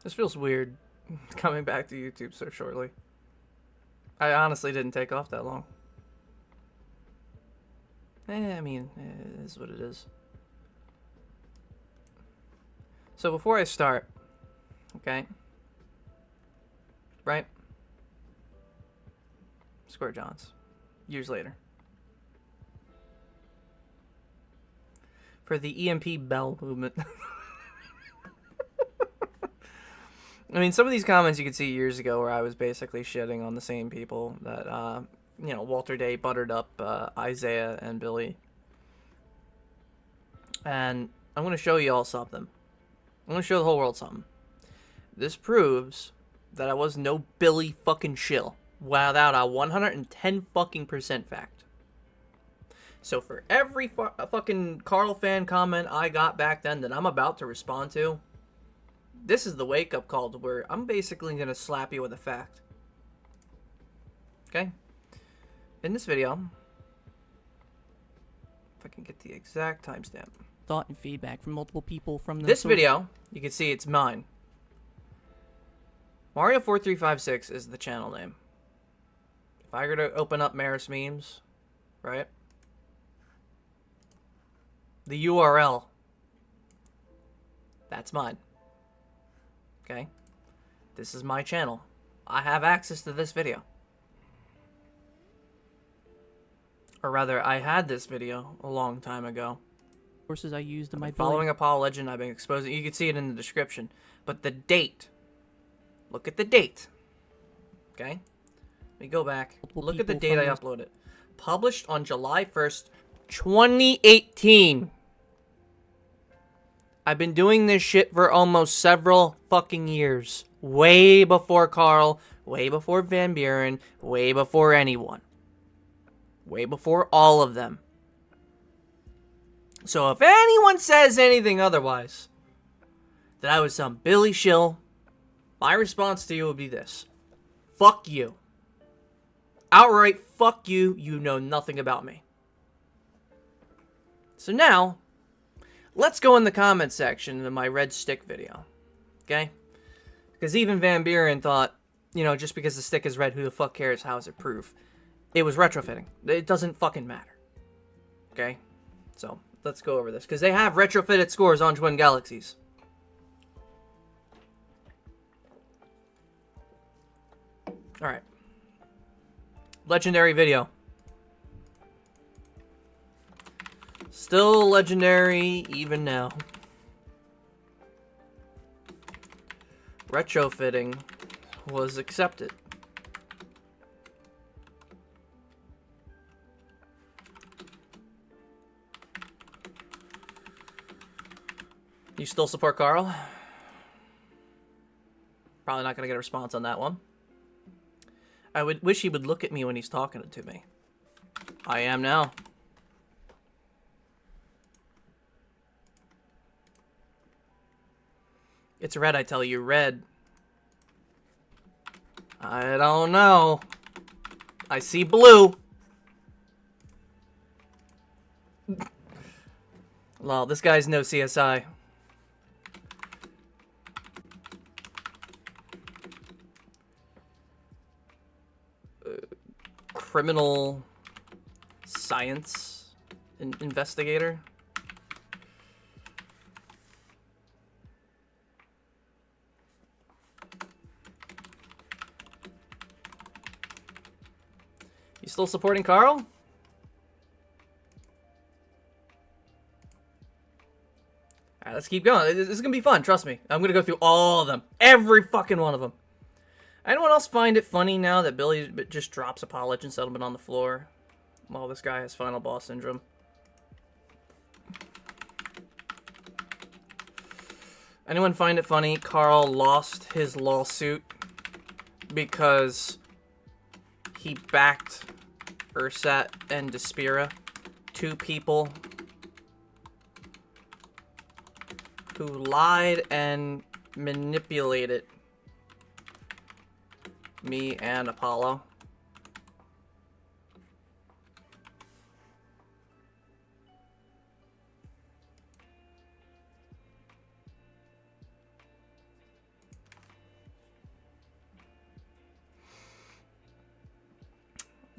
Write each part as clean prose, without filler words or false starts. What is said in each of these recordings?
This feels weird, coming back to YouTube so shortly. I honestly didn't take off that long. I mean, it is what it is. So before I start, okay, right? Square Johns, years later. For the EMP Bell movement. I mean, some of these comments you could see years ago where I was basically shitting on the same people that, you know, Walter Day buttered up Isaiah and Billy. And I'm going to show you all something. I'm going to show the whole world something. This proves that I was no Billy fucking shill without a 110 fucking % fact. So for every fucking Karl fan comment I got back then that I'm about to respond to, this is the wake-up call to where I'm basically going to slap you with a fact. Okay? In this video, if I can get the exact timestamp. Thought and feedback from multiple people from This video, you can see it's mine. Mario4356 is the channel name. If I were to open up Maris Memes, right? The URL, that's mine. Okay? This is my channel. I have access to this video. Or rather, I had this video a long time ago. Sources I used in my Following Apollo Legend, I've been exposing. You can see it in the description. But the date. Look at the date. Okay? Let me go back. Look at the date I uploaded. Published on July 1st, 2018. I've been doing this shit for almost several fucking years. Way before Karl, way before Van Buren, way before anyone. Way before all of them. So if anyone says anything otherwise, that I was some Billy shill, my response to you would be this. Fuck you. Outright fuck you, you know nothing about me. So now, let's go in the comment section of my red stick video. Okay? Because even Van Buren thought, you know, just because the stick is red, who the fuck cares? How is it proof? It was retrofitting. It doesn't fucking matter. Okay? So, let's go over this. Because they have retrofitted scores on Twin Galaxies. Alright. Legendary video. Still legendary even now. Retrofitting was accepted. You still support Karl? Probably not going to get a response on that one. I would wish he would look at me when he's talking to me. I am now. It's red, I tell you, red. I don't know. I see blue. Lol, this guy's no CSI. Criminal science investigator. You still supporting Karl? Alright, let's keep going. This is gonna be fun, trust me. I'm gonna go through all of them. Every fucking one of them. Anyone else find it funny now that Billy just drops Apollo Legend Settlement on the floor? Well, this guy has final boss syndrome. Anyone find it funny Karl lost his lawsuit because he backed Ursat and Despera, two people who lied and manipulated me and Apollo?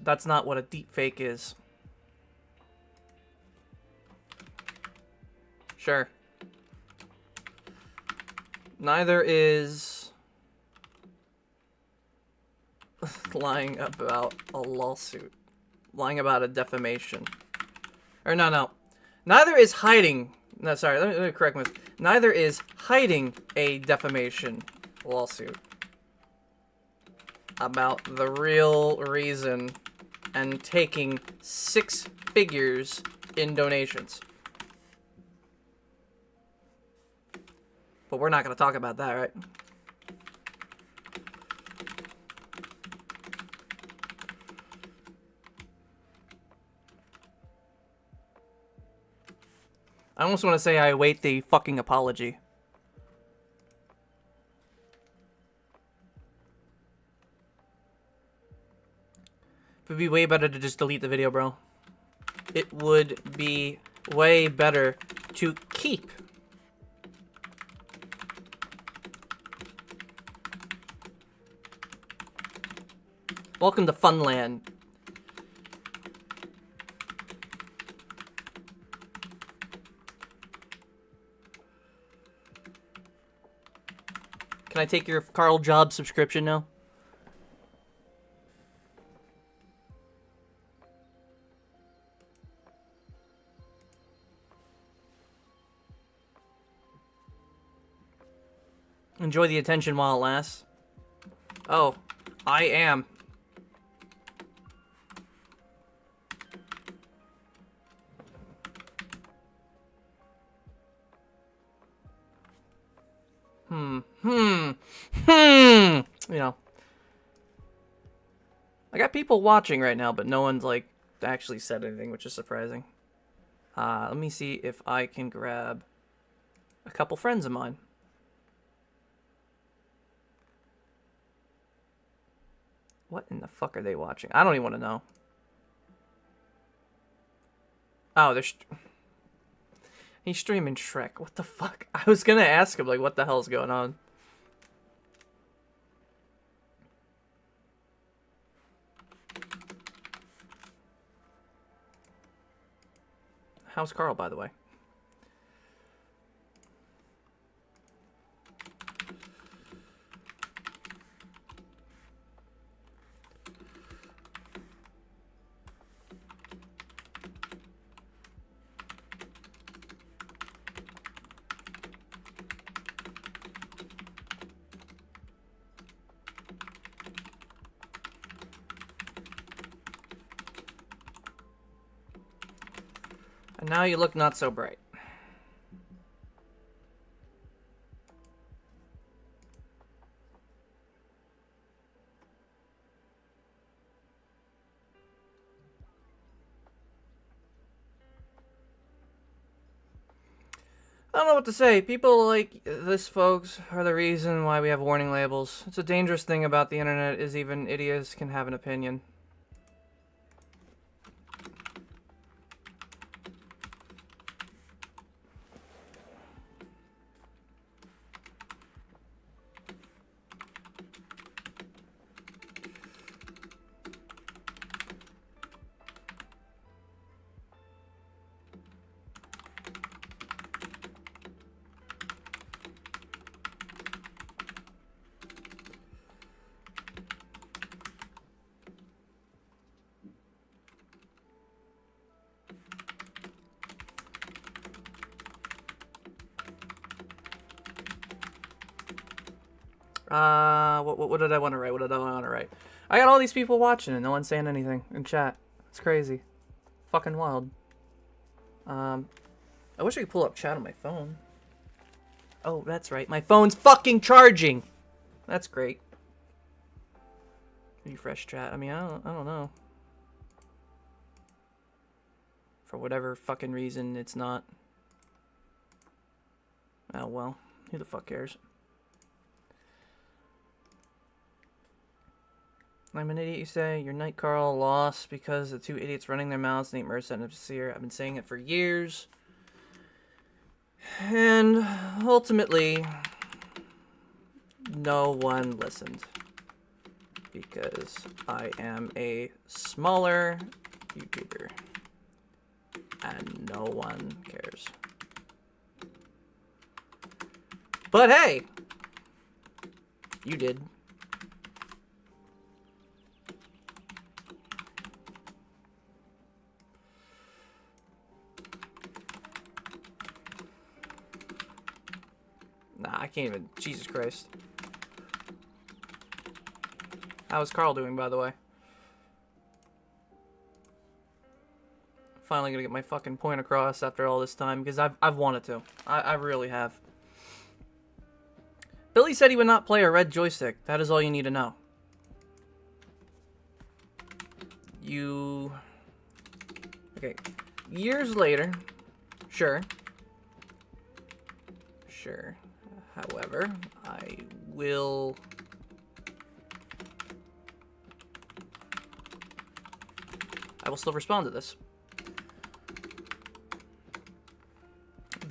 That's not what a deep fake is. Sure. Neither is lying about a lawsuit. Lying about a defamation. Or no. Neither is hiding. No, sorry, let me correct myself. Neither is hiding a defamation lawsuit about the real reason and taking 6 figures in donations. But we're not going to talk about that, right? I almost want to say I await the fucking apology. It would be way better to just delete the video, bro. It would be way better to keep. Welcome to Funland. Can I take your Karl job subscription now? Enjoy the attention while it lasts. Oh, I am. You know. I got people watching right now, but no one's, like, actually said anything, which is surprising. Let me see if I can grab a couple friends of mine. What in the fuck are they watching? I don't even want to know. Oh, he's streaming Shrek. What the fuck? I was gonna ask him, like, what the hell's going on? How's Karl, by the way? And now you look not so bright. I don't know what to say. People like this, folks, are the reason why we have warning labels. It's a dangerous thing about the internet is even idiots can have an opinion. What did I want to write? What did I want to write? I got all these people watching and no one's saying anything in chat. It's crazy. Fucking wild. I wish I could pull up chat on my phone. Oh, that's right. My phone's fucking charging! That's great. Refresh chat. I mean, I don't know. For whatever fucking reason, it's not. Oh, well. Who the fuck cares? I'm an idiot, you say? Your night, Karl, lost because the 2 idiots running their mouths ain't mercy and sincere. I've been saying it for years. And ultimately, no one listened. because I am a smaller YouTuber and no one cares. But hey, you did. Nah, I can't even. Jesus Christ. How's Karl doing, by the way? Finally gonna get my fucking point across after all this time, because I've wanted to. I really have. Billy said he would not play a red joystick. That is all you need to know. Okay. Years later. Sure. However, I will still respond to this.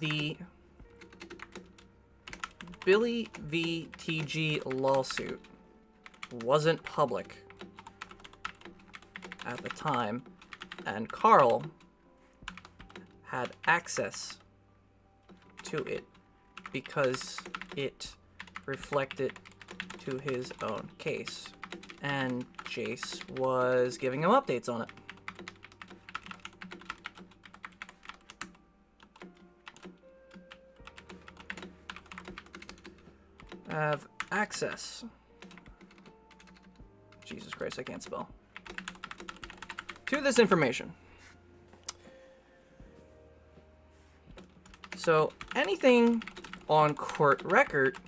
The Billy VTG lawsuit wasn't public at the time, and Karl had access to it because it reflected to his own case, and Jace was giving him updates on it. Have access. Jesus Christ, I can't spell. To this information. So, anything on court record,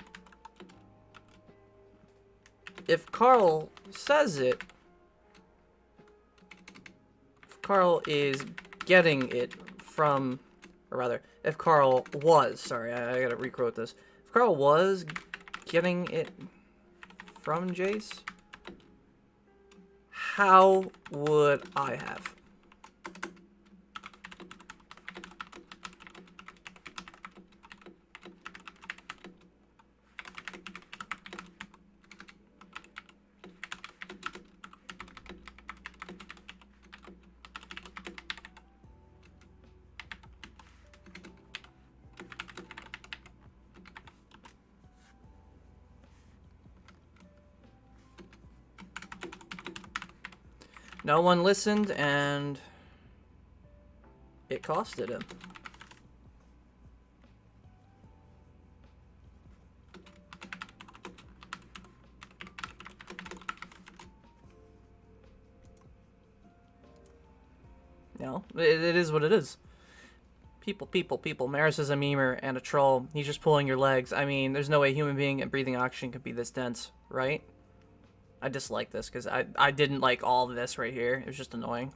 if Karl says it, if Karl is getting it from, or rather, if Karl was, sorry, I gotta requote this. If Karl was getting it from Jace, how would I have? No one listened, and it costed him. You know, it is what it is. People. Maris is a memer and a troll. He's just pulling your legs. I mean, there's no way a human being and breathing oxygen could be this dense, right? I dislike this because I didn't like all of this right here. It was just annoying.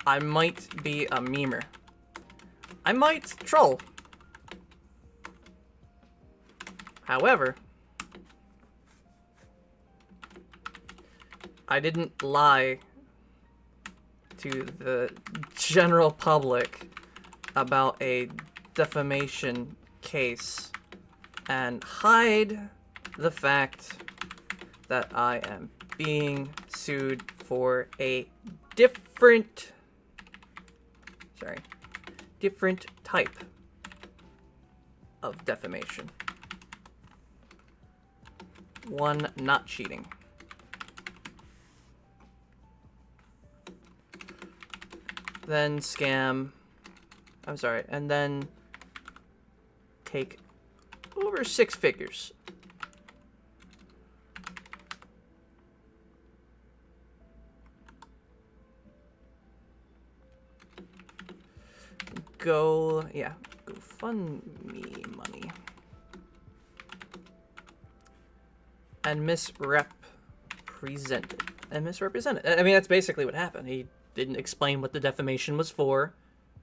I might be a memer. I might troll. However, I didn't lie to the general public about a defamation case and hide the fact that I am being sued for a different type of defamation. One, not cheating. Then scam. I'm sorry, and then take over 6 figures. GoFundMe money. And misrepresented. I mean, that's basically what happened. He didn't explain what the defamation was for.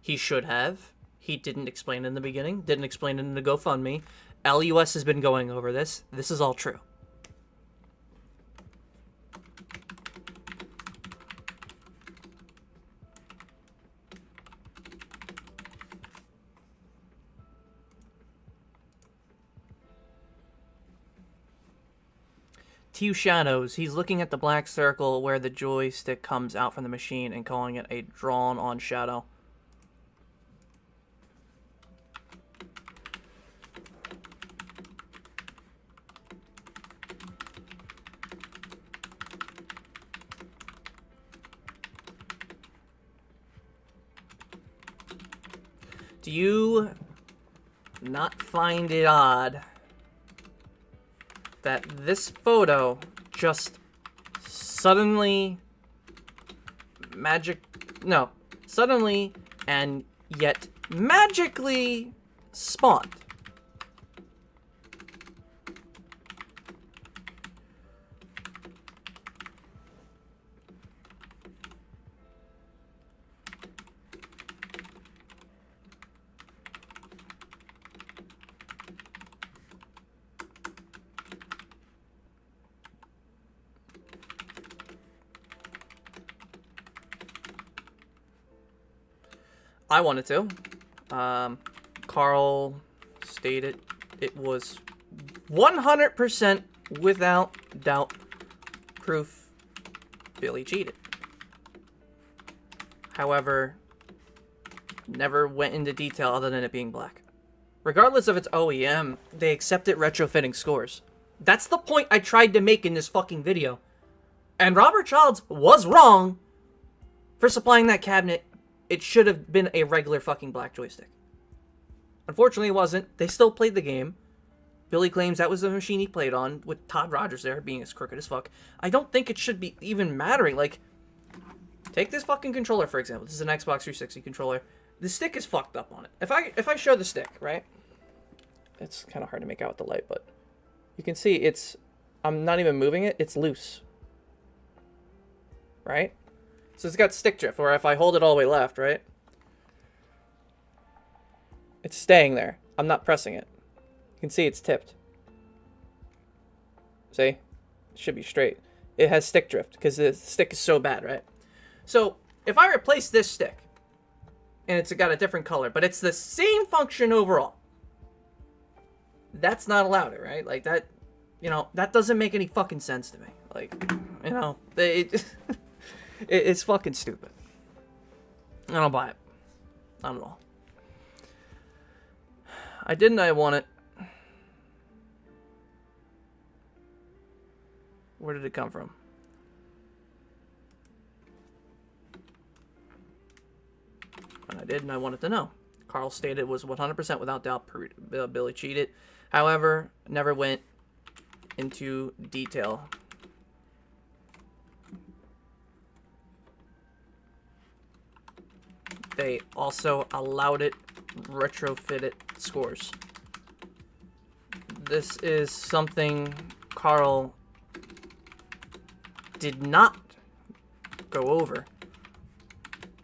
He should have. He didn't explain it in the beginning. Didn't explain it in the GoFundMe. LUS has been going over this. This is all true. Two shadows. He's looking at the black circle where the joystick comes out from the machine and calling it a drawn-on shadow. Do you not find it odd that this photo just suddenly suddenly and yet magically spawned? I wanted to. Karl stated it was 100% without doubt proof Billy cheated. However, never went into detail other than it being black. Regardless of its OEM, they accepted retrofitting scores. That's the point I tried to make in this fucking video. And Robert Childs was wrong for supplying that cabinet. It should have been a regular fucking black joystick. Unfortunately, it wasn't. They still played the game. Billy claims that was the machine he played on, with Todd Rogers there being as crooked as fuck. I don't think it should be even mattering. Like, take this fucking controller, for example. This is an Xbox 360 controller. The stick is fucked up on it. If I show the stick, right? It's kind of hard to make out with the light, but you can see I'm not even moving it. It's loose. Right? So it's got stick drift, or if I hold it all the way left, right? It's staying there. I'm not pressing it. You can see it's tipped. See? It should be straight. It has stick drift, because the stick is so bad, right? So, if I replace this stick, and it's got a different color, but it's the same function overall, that's not allowed, right? Like, that, that doesn't make any fucking sense to me. Like, it's fucking stupid. I don't buy it. Not at all. I want it. Where did it come from? And I wanted to know. Karl stated it was 100% without doubt Billy cheated. However, never went into detail. They also allowed it retrofitted scores. This is something Karl did not go over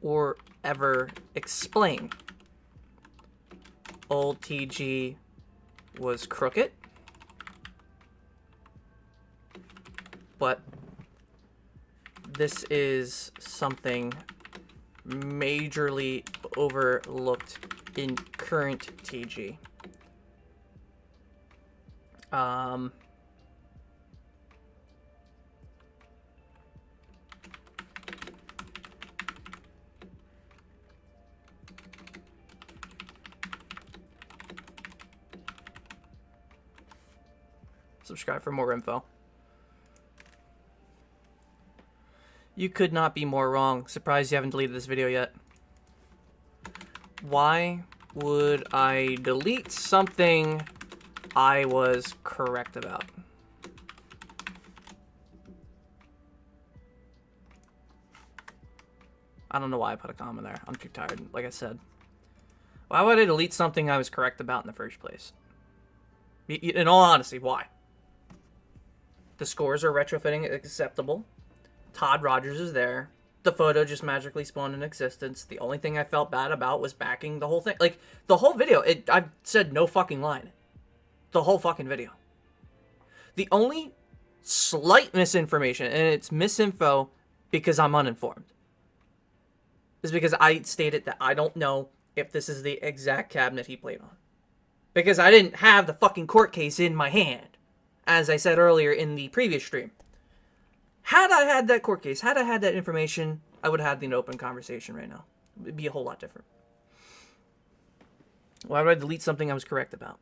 or ever explain. Old TG was crooked, but this is something majorly overlooked in current TG. Subscribe for more info. You could not be more wrong. Surprised you haven't deleted this video yet. Why would I delete something I was correct about? I don't know why I put a comma there. I'm too tired, like I said. Why would I delete something I was correct about in the first place? In all honesty, why? The scores are retrofitting acceptable. Todd Rogers is there. The photo just magically spawned in existence. The only thing I felt bad about was backing the whole thing. Like, the whole video, I've said no fucking line. The whole fucking video. The only slight misinformation, and it's misinfo because I'm uninformed, is because I stated that I don't know if this is the exact cabinet he played on. Because I didn't have the fucking court case in my hand as I said earlier in the previous stream, had I had that court case, had I had that information, I would have had an open conversation right now. It'd be a whole lot different. Why would I delete something I was correct about?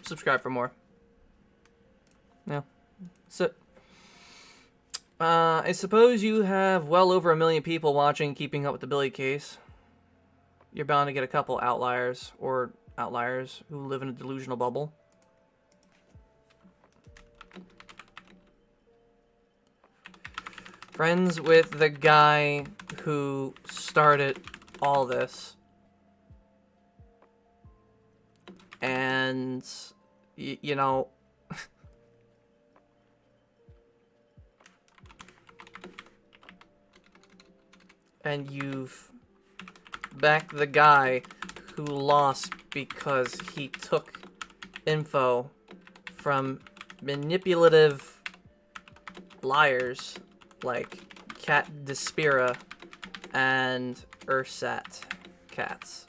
Subscribe for more. Yeah. So, I suppose you have well over 1 million people watching Keeping Up with the Billy case. You're bound to get a couple outliers who live in a delusional bubble. Friends with the guy who started all this. And, you know... and you've backed the guy who lost because he took info from manipulative liars like Cat Despera and Ursat Cats.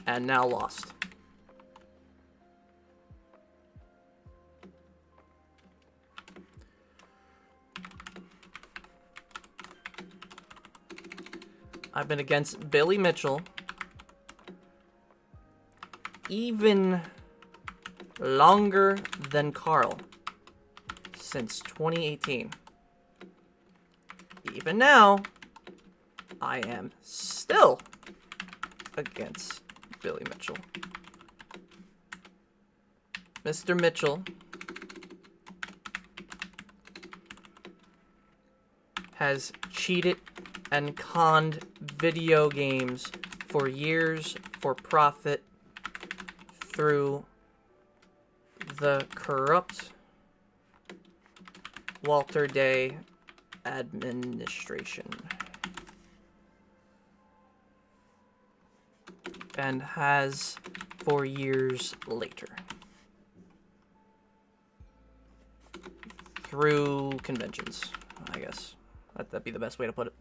And now lost. I've been against Billy Mitchell even longer than Karl since 2018. Even now, I am still against Billy Mitchell. Mr. Mitchell has cheated and conned video games for years for profit through the corrupt Walter Day administration. And has for years later. Through conventions, I guess. That'd be the best way to put it.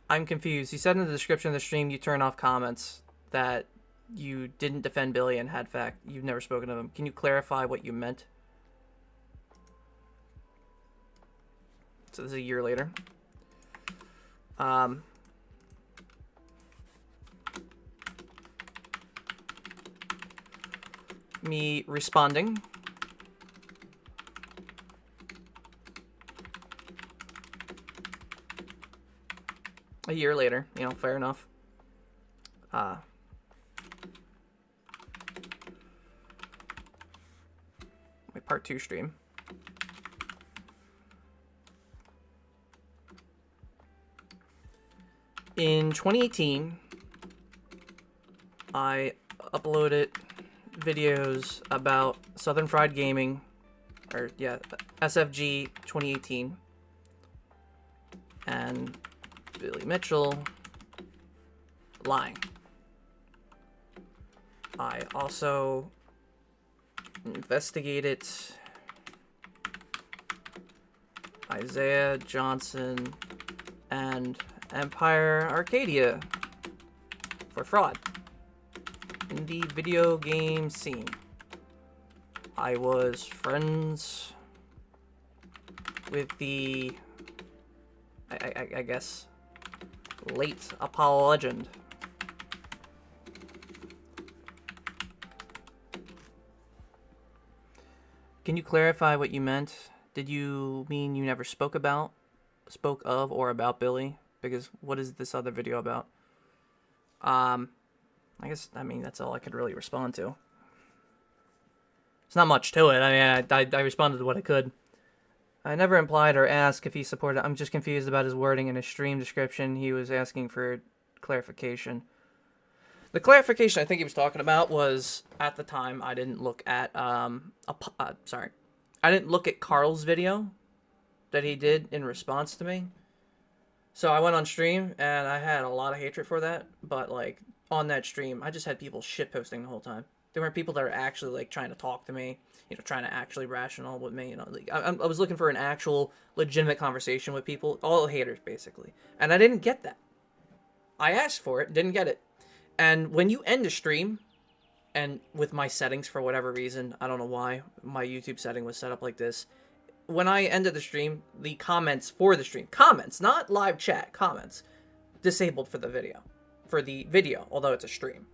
I'm confused. You said in the description of the stream you turn off comments that you didn't defend Billy and had fact. You've never spoken of him. Can you clarify what you meant? So this is a year later. Me responding. A year later, you know, fair enough. My part 2 stream. In 2018, I uploaded videos about Southern Fried Gaming, or yeah, SFG 2018, and Billy Mitchell lying. I also investigated Isaiah Johnson and Empire Arcadia for fraud in the video game scene. I was friends with the, I guess, late Apollo legend. Can you clarify what you meant? Did you mean you never spoke of, or about Billy? Because what is this other video about? I guess, I mean, that's all I could really respond to. It's not much to it. I mean, I responded to what I could. I never implied or asked if he supported. I'm just confused about his wording in his stream description. He was asking for clarification. The clarification I think he was talking about was, at the time, I didn't look at, I didn't look at Karl's video that he did in response to me. So I went on stream, and I had a lot of hatred for that, but, like, on that stream, I just had people shitposting the whole time. There weren't people that are actually like trying to talk to me, trying to actually rational with me. Like I was looking for an actual legitimate conversation with people, all haters basically, and I didn't get that. I asked for it, didn't get it. And when you end a stream, and with my settings for whatever reason, I don't know why my YouTube setting was set up like this. When I ended the stream, the comments for the stream, comments, not live chat, comments, disabled for the video, although it's a stream.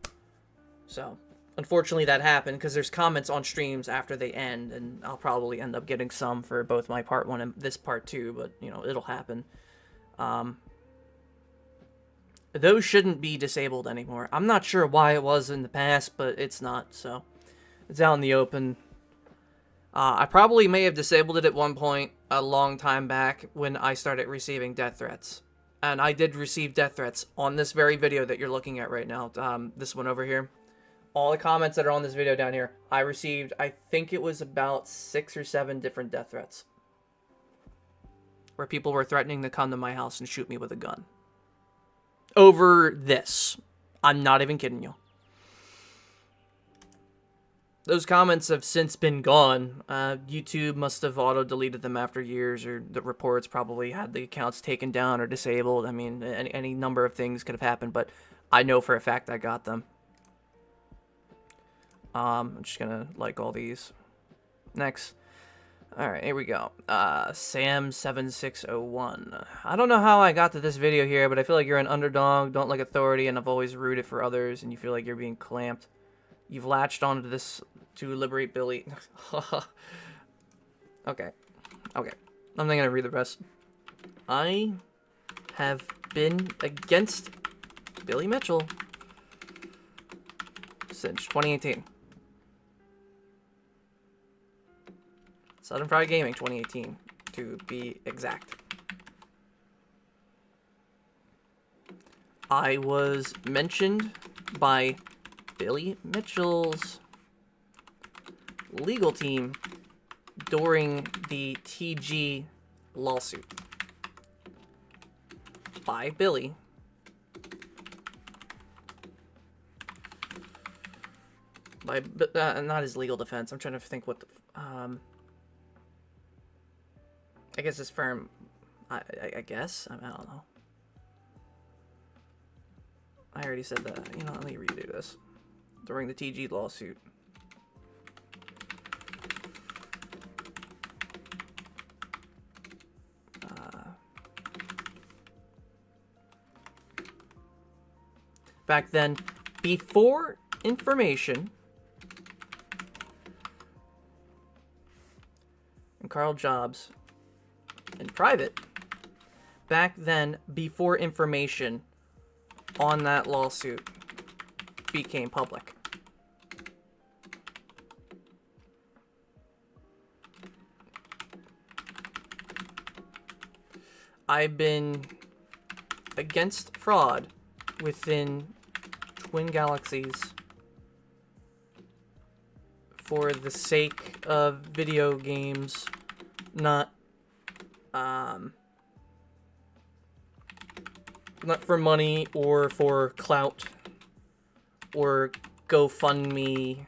So, unfortunately that happened because there's comments on streams after they end, and I'll probably end up getting some for both my part 1 and this part 2, but, it'll happen. Those shouldn't be disabled anymore. I'm not sure why it was in the past, but it's not, so it's out in the open. I probably may have disabled it at one point a long time back when I started receiving death threats. And I did receive death threats on this very video that you're looking at right now, this one over here. All the comments that are on this video down here, I received, I think it was about 6 or 7 different death threats. Where people were threatening to come to my house and shoot me with a gun. Over this. I'm not even kidding you. Those comments have since been gone. YouTube must have auto-deleted them after years, or the reports probably had the accounts taken down or disabled. I mean, any number of things could have happened, but I know for a fact I got them. I'm just gonna like all these. Next. Alright, here we go. Sam7601. I don't know how I got to this video here, but I feel like you're an underdog, don't like authority, and I've always rooted for others, and you feel like you're being clamped. You've latched onto this to liberate Billy. Okay. I'm not gonna read the rest. I have been against Billy Mitchell since 2018. Southern Fried Gaming 2018, to be exact. I was mentioned by Billy Mitchell's legal team during the TG lawsuit. By Billy. By, not his legal defense. I'm trying to think what the... I guess his firm, I guess? I don't know. I already said that. Let me redo this. During the TG lawsuit. Back then, before information, and Karl Jobs, in private, back then, before information on that lawsuit became public. I've been against fraud within Twin Galaxies for the sake of video games, not for money or for clout or GoFundMe,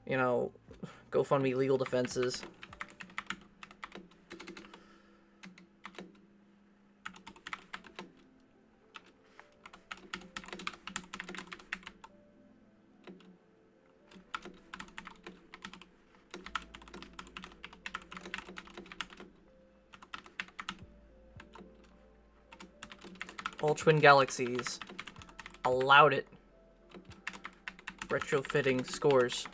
GoFundMe legal defenses. All Twin Galaxies allowed it. Retrofitting scores.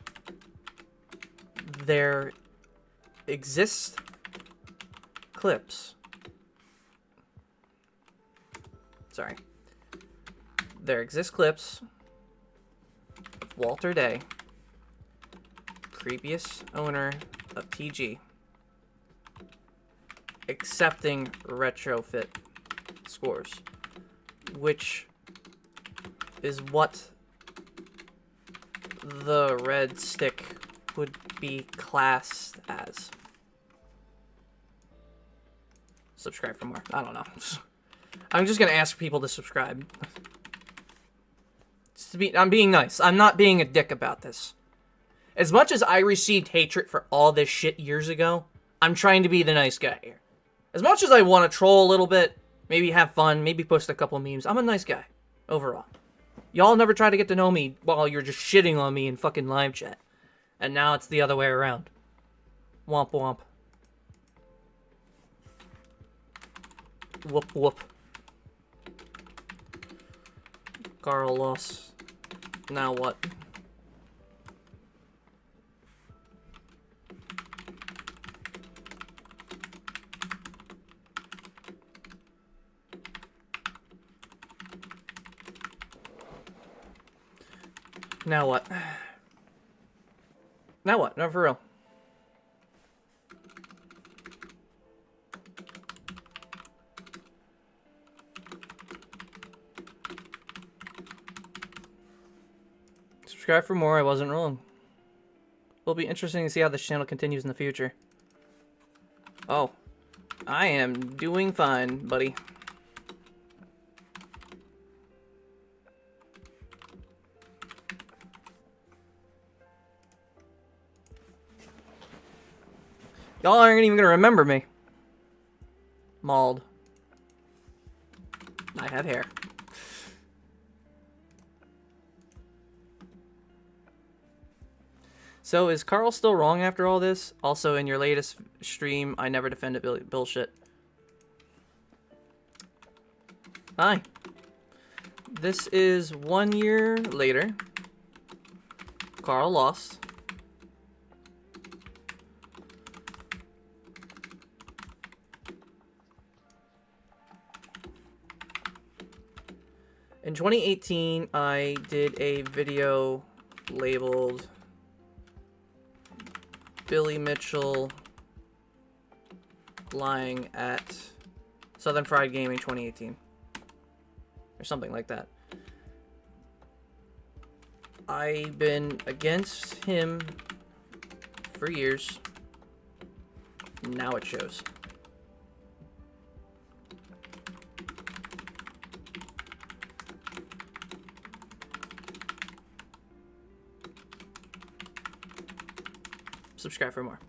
There exist clips. Sorry. There exist clips of Walter Day, previous owner of TG, accepting retrofit scores, which is what the red stick would be classed as. Subscribe for more. I don't know. I'm just gonna ask people to subscribe. I'm being nice. I'm not being a dick about this. As much as I received hatred for all this shit years ago, I'm trying to be the nice guy here. As much as I want to troll a little bit, maybe have fun, maybe post a couple memes, I'm a nice guy, overall. Y'all never try to get to know me while you're just shitting on me in fucking live chat. And now it's the other way around. Womp womp. Whoop whoop. Karl lost. Now what? Now what? Now what? No, for real. Subscribe for more, I wasn't wrong. It'll be interesting to see how this channel continues in the future. Oh. I am doing fine, buddy. Y'all aren't even gonna remember me. Mauled. I have hair. So is Karl still wrong after all this? Also, in your latest stream, I never defended bullshit. Hi. This is 1 year later. Karl lost. In 2018, I did a video labeled Billy Mitchell lying at Southern Fried Gaming 2018. Or something like that. I've been against him for years. Now it shows. Subscribe for more.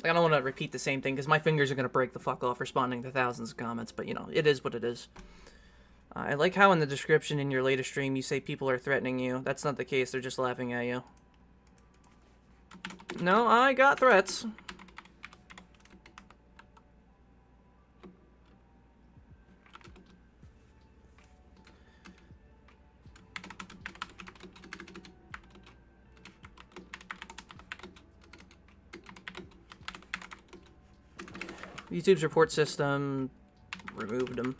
Like, I don't want to repeat the same thing because my fingers are going to break the fuck off responding to thousands of comments, but you know, it is what it is. I like how in the description in your latest stream you say people are threatening you. That's not the case, they're just laughing at you. No, I got threats. YouTube's report system removed them.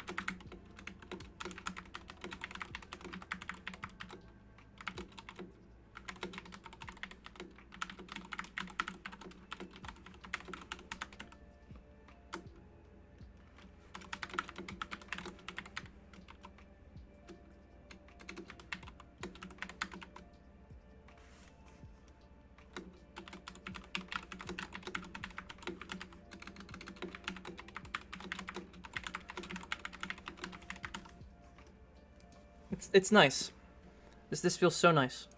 It's nice. This feels so nice.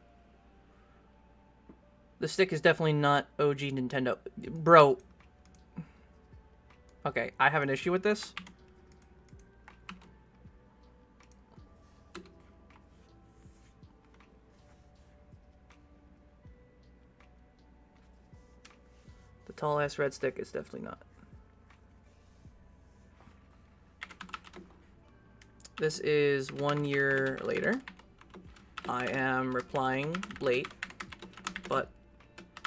The stick is definitely not OG Nintendo. Bro. Okay, I have an issue with this. The tall ass red stick is definitely not. This is 1 year later. I am replying late, but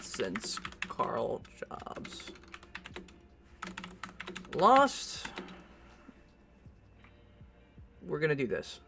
since Karl Jobs lost, we're gonna do this.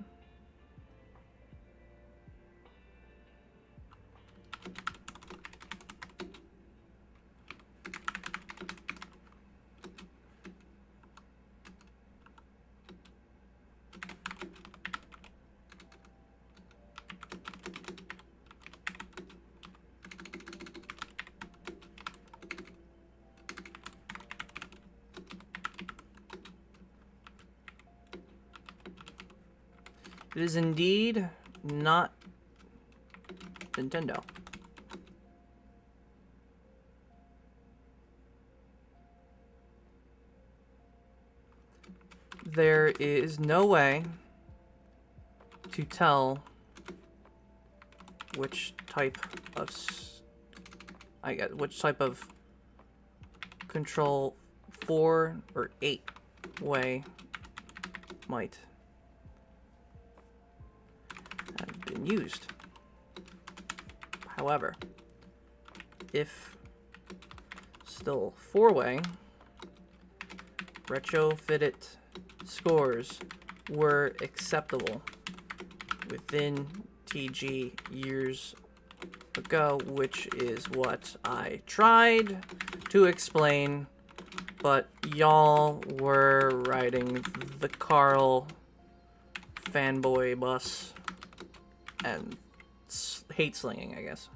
It is indeed not Nintendo. There is no way to tell which type of control 4 or 8 way might have been used. However, if still 4-way, retrofitted scores were acceptable within TG years ago, which is what I tried to explain, but y'all were riding the Karl fanboy bus and hate slinging, I guess.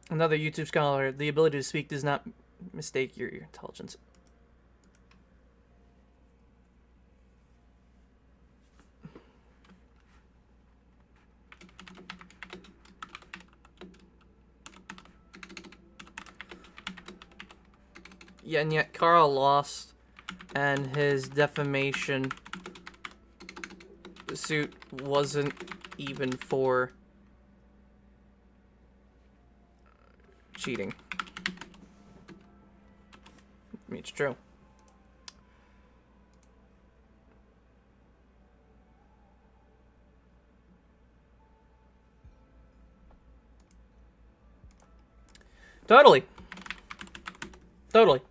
Another YouTube scholar, the ability to speak does not mistake your intelligence. Yeah, and yet Karl lost, and his defamation suit wasn't even for cheating. I mean, it's true. Totally. Totally.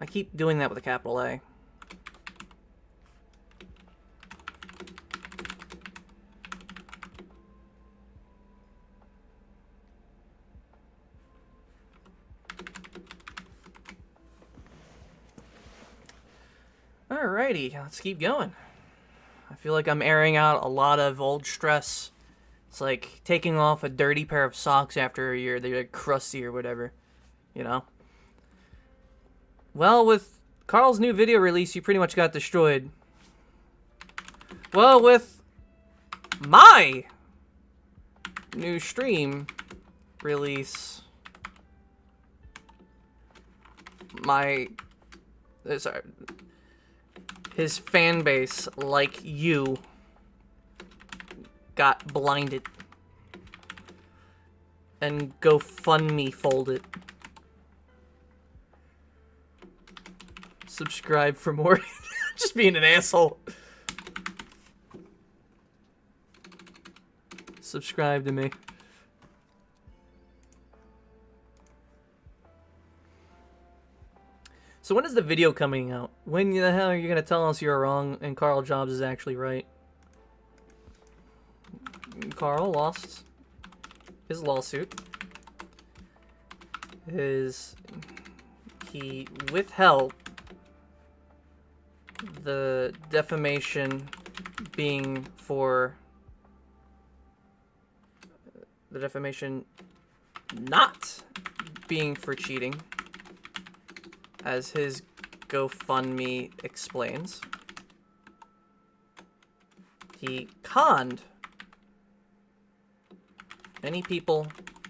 I keep doing that with a capital A. Alrighty, let's keep going. I feel like I'm airing out a lot of old stress. It's like taking off a dirty pair of socks after a year. They're like crusty or whatever, you know? Well, with Karl's new video release, you pretty much got destroyed. Well, with my new stream release, his fan base, like you, got blinded. And GoFundMe folded. Subscribe for more. Just being an asshole. Subscribe to me. So when is the video coming out? When the hell are you gonna tell us you're wrong and Karl Jobs is actually right? Karl lost his lawsuit. He withheld the defamation being for the defamation not being for cheating, as his GoFundMe explains. He conned many people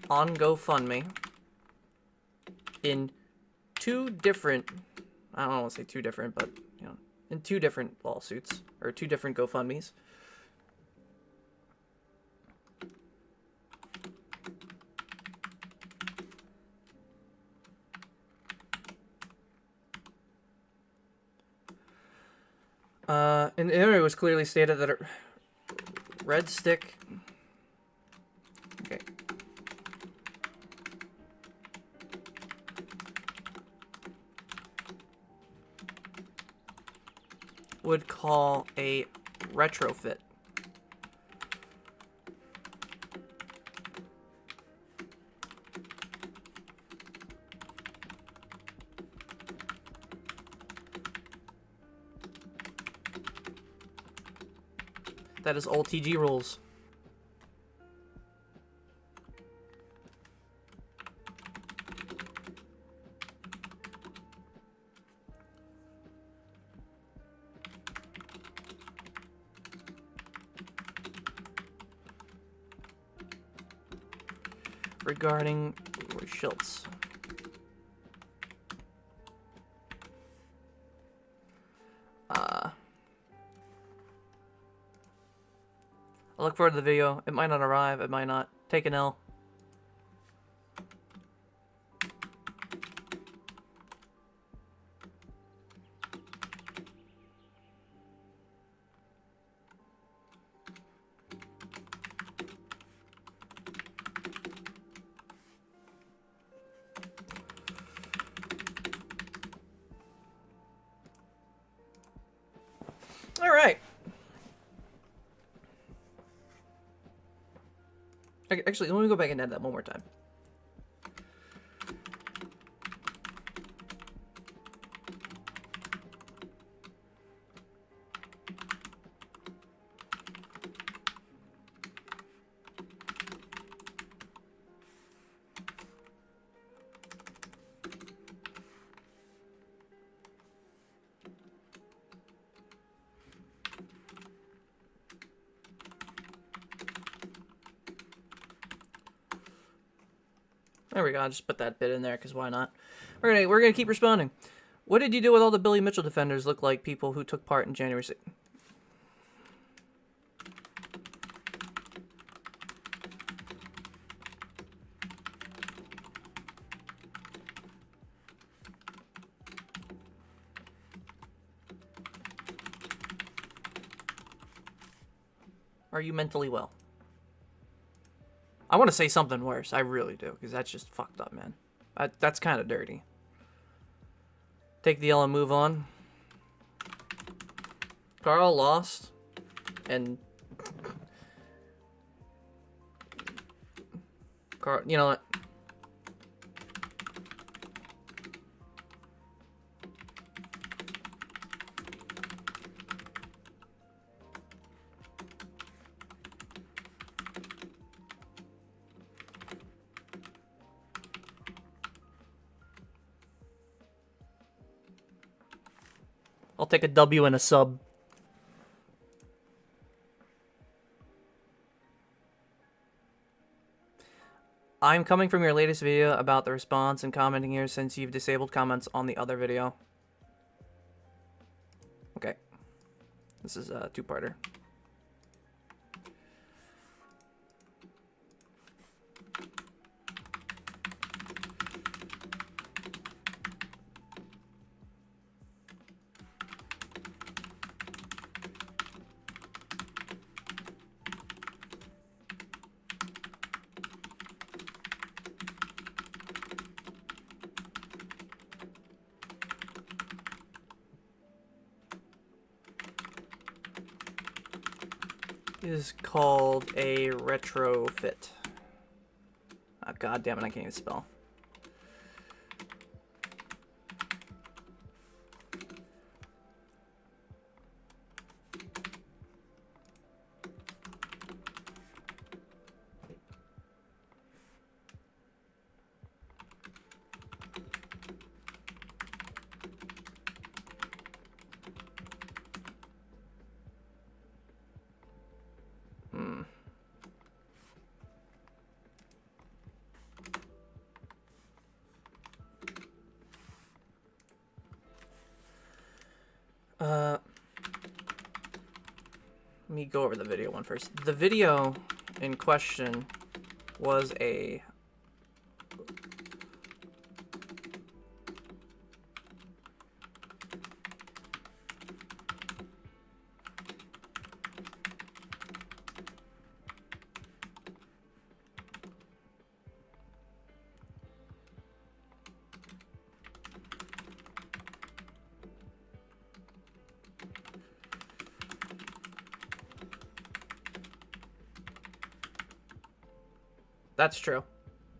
on GoFundMe in two different, I don't want to say two different, but, you know, in two different lawsuits, or two different GoFundMes. In the area, it was clearly stated that a red stick. Okay. Would call a retrofit. That is all TG rules. Regarding Schultz. I look forward to the video. It might not arrive, it might not. Take an L. All right. Actually, let me go back and add that one more time. There we go. I'll just put that bit in there because why not? We're gonna keep responding. What did you do with all the Billy Mitchell defenders? Look like people who took part in January 6th. Are you mentally well? I want to say something worse. I really do, because that's just fucked up, man. That's kind of dirty. Take the L and move on. Karl lost. And... Karl, you know what? I'll take a W and a sub. I'm coming from your latest video about the response and commenting here since you've disabled comments on the other video. Okay. This is a two-parter. Is called a retrofit. Oh, God damn it, I can't even spell. Let me go over the video one first. The video in question was a... That's true.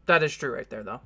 That is true right there, though.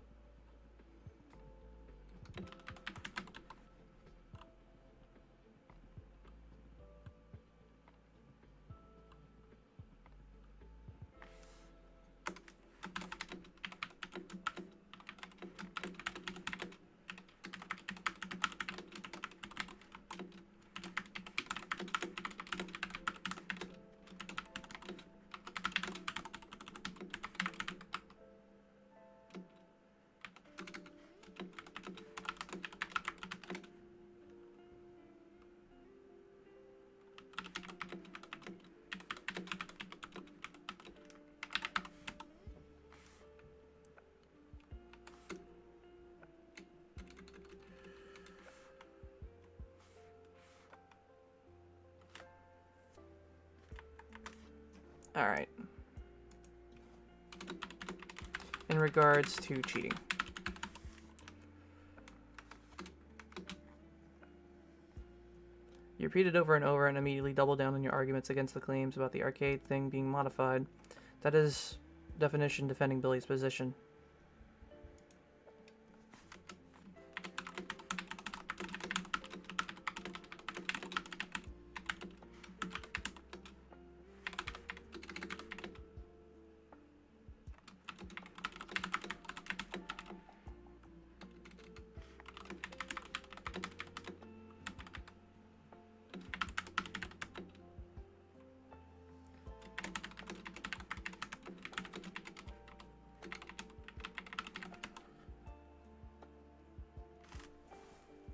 All right. In regards to cheating. You repeat it over and over and immediately double down on your arguments against the claims about the arcade thing being modified. That is definition defending Billy's position.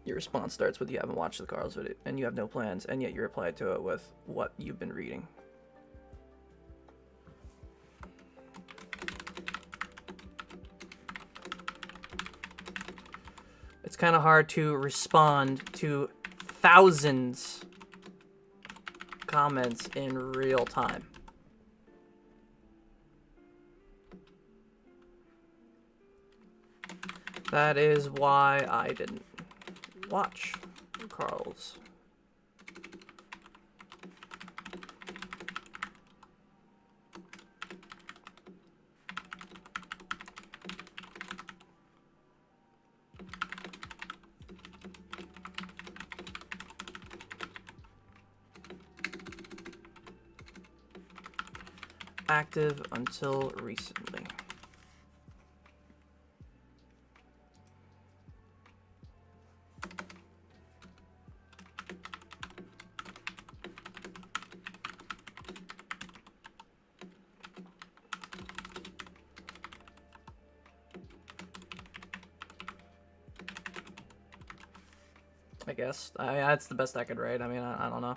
Your response starts with you haven't watched the Karl's video and you have no plans, and yet you reply to it with what you've been reading. It's kind of hard to respond to thousands comments in real time. That is why I didn't watch Karl's. Active until recently. I guess. That's the best I could write. I mean, I don't know.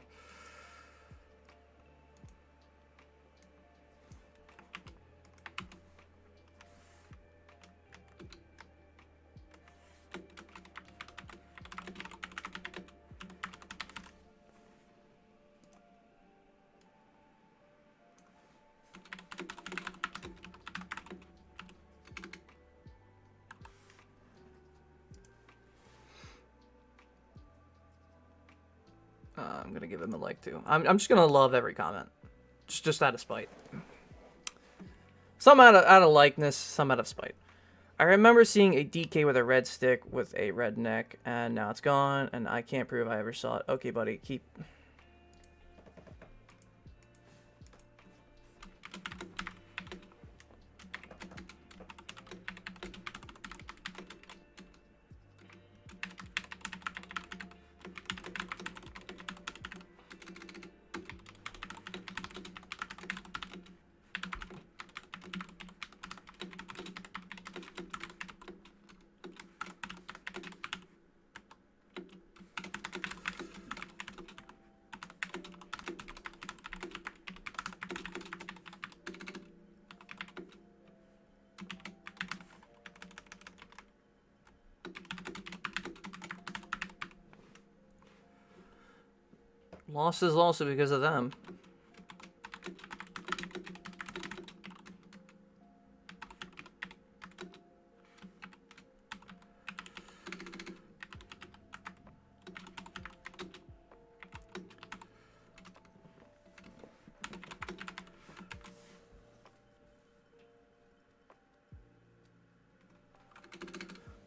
I'm gonna give him a like too. I'm just gonna love every comment, just out of spite. Some out of likeness, some out of spite. I remember seeing a DK with a red stick with a red neck, and now it's gone, and I can't prove I ever saw it. Okay, buddy, keep. Losses also because of them.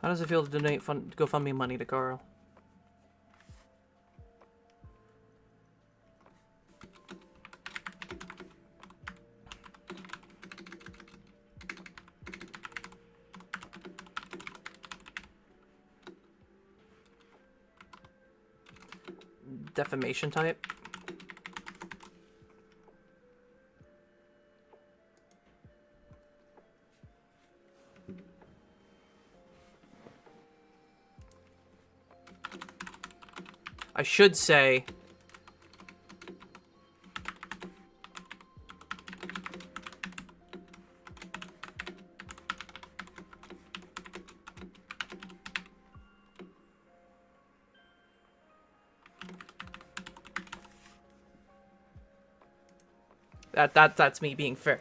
How does it feel to donate GoFundMe money to Karl? Defamation type? I should say That's me being fair.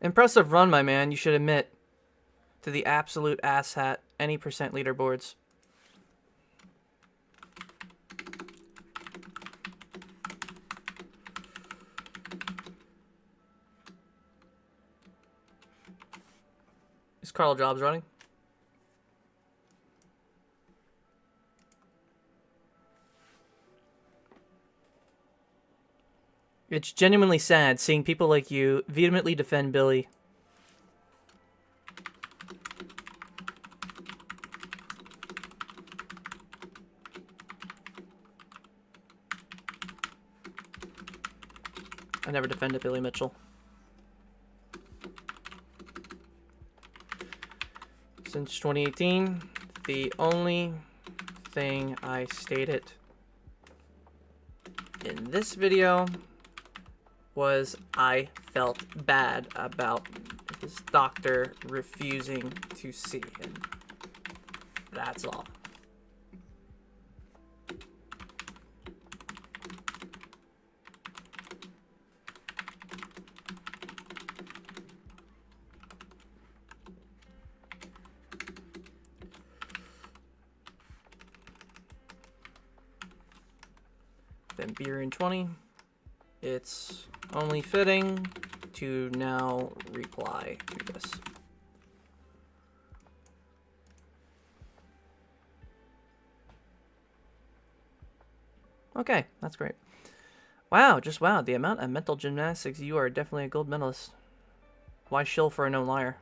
Impressive run, my man, you should admit. To the absolute asshat, any percent leaderboards. Is Karl Jobs running? It's genuinely sad seeing people like you vehemently defend Billy. I never defended Billy Mitchell. Since 2018, the only thing I stated in this video was I felt bad about his doctor refusing to see him. That's all. Then beer in 20. It's only fitting to now reply to this. Okay, that's great. Wow, just wow, the amount of mental gymnastics, you are definitely a gold medalist. Why shill for a known liar?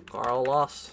Karl lost.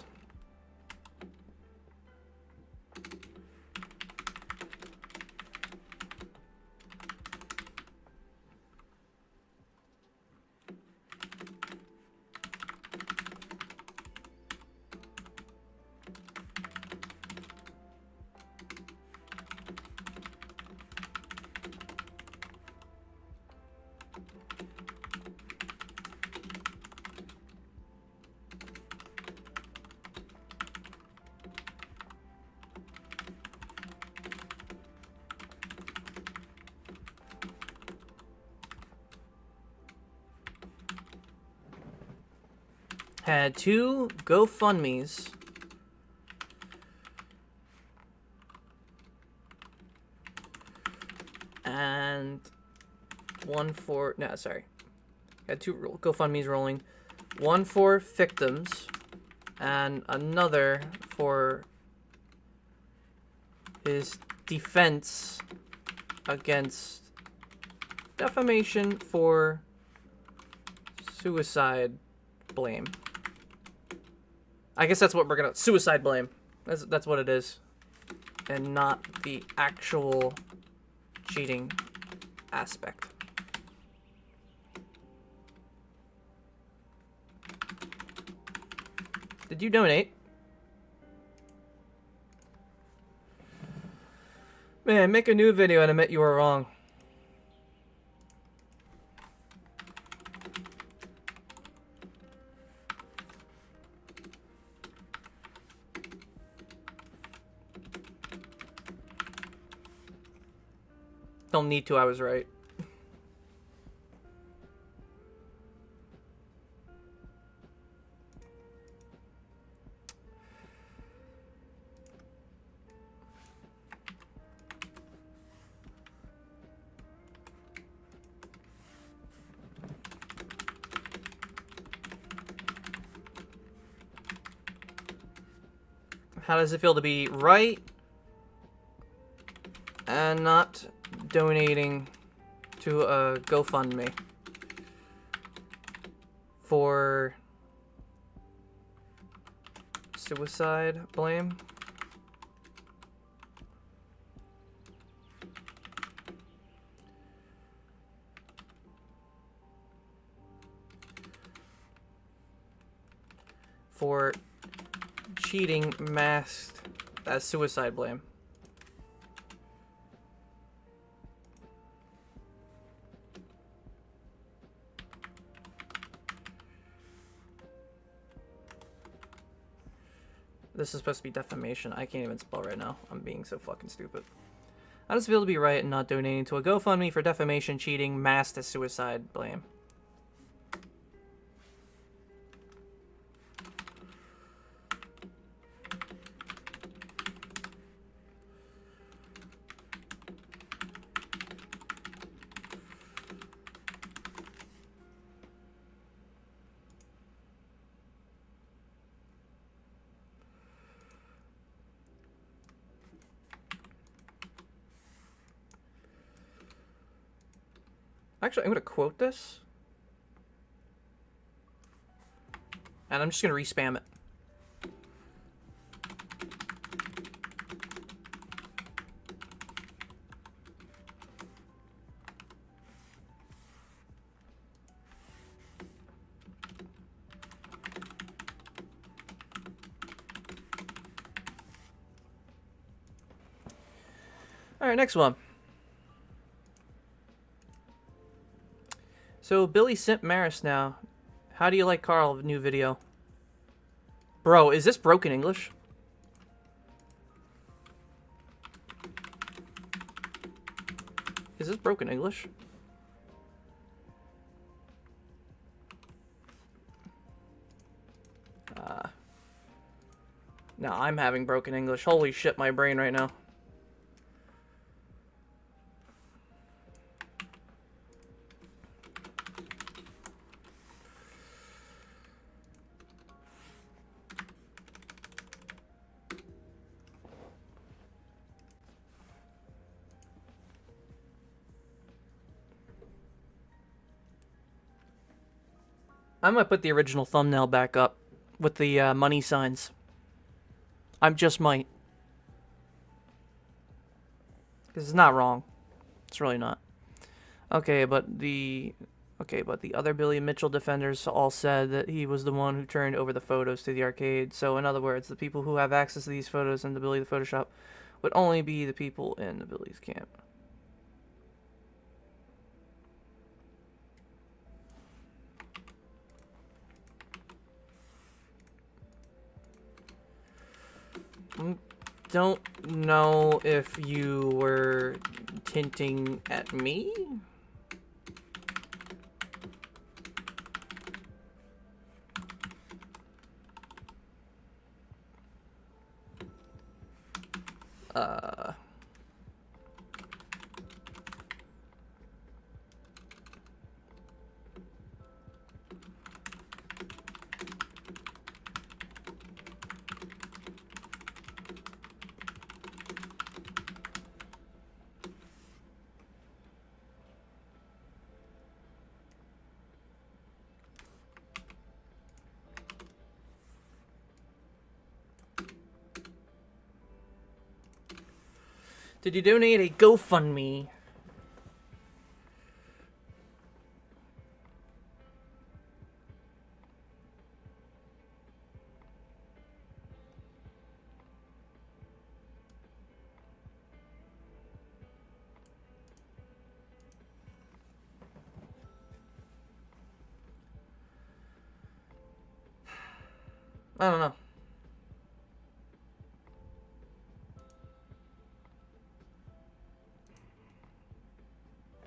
Had 2 GoFundMes. And 1 for, no, sorry. Had 2 GoFundMes rolling. 1 for victims and another for his defense against defamation for suicide blame. I guess that's what we're gonna... Suicide blame. That's what it is. And not the actual cheating aspect. Did you donate? Man, make a new video and admit you were wrong. Don't need to, I was right. How does it feel to be right and not donating to a GoFundMe for suicide blame? For cheating masked as suicide blame. This is supposed to be defamation. I can't even spell right now. I'm being so fucking stupid. How does it feel to be right and not donating to a GoFundMe for defamation, cheating, mass to suicide blame? Actually, I'm going to quote this. And I'm just going to respam it. Alright, next one. So, Billy Simp Maris now. How do you like Karl? New video. Bro, is this broken English? Is this broken English? No, I'm having broken English. Holy shit, my brain right now. I might put the original thumbnail back up with the money signs. I just might. Because it's not wrong. It's really not. Okay, but the other Billy Mitchell defenders all said that he was the one who turned over the photos to the arcade. So in other words, the people who have access to these photos in the Billy the Photoshop would only be the people in the Billy's camp. Don't know if you were hinting at me. Did you donate a GoFundMe? I don't know.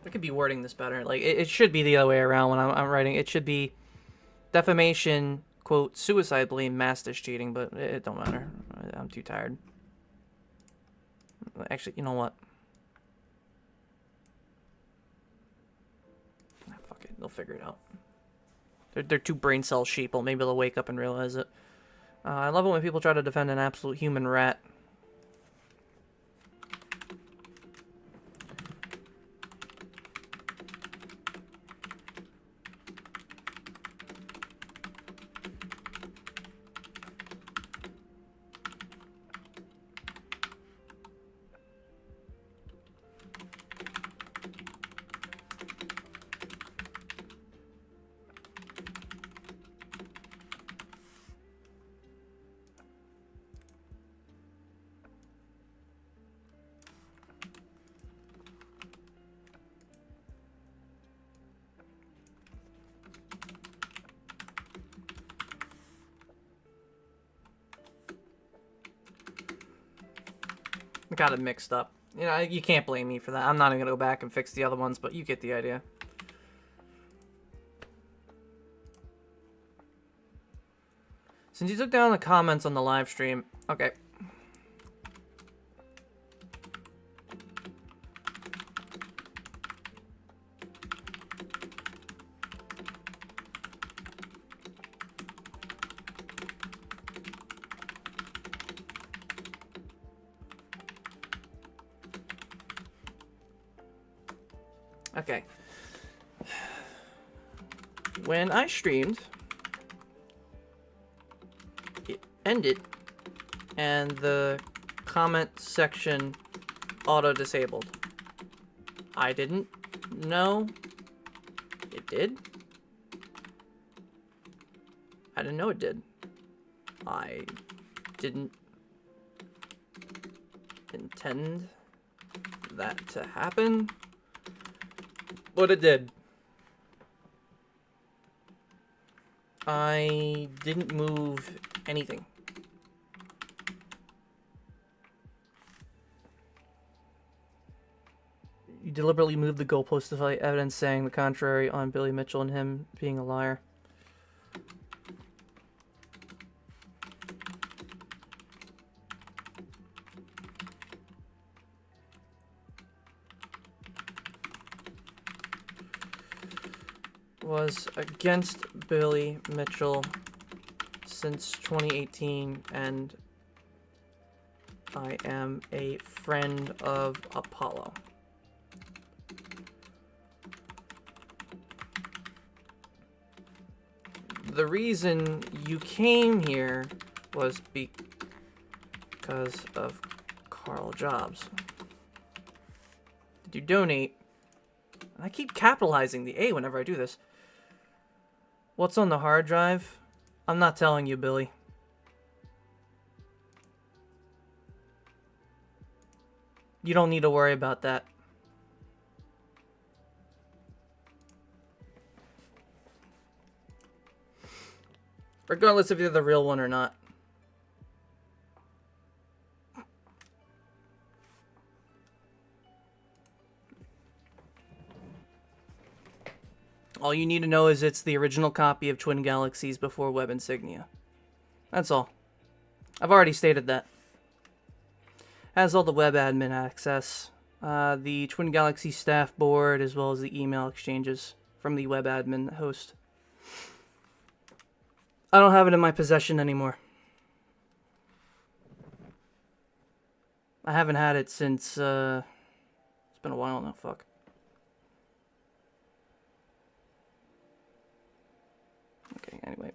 I could be wording this better. Like, it should be the other way around when I'm writing. It should be defamation, quote, suicide blame, mass dish cheating, but it don't matter. I'm too tired. Actually, you know what? Fuck it. They'll figure it out. They're two brain cell sheeple. Maybe they'll wake up and realize it. I love it when people try to defend an absolute human rat. I got it mixed up. You know, you can't blame me for that. I'm not even gonna go back and fix the other ones, but you get the idea. Since you took down the comments on the live stream, okay. Okay. When I streamed, it ended, and the comment section auto-disabled. I didn't know it did. I didn't know it did. I didn't intend that to happen, but it did. I didn't move anything. You deliberately moved the goalpost to fight evidence saying the contrary on Billy Mitchell and him being a liar. Was against Billy Mitchell since 2018, and I am a friend of Apollo. The reason you came here was because of Karl Jobs. Did you donate? And I keep capitalizing the A whenever I do this. What's on the hard drive? I'm not telling you, Billy. You don't need to worry about that. Regardless if you're the real one or not. All you need to know is it's the original copy of Twin Galaxies before web insignia. That's all. I've already stated that. Has all the web admin access, the Twin Galaxy staff board, as well as the email exchanges from the web admin host. I don't have it in my possession anymore. I haven't had it since, it's been a while now, fuck. Okay, anyway.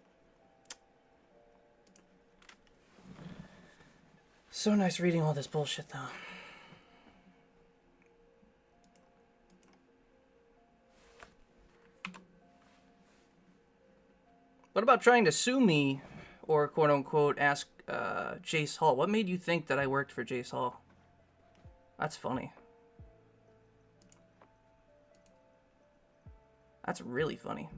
So nice reading all this bullshit, though. What about trying to sue me, or quote-unquote ask Jace Hall? What made you think that I worked for Jace Hall? That's funny. That's really funny.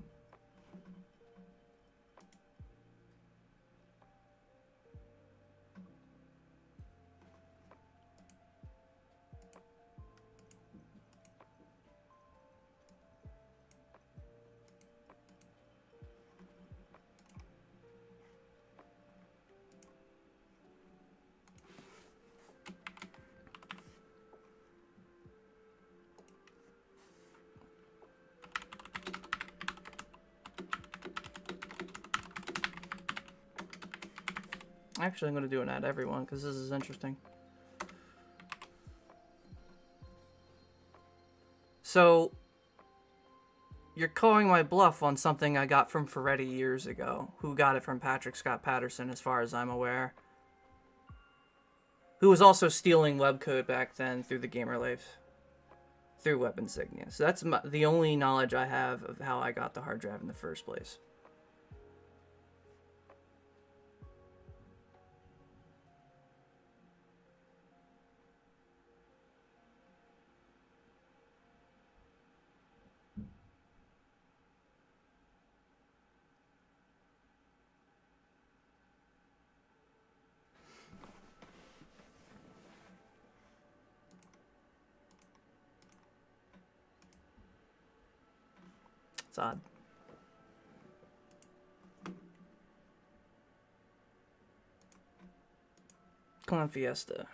Actually, I'm going to do an ad everyone because this is interesting. So, you're calling my bluff on something I got from Ferretti years ago, who got it from Patrick Scott Patterson, as far as I'm aware, who was also stealing web code back then through the GamerLave, through web insignia. So that's the only knowledge I have of how I got the hard drive in the first place. It's odd. Come on, Fiesta.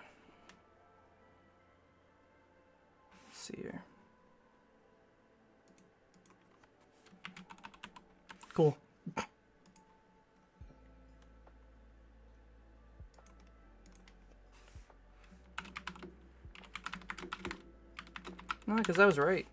Let's see here. Cool. No, because I was right.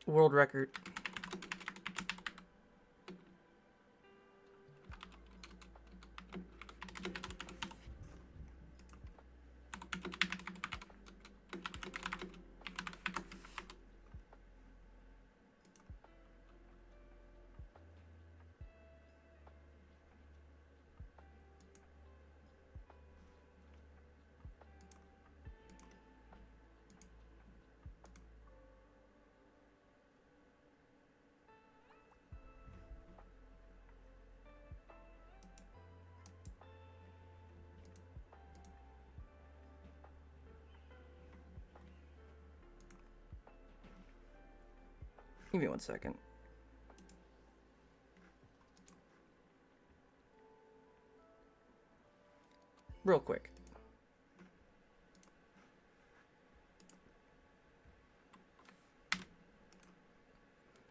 World record. Give me 1 second. Real quick.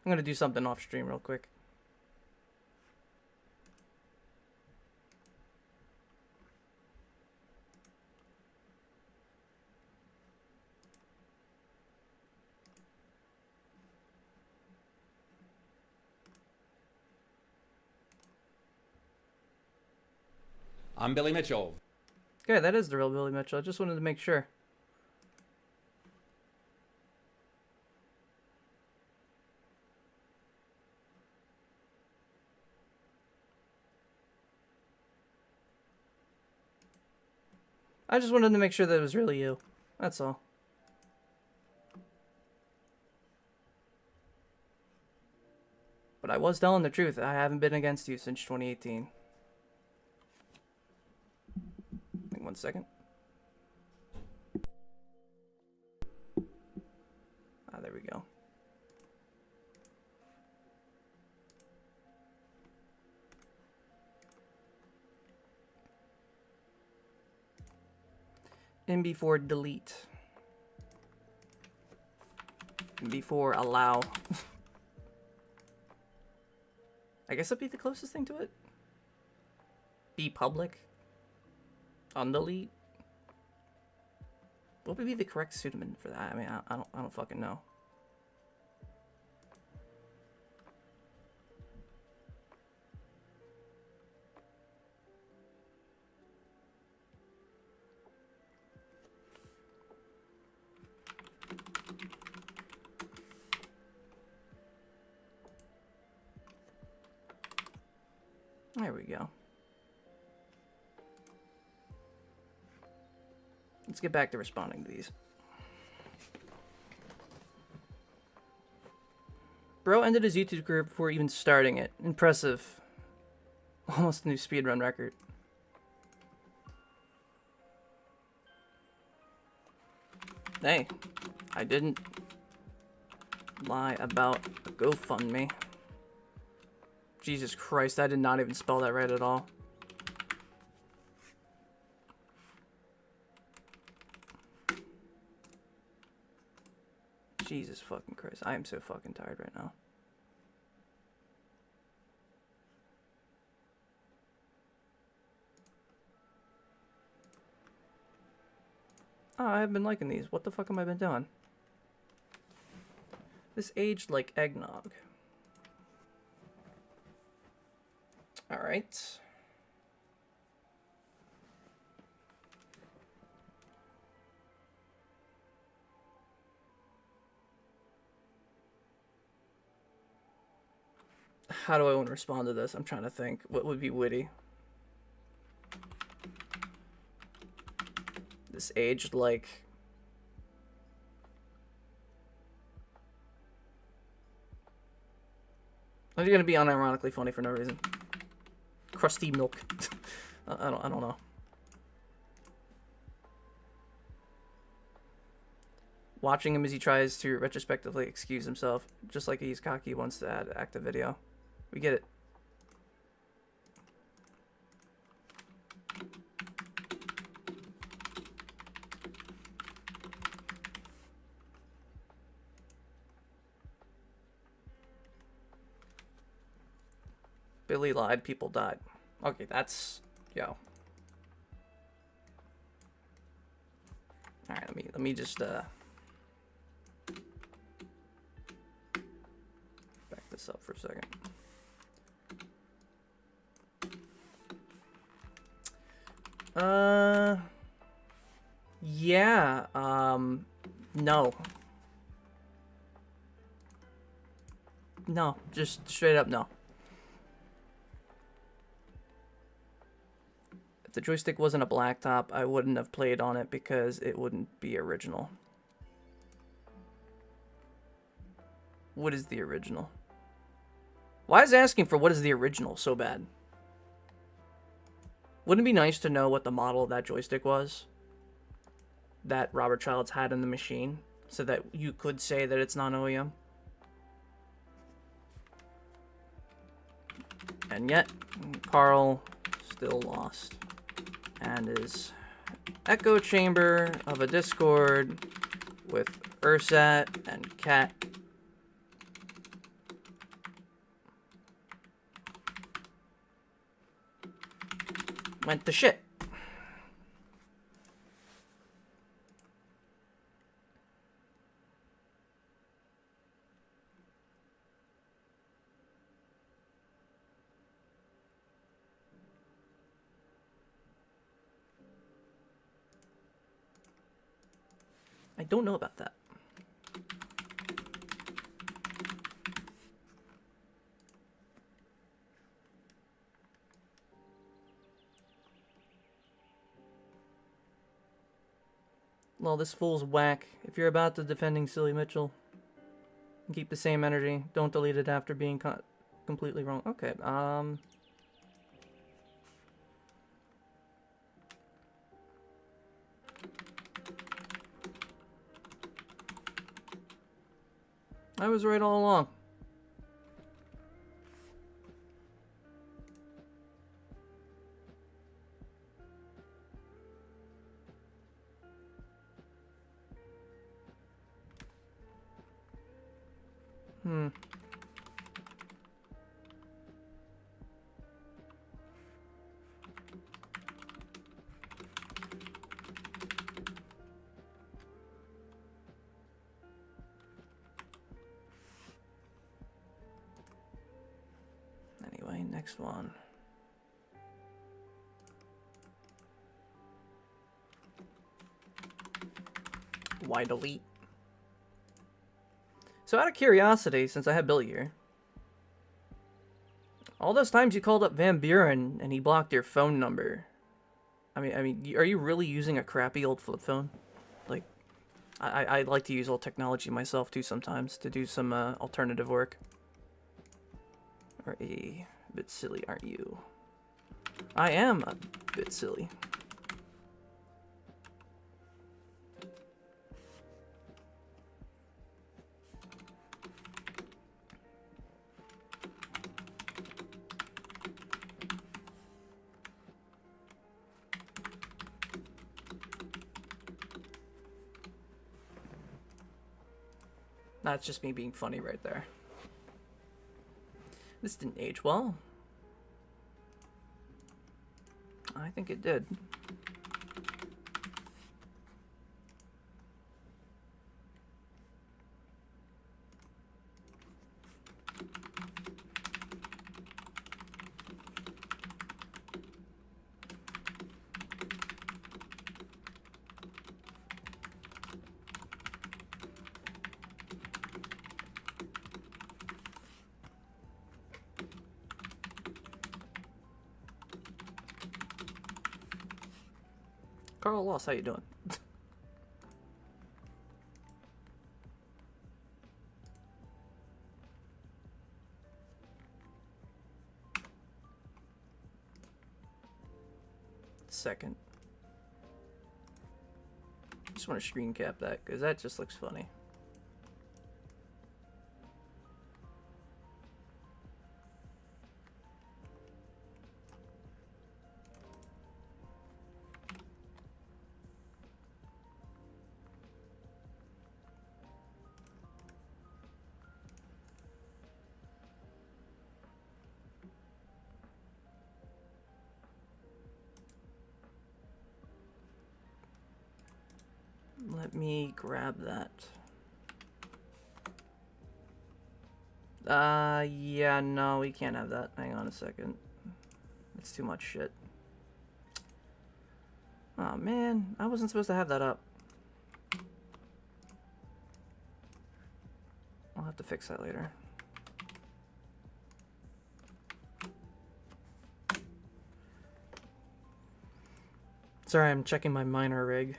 I'm gonna do something off stream real quick. I'm Billy Mitchell. Okay, that is the real Billy Mitchell. I just wanted to make sure. I just wanted to make sure that it was really you. That's all. But I was telling the truth. I haven't been against you since 2018. 1 second. Ah, there we go. MB4 delete. MB4 allow. I guess that'd be the closest thing to it. Be public. Undelete. What would be the correct pseudonym for that? I mean, I don't fucking know. There we go. Let's get back to responding to these. Bro ended his YouTube career before even starting it. Impressive. Almost a new speedrun record. Hey, I didn't lie about a GoFundMe. Jesus Christ, I did not even spell that right at all. Jesus fucking Christ, I am so fucking tired right now. Oh, I have been liking these. What the fuck am I been doing? This aged like eggnog. Alright. How do I want to respond to this? I'm trying to think. What would be witty? This aged like Are you gonna be unironically funny for no reason? Crusty milk. I don't know. Watching him as he tries to retrospectively excuse himself, just like he's cocky wants to add active video. We get it. Billy lied, people died. Okay, that's yo. Alright, let me just back this up for a second. Yeah, no. No, just straight up no. If the joystick wasn't a blacktop, I wouldn't have played on it because it wouldn't be original. What is the original? Why is asking for what is the original so bad? Wouldn't it be nice to know what the model of that joystick was that Robert Childs had in the machine so that you could say that it's non-OEM? And yet, Karl still lost. And his echo chamber of a Discord with Ursat and Cat went to shit. I don't know about that. Well, this fool's whack. If you're about to defending Silly Mitchell, keep the same energy. Don't delete it after being completely wrong. Okay, I was right all along. Anyway, next one. Why delete? So out of curiosity, since I have Billy here, all those times you called up Van Buren and he blocked your phone number, I mean, are you really using a crappy old flip phone? Like, I like to use old technology myself too sometimes to do some alternative work. Or a bit silly, aren't you? I am a bit silly. That's just me being funny right there. This didn't age well. I think it did. Karl lost, how you doing? second. Just want to screen cap that because that just looks funny. Let me grab that. Yeah, no, we can't have that. Hang on a second. That's too much shit. Oh, man. I wasn't supposed to have that up. I'll have to fix that later. Sorry, I'm checking my miner rig.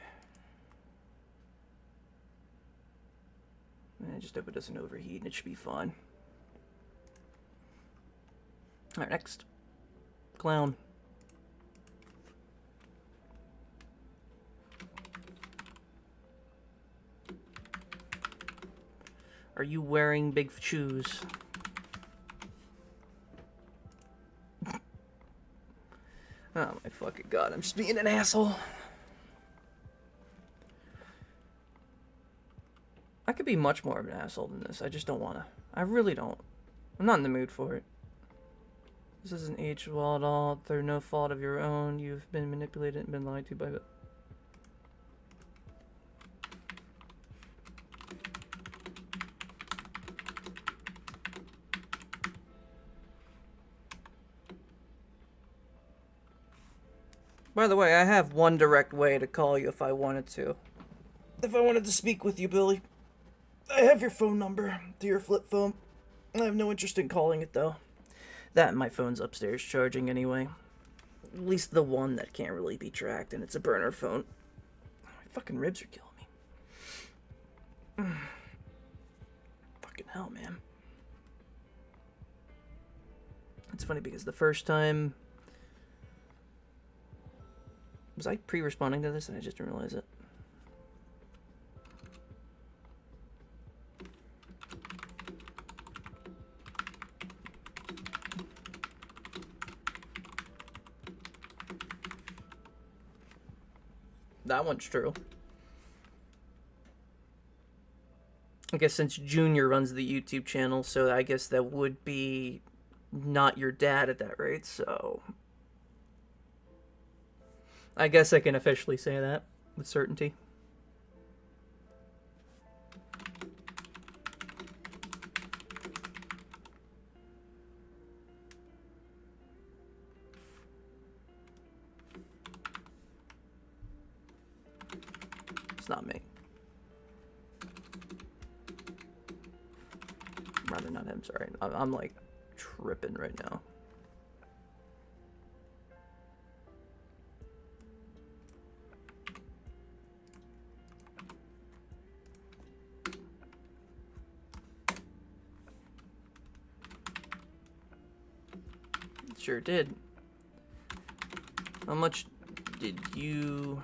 I just hope it doesn't overheat and it should be fine. Alright, next. Clown. Are you wearing big shoes? Oh my fucking god, I'm just being an asshole. I could be much more of an asshole than this. I just don't want to. I really don't. I'm not in the mood for it. This isn't aged well at all. Through no fault of your own. You've been manipulated and been lied to by it. By the way, I have one direct way to call you if I wanted to. If I wanted to speak with you, Billy. I have your phone number to your flip phone. I have no interest in calling it, though. That and my phone's upstairs charging anyway. At least the one that can't really be tracked, and it's a burner phone. My fucking ribs are killing me. Fucking hell, man. It's funny because the first time... Was I pre-responding to this and I just didn't realize it? That one's true. I guess since Junior runs the YouTube channel, so I guess that would be not your dad at that rate, so... I guess I can officially say that with certainty. It's not me. Rather not him, sorry. I'm like tripping right now. Sure did. How much did you...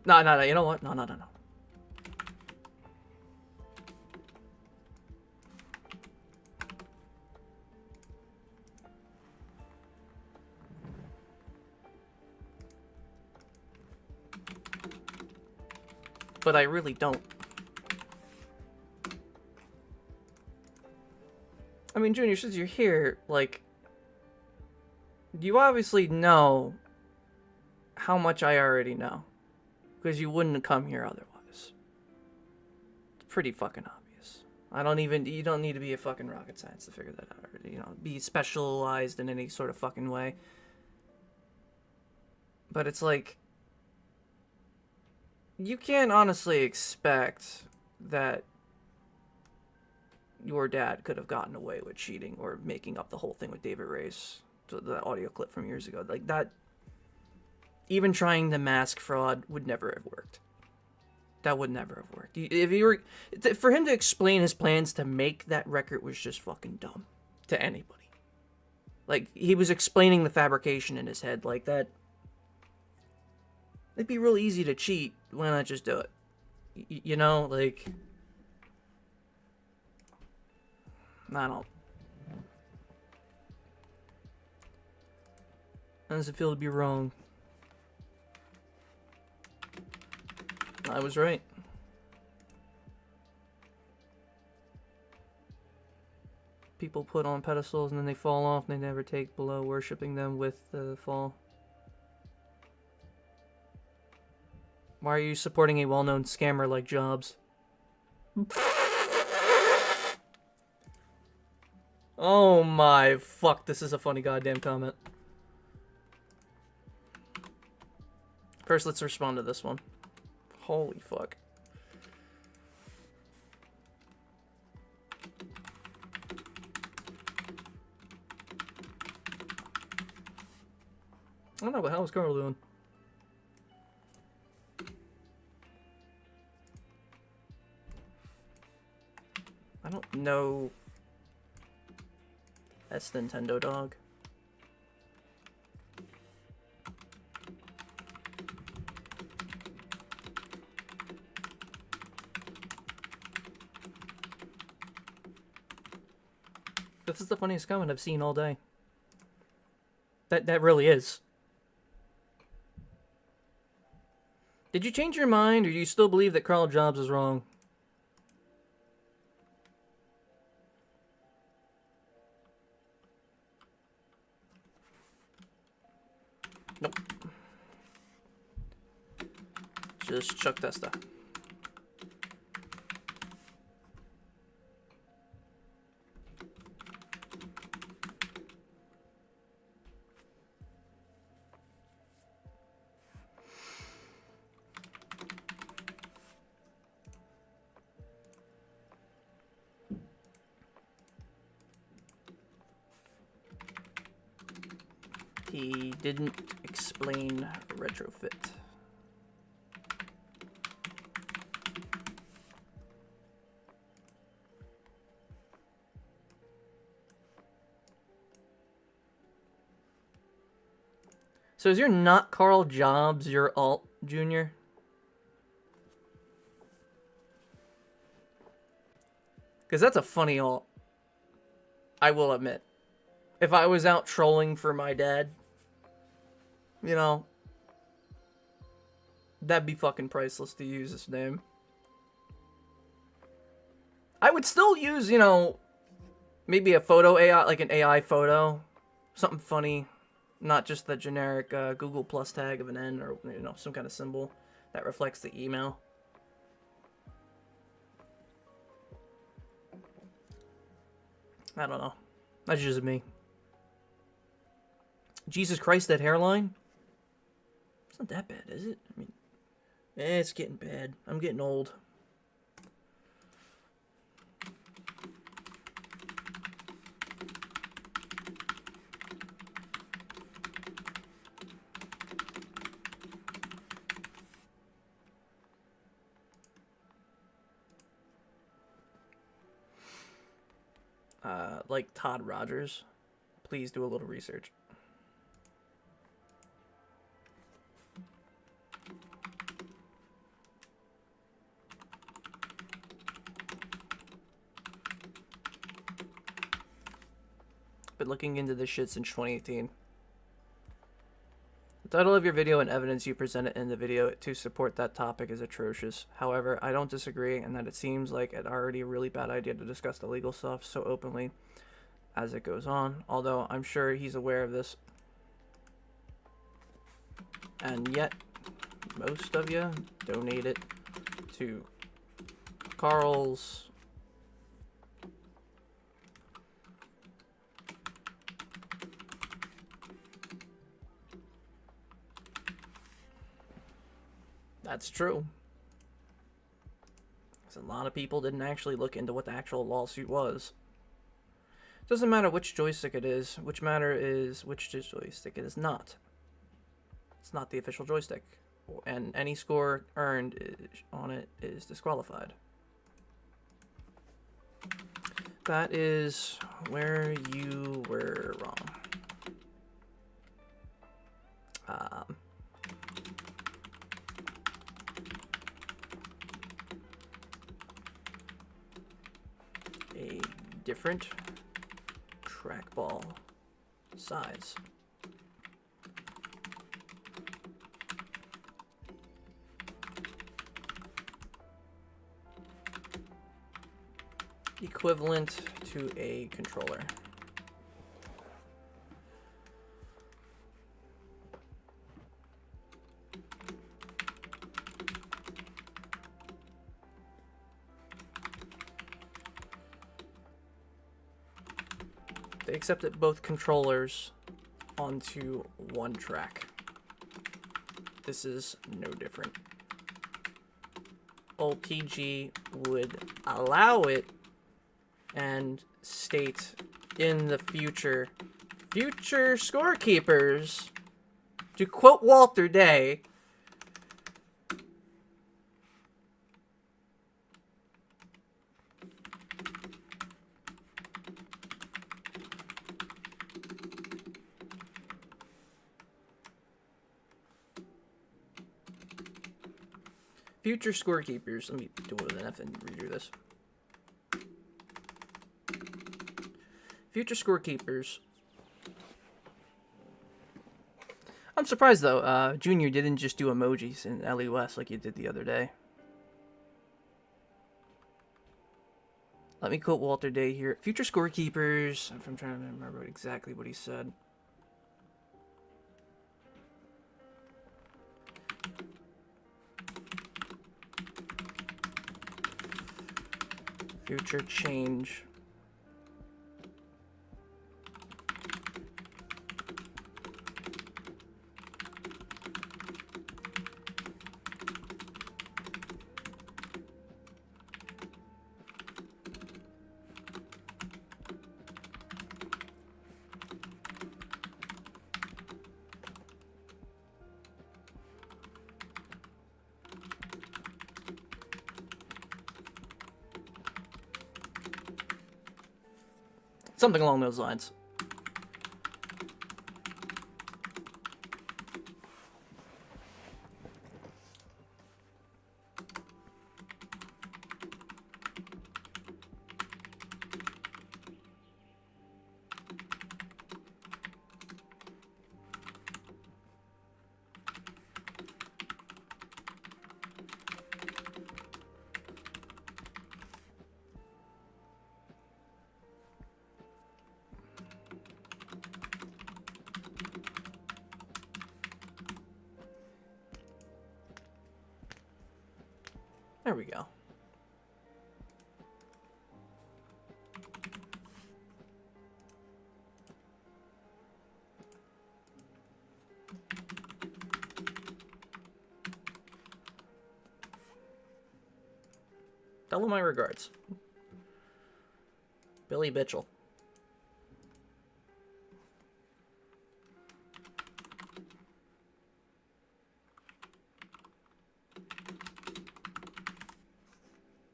No, you know what? No. But I really don't. I mean, Junior, since you're here, like, you obviously know how much I already know. Because you wouldn't have come here otherwise. It's pretty fucking obvious. You don't need to be a fucking rocket science to figure that out. Or, you know, be specialized in any sort of fucking way. But it's like, you can't honestly expect that your dad could have gotten away with cheating or making up the whole thing with David Ray's, the audio clip from years ago. Like that, even trying to mask fraud would never have worked. That would never have worked. If you were, for him to explain his plans to make that record was just fucking dumb to anybody. Like, he was explaining the fabrication in his head like that. It'd be real easy to cheat. Why not just do it? You know, like, I don't. How does it feel to be wrong? I was right. People put on pedestals and then they fall off and they never take below, worshipping them with the fall. Why are you supporting a well-known scammer like Jobs? Oh my fuck, this is a funny goddamn comment. First, let's respond to this one. Holy fuck. I don't know, but how is Karl doing? I don't know. That's Nintendo Dog. This is the funniest comment I've seen all day. That really is. Did you change your mind, or do you still believe that Karl Jobs is wrong? Nope. Just chuck that stuff. He didn't explain retrofit. So is you're not Karl Jobs, your alt, Junior? Because that's a funny alt. I will admit. If I was out trolling for my dad, you know, that'd be fucking priceless to use his name. I would still use, you know, maybe a photo AI, like an AI photo. Something funny. Not just the generic Google Plus tag of an N or, you know, some kind of symbol that reflects the email. I don't know. That's just me. Jesus Christ, that hairline? It's not that bad, is it? I mean, it's getting bad. I'm getting old. Like Todd Rogers, please do a little research. Been looking into this shit since 2018. The title of your video and evidence you presented in the video to support that topic is atrocious. However, I don't disagree in that it seems like an already really bad idea to discuss the legal stuff so openly as it goes on, although I'm sure he's aware of this. And yet, most of you donate it to Karl's That's true. because a lot of people didn't actually look into what the actual lawsuit was. Doesn't matter which joystick it is, which matter is which joystick it is not. It's not the official joystick, and any score earned on it is disqualified. That is where you were wrong. A different trackball size. Equivalent to a controller. They accepted both controllers onto one track. This is no different. Old PG would allow it and state in the future scorekeepers, to quote Walter Day, future scorekeepers, let me do it with an F and redo this. Future scorekeepers. I'm surprised though, Junior didn't just do emojis in LES like you did the other day. Let me quote Walter Day here. Future scorekeepers. I'm trying to remember exactly what he said. Future change. Something along those lines. There we go. Tell him my regards. Billy Bitchell.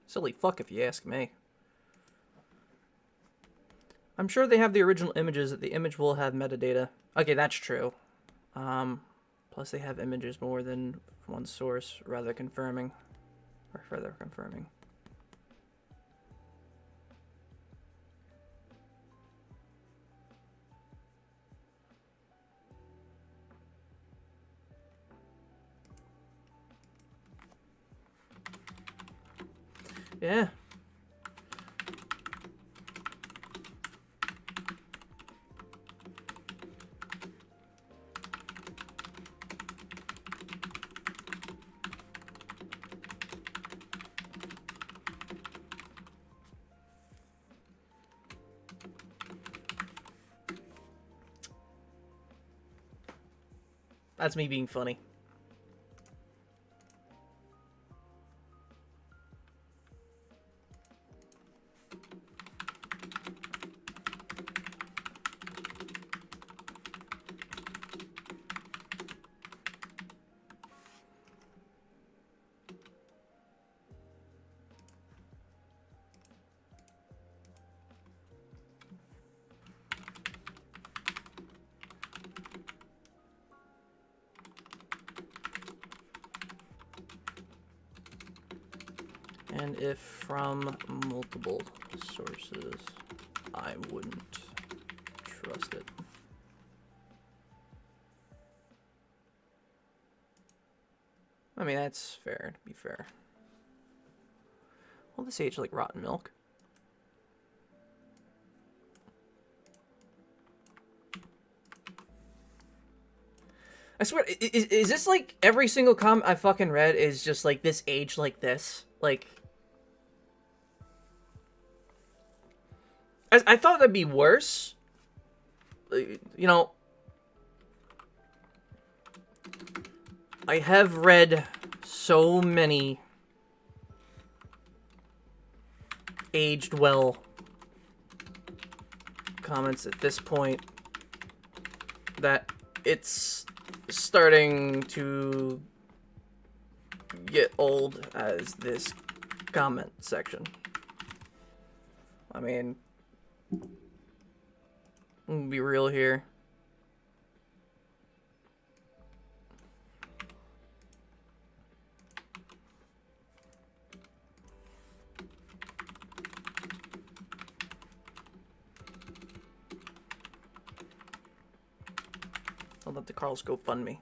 Silly fuck if you ask me. I'm sure they have the original images, that the image will have metadata. Okay, that's true. Plus they have images more than one source, rather confirming. Or further confirming. Yeah. That's me being funny. And if from multiple sources, I wouldn't trust it. I mean, that's fair, to be fair. Will this age like rotten milk? I swear, is this like every single comment I fucking read is just like this age like this? Like, I thought that'd be worse. You know, I have read so many aged well comments at this point that it's starting to get old as this comment section. I mean, I'm gonna be real here. I'll let the Karls go fund me.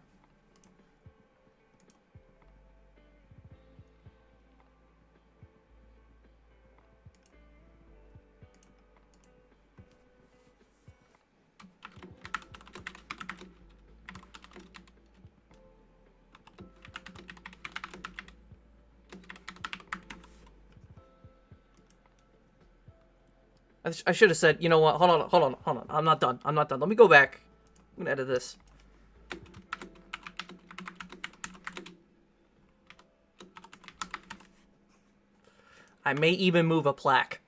I should have said, you know what? Hold on. I'm not done. Let me go back. I'm gonna edit this. I may even move a plaque.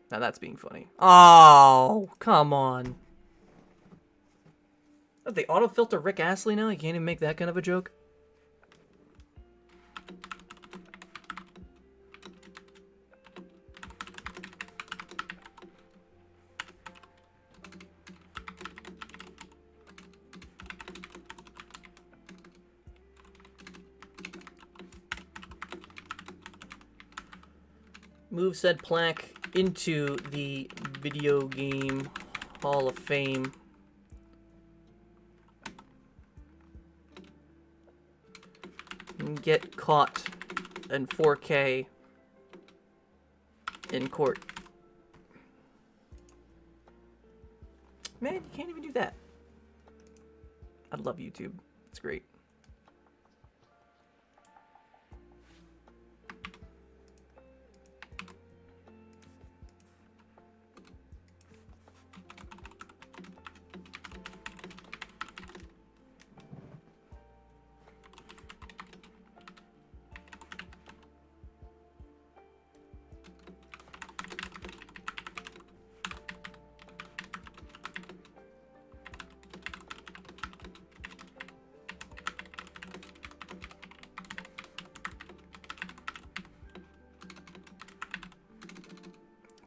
Now that's being funny. Oh, come on. Oh, they auto-filter Rick Astley now? You can't even make that kind of a joke? Move said plaque into the Video Game Hall of Fame. And get caught in 4K in court. Man, you can't even do that. I love YouTube. It's great.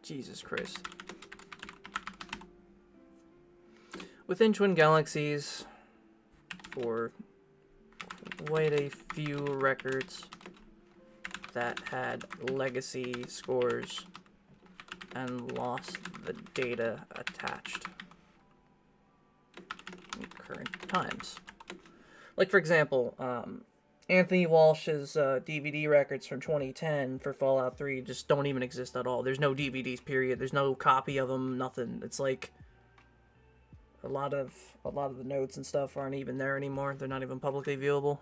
Jesus Christ. Within Twin Galaxies, for quite a few records that had legacy scores and lost the data attached in current times. Like, for example, Anthony Walsh's DVD records from 2010 for Fallout 3 just don't even exist at all. There's no DVDs, period. There's no copy of them, nothing. It's like a lot of the notes and stuff aren't even there anymore. They're not even publicly viewable.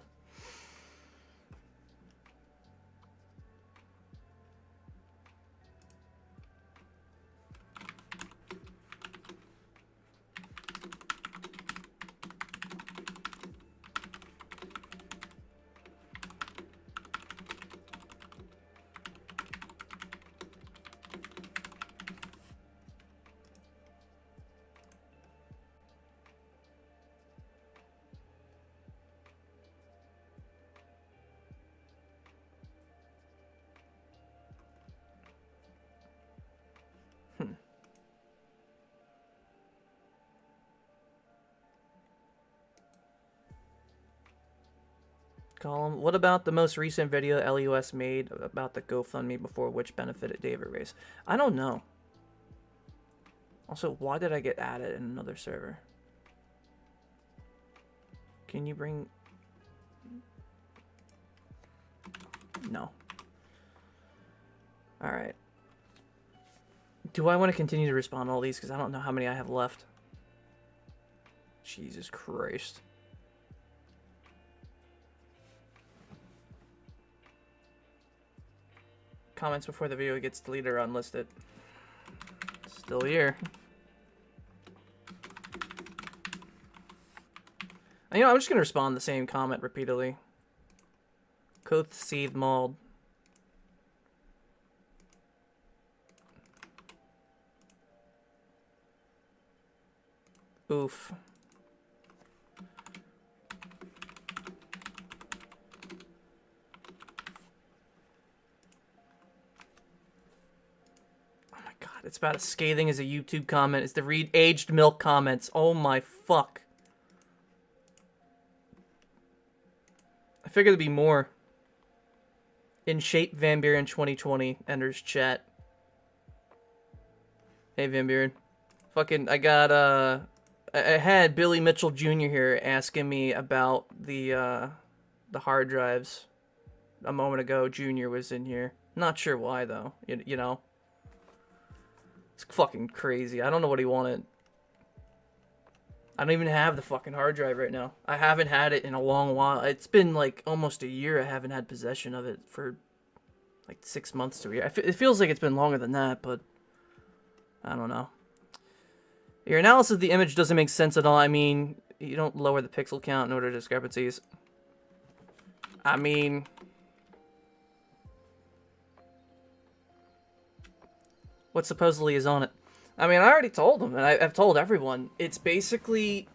Column. What about the most recent video LUS made about the GoFundMe before which benefited David Race? I don't know. Also, why did I get added in another server? Can you bring... No. Alright. Do I want to continue to respond to all these? Because I don't know how many I have left. Jesus Christ. Comments before the video gets deleted or unlisted. Still here. You know, I'm just going to respond the same comment repeatedly. Coth seethed mauled. Oof. Oh my god, it's about as scathing as a YouTube comment. It's the read aged milk comments. Oh my fuck. I figured there'd be more. In shape, Van Buren 2020 enters chat. Hey, Van Buren. Fucking, I had Billy Mitchell Jr. here asking me about the hard drives. A moment ago, Jr. was in here. Not sure why, though. You know? It's fucking crazy. I don't know what he wanted. I don't even have the fucking hard drive right now. I haven't had it in a long while. It's been like almost a year I haven't had possession of it for like 6 months to a year. It feels like it's been longer than that, but I don't know. Your analysis of the image doesn't make sense at all. I mean, you don't lower the pixel count in order to discrepancies. I mean... what supposedly is on it? I mean, I already told them, and I've told everyone. It's basically...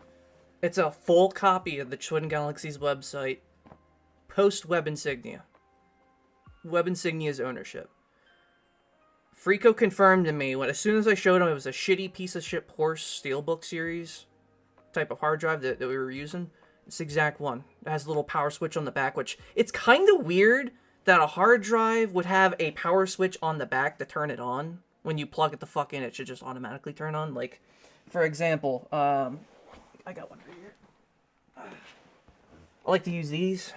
it's a full copy of the Twin Galaxies website, post-Web Insignia. Web Insignia's ownership. Frico confirmed to me, as soon as I showed him it was a shitty piece of shit horse steelbook series type of hard drive that we were using. It's the exact one. It has a little power switch on the back, which... it's kind of weird that a hard drive would have a power switch on the back to turn it on. When you plug it the fuck in, it should just automatically turn on. Like, for example, I got one right here. I like to use these.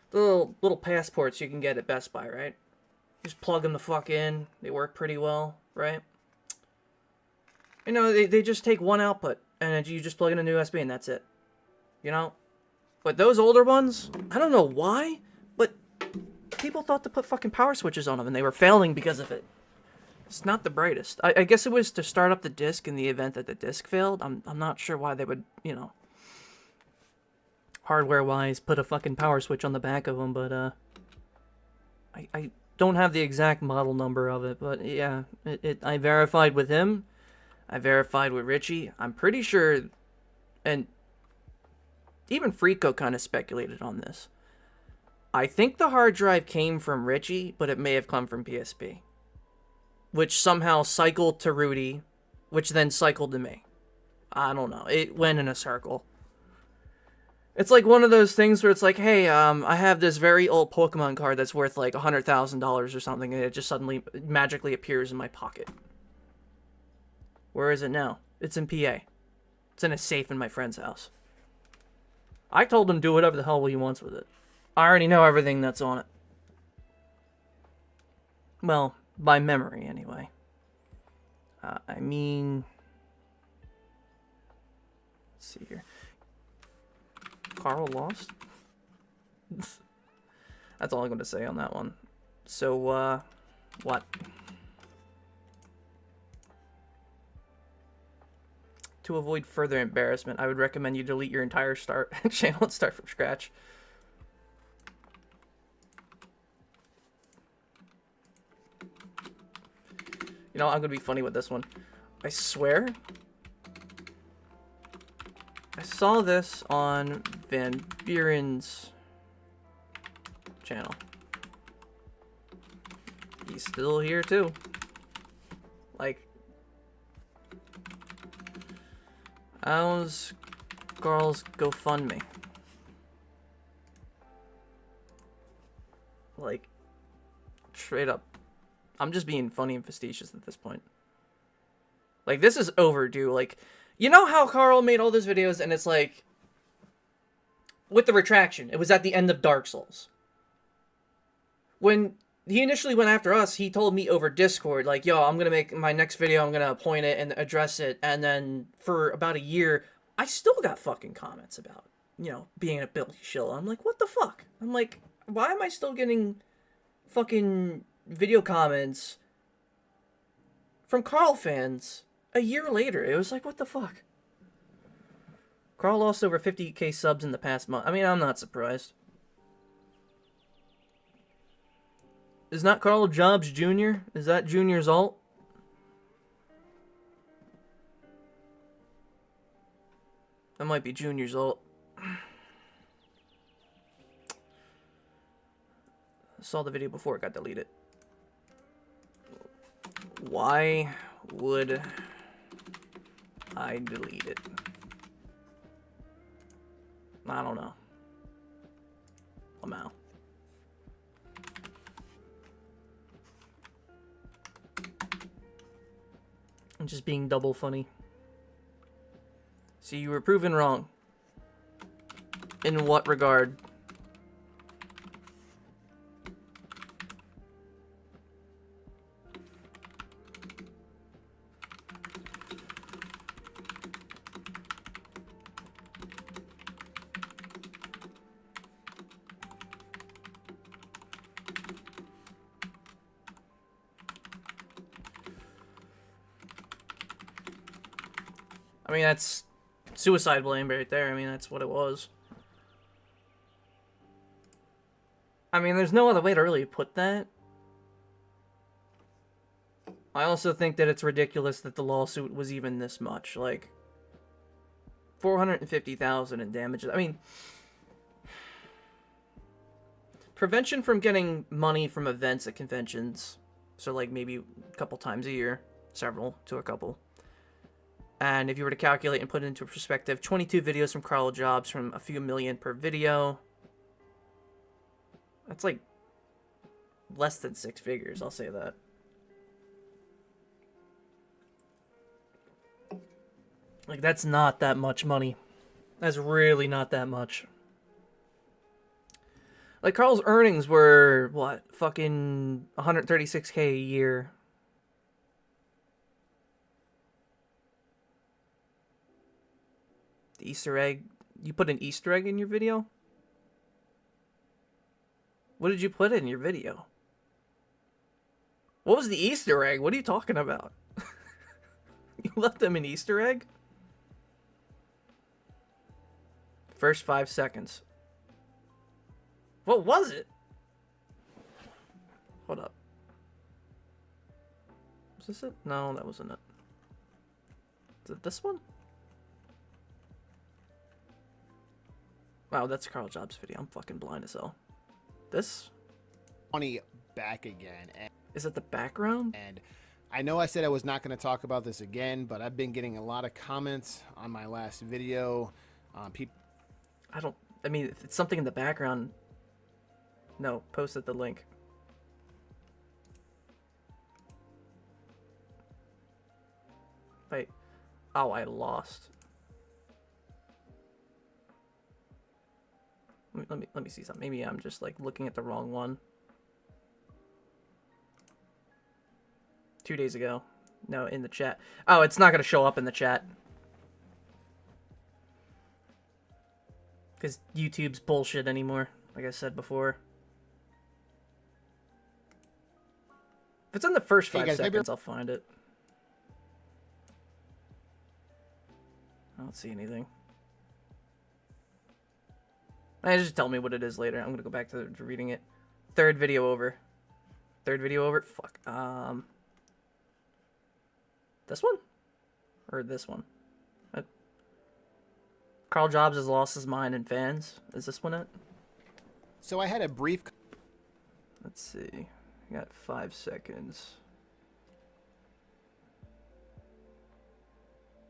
The little passports you can get at Best Buy, right? Just plug them the fuck in. They work pretty well, right? You know, they just take one output, and you just plug in a new USB, and that's it. You know? But those older ones, I don't know why, but people thought to put fucking power switches on them, and they were failing because of it. It's not the brightest. I guess it was to start up the disc in the event that the disc failed. I'm not sure why they would, you know, hardware-wise, put a fucking power switch on the back of them, but, I don't have the exact model number of it, but yeah, I verified with him. I verified with Richie. I'm pretty sure, and even Frico kind of speculated on this. I think the hard drive came from Richie, but it may have come from PSP. Which somehow cycled to Rudy, which then cycled to me. I don't know. It went in a circle. It's like one of those things where it's like, hey, I have this very old Pokemon card that's worth like $100,000 or something, and it just suddenly magically appears in my pocket. Where is it now? It's in PA. It's in a safe in my friend's house. I told him to do whatever the hell he wants with it. I already know everything that's on it. Well, by memory, anyway. I mean... let's see here. Karl lost? That's all I'm going to say on that one. So, what? To avoid further embarrassment, I would recommend you delete your entire channel and start from scratch. You know, I'm gonna be funny with this one. I swear, I saw this on Van Buren's channel. He's still here too. Like, how's Karl's GoFundMe? straight up. I'm just being funny and facetious at this point. Like, this is overdue. Like, you know how Karl made all those videos and it's like, with the retraction, it was at the end of Dark Souls. When he initially went after us, he told me over Discord, like, yo, I'm gonna make my next video, I'm gonna point it and address it, and then for about a year, I still got fucking comments about, you know, being a Billy shill. I'm like, what the fuck? I'm like, why am I still getting fucking video comments from Karl fans a year later? It was like, what the fuck? Karl lost over 50k subs in the past month. I mean, I'm not surprised. Is not Karl Jobs Jr.? Is that Junior's alt? That might be Junior's alt. I saw the video before it got deleted. Why would I delete it? I don't know. I'm out. I'm just being double funny. See, you were proven wrong. In what regard? I mean, that's suicide blame right there. I mean, that's what it was. I mean, there's no other way to really put that. I also think that it's ridiculous that the lawsuit was even this much. Like, 450,000 in damages. I mean, prevention from getting money from events at conventions. So, like, maybe a couple times a year. Several to a couple. And if you were to calculate and put it into perspective, 22 videos from Karl Jobs from a few million per video. That's like less than 6 figures, I'll say that. Like, that's not that much money. That's really not that much. Like, Karl's earnings were, what, fucking 136k a year. The Easter egg. You put an Easter egg in your video? What did you put in your video? What was the Easter egg? What are you talking about? You left them an Easter egg? First 5 seconds. What was it? Hold up. Was this it? No, that wasn't it. Is it this one? Wow, that's Karl Jobs' video. I'm fucking blind as hell. This? Funny back again. Is it the background? And I know I said I was not going to talk about this again, but I've been getting a lot of comments on my last video. People. I mean, if it's something in the background. No, posted the link. Wait. Oh, I lost. Let me see something. Maybe I'm just like looking at the wrong one. 2 days ago. No, in the chat. Oh, it's not gonna show up in the chat. Because YouTube's bullshit anymore, like I said before. If it's in the first 5 seconds, I'll find it. I don't see anything. Just tell me what it is later. I'm gonna go back to reading it. Third video over. Third video over? Fuck. This one? Or this one? Karl Jobs has lost his mind in fans. Is this one it? So I had a brief. Let's see. I got 5 seconds.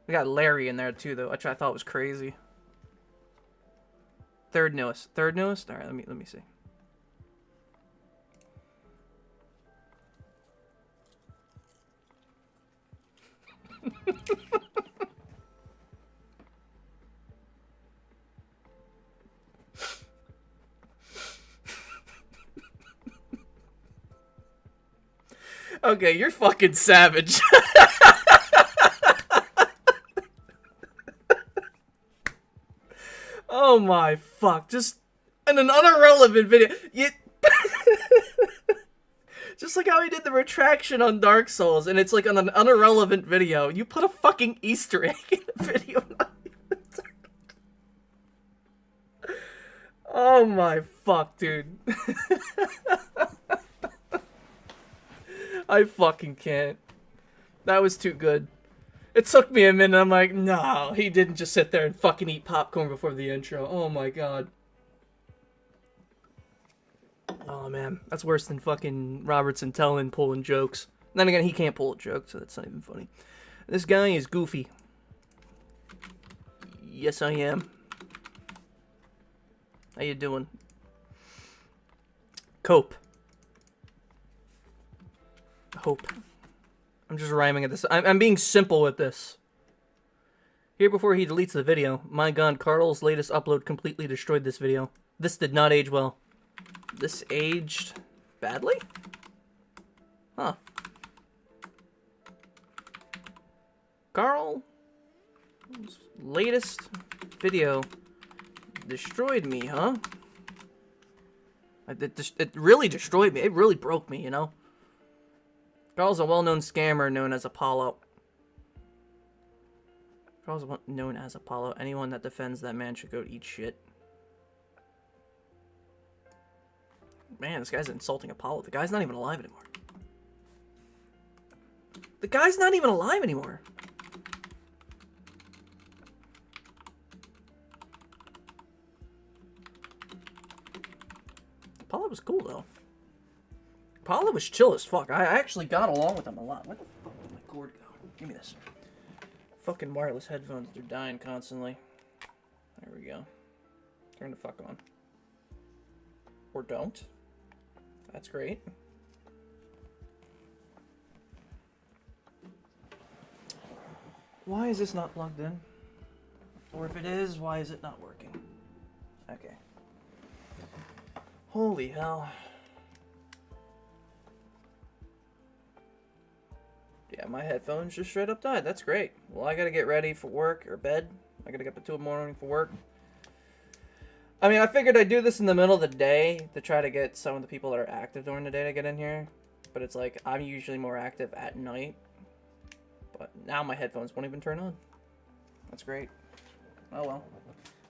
We got Larry in there too, though, which I thought was crazy. Third newest. Third newest? Alright, let me see. Okay, you're fucking savage. Oh my fuck. Just in an unirrelevant video. Just like how he did the retraction on Dark Souls, and it's like on an unirrelevant video. You put a fucking Easter egg in the video. Oh my fuck, dude. I fucking can't. That was too good. It took me a minute. I'm like, no, he didn't just sit there and fucking eat popcorn before the intro. Oh my god. Oh man, that's worse than fucking Robertson telling pulling jokes. Then again, he can't pull a joke, so that's not even funny. This guy is goofy. Yes, I am. How you doing? Cope. Hope. I'm just rhyming at this. I'm being simple with this. Here before he deletes the video. My god, Karl's latest upload completely destroyed this video. This did not age well. This aged badly? Huh. Karl's latest video destroyed me, huh? It really destroyed me. It really broke me, you know? Karl's a well-known scammer known as Apollo. Karl's known as Apollo. Anyone that defends that man should go eat shit. Man, this guy's insulting Apollo. The guy's not even alive anymore. The guy's not even alive anymore. Apollo was cool, though. Apollo was chill as fuck. I actually got along with him a lot. Where the fuck did my cord go? Give me this. Fucking wireless headphones. They're dying constantly. There we go. Turn the fuck on. Or don't. That's great. Why is this not plugged in? Or if it is, why is it not working? Okay. Holy hell. Yeah, my headphones just straight up died. That's great. Well, I gotta get ready for work or bed. I gotta get up at 2 in the morning for work. I mean, I figured I'd do this in the middle of the day to try to get some of the people that are active during the day to get in here. But it's like, I'm usually more active at night. But now my headphones won't even turn on. That's great. Oh well.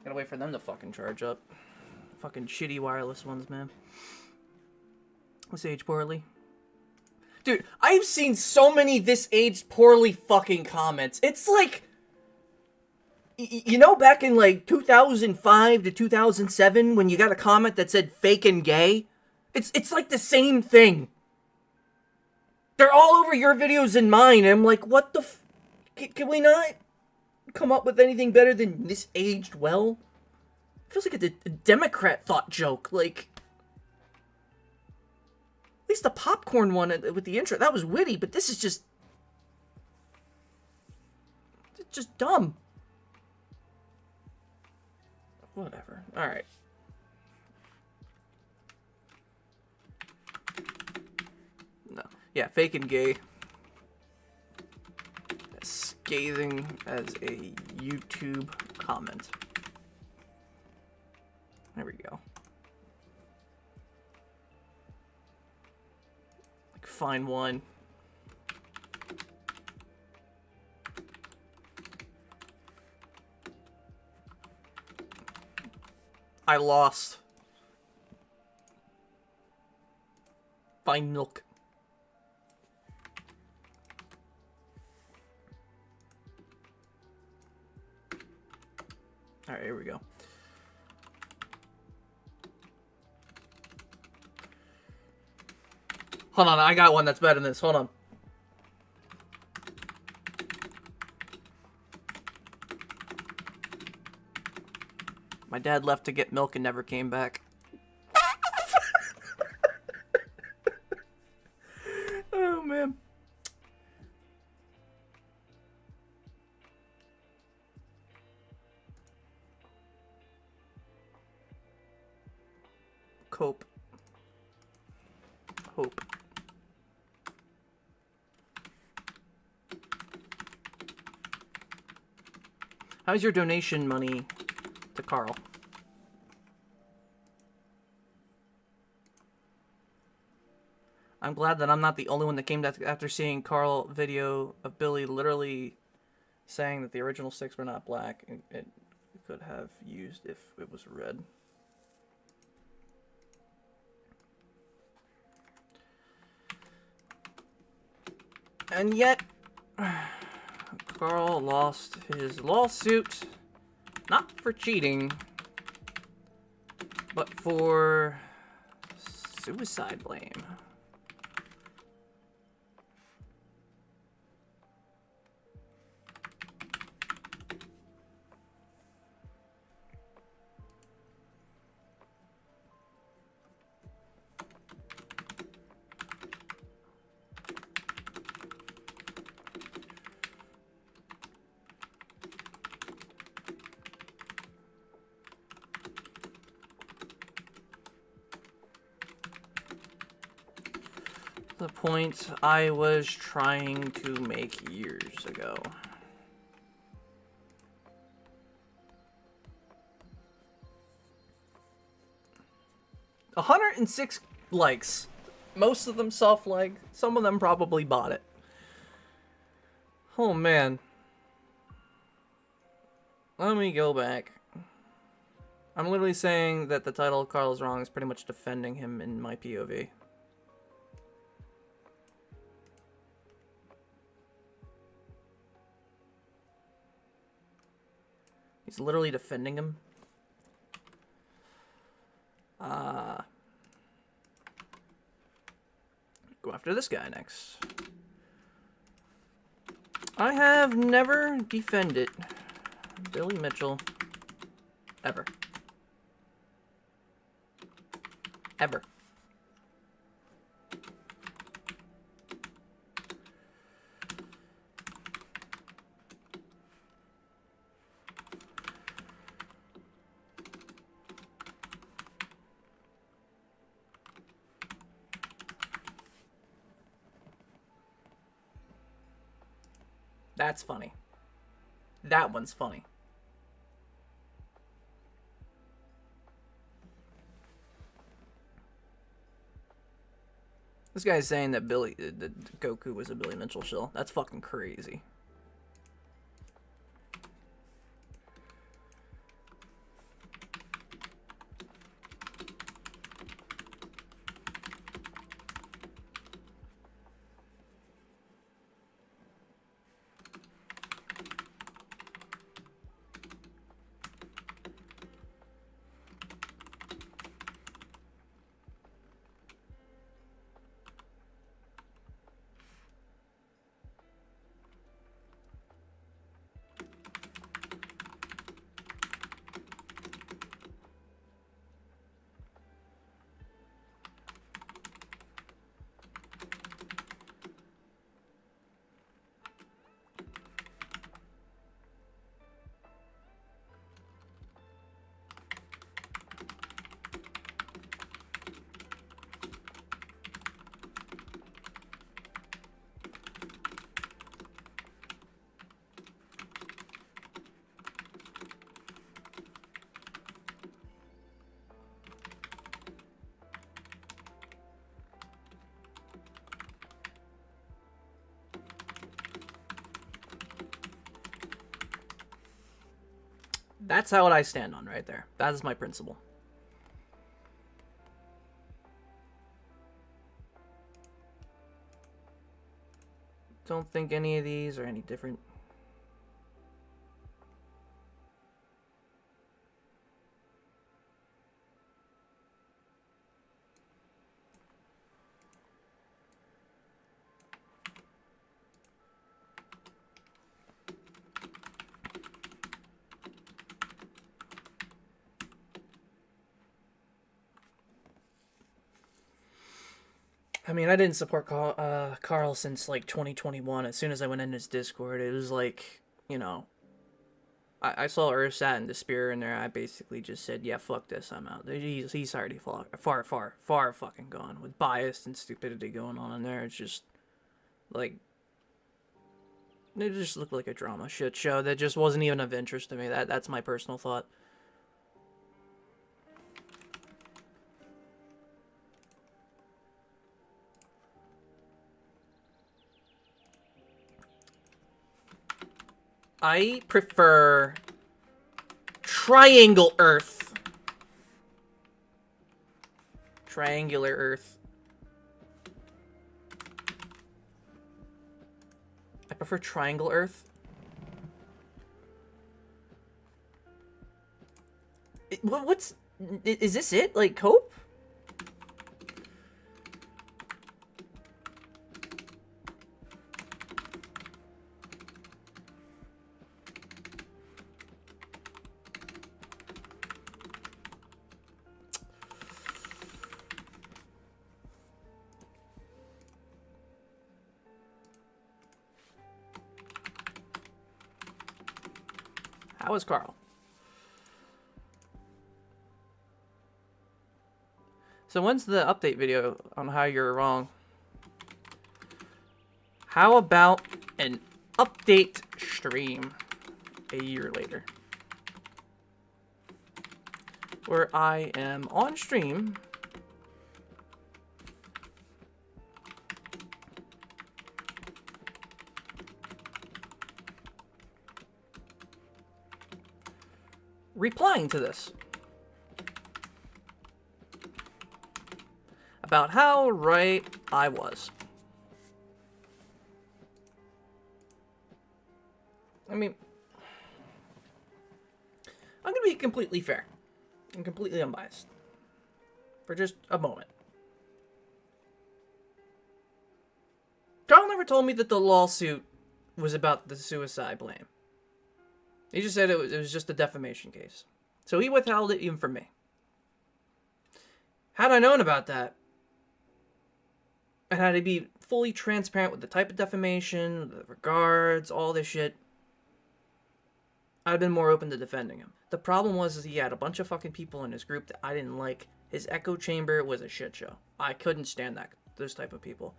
Gotta wait for them to fucking charge up. Fucking shitty wireless ones, man. This aged poorly. Dude, I've seen so many this aged poorly fucking comments. It's like... You know, back in like 2005 to 2007 when you got a comment that said fake and gay? It's like the same thing. They're all over your videos and mine. And I'm like, what the can we not come up with anything better than this aged well? It feels like a Democrat thought joke. Like, at least the popcorn one with the intro, that was witty, but this is just... It's just dumb. Whatever. Alright. No. Yeah, fake and gay. As scathing as a YouTube comment. There we go. Like, fine one. I lost. Fine milk. Alright, here we go. Hold on, I got one that's better than this. Hold on. My dad left to get milk and never came back. Oh, man. cope. Hope. How's your donation money to Karl? I'm glad that I'm not the only one that came after seeing Karl video of Billy literally saying that the original sticks were not black and it could have used if it was red. And yet, Karl lost his lawsuit, not for cheating, but for suicide blame. The point I was trying to make years ago. A 106 likes. Most of them self-like. Some of them probably bought it. Oh man. Let me go back. I'm literally saying that the title Karl is wrong is pretty much defending him in my POV. He's literally defending him. Go after this guy next. I have never defended Billy Mitchell. Ever. Ever. That's funny. That one's funny. This guy's saying that that Goku was a Billy Mitchell shill. That's fucking crazy. That's how I stand on right there. That is my principle. Don't think any of these are any different. I mean, I didn't support Karl since like 2021. As soon as I went in his Discord, it was like, you know, I saw Ursat and Despair in there. I basically just said, yeah, fuck this, I'm out. He's already far fucking gone with bias and stupidity going on in there. It's just like it just looked like a drama shit show that just wasn't even of interest to me. That's my personal thought. I prefer Triangle Earth. Triangular Earth. I prefer Triangle Earth. What's... Is this it? Like, Cope? How is Karl? So when's the update video on how you're wrong? How about an update stream a year later? Where I am on stream replying to this about how right I was. I mean, I'm gonna be completely fair and completely unbiased for just a moment. Karl never told me that the lawsuit was about the suicide blame. He just said it was just a defamation case. So he withheld it even from me. Had I known about that, and had to be fully transparent with the type of defamation, the regards, all this shit, I'd have been more open to defending him. The problem was is he had a bunch of fucking people in his group that I didn't like. His echo chamber was a shit show. I couldn't stand those type of people.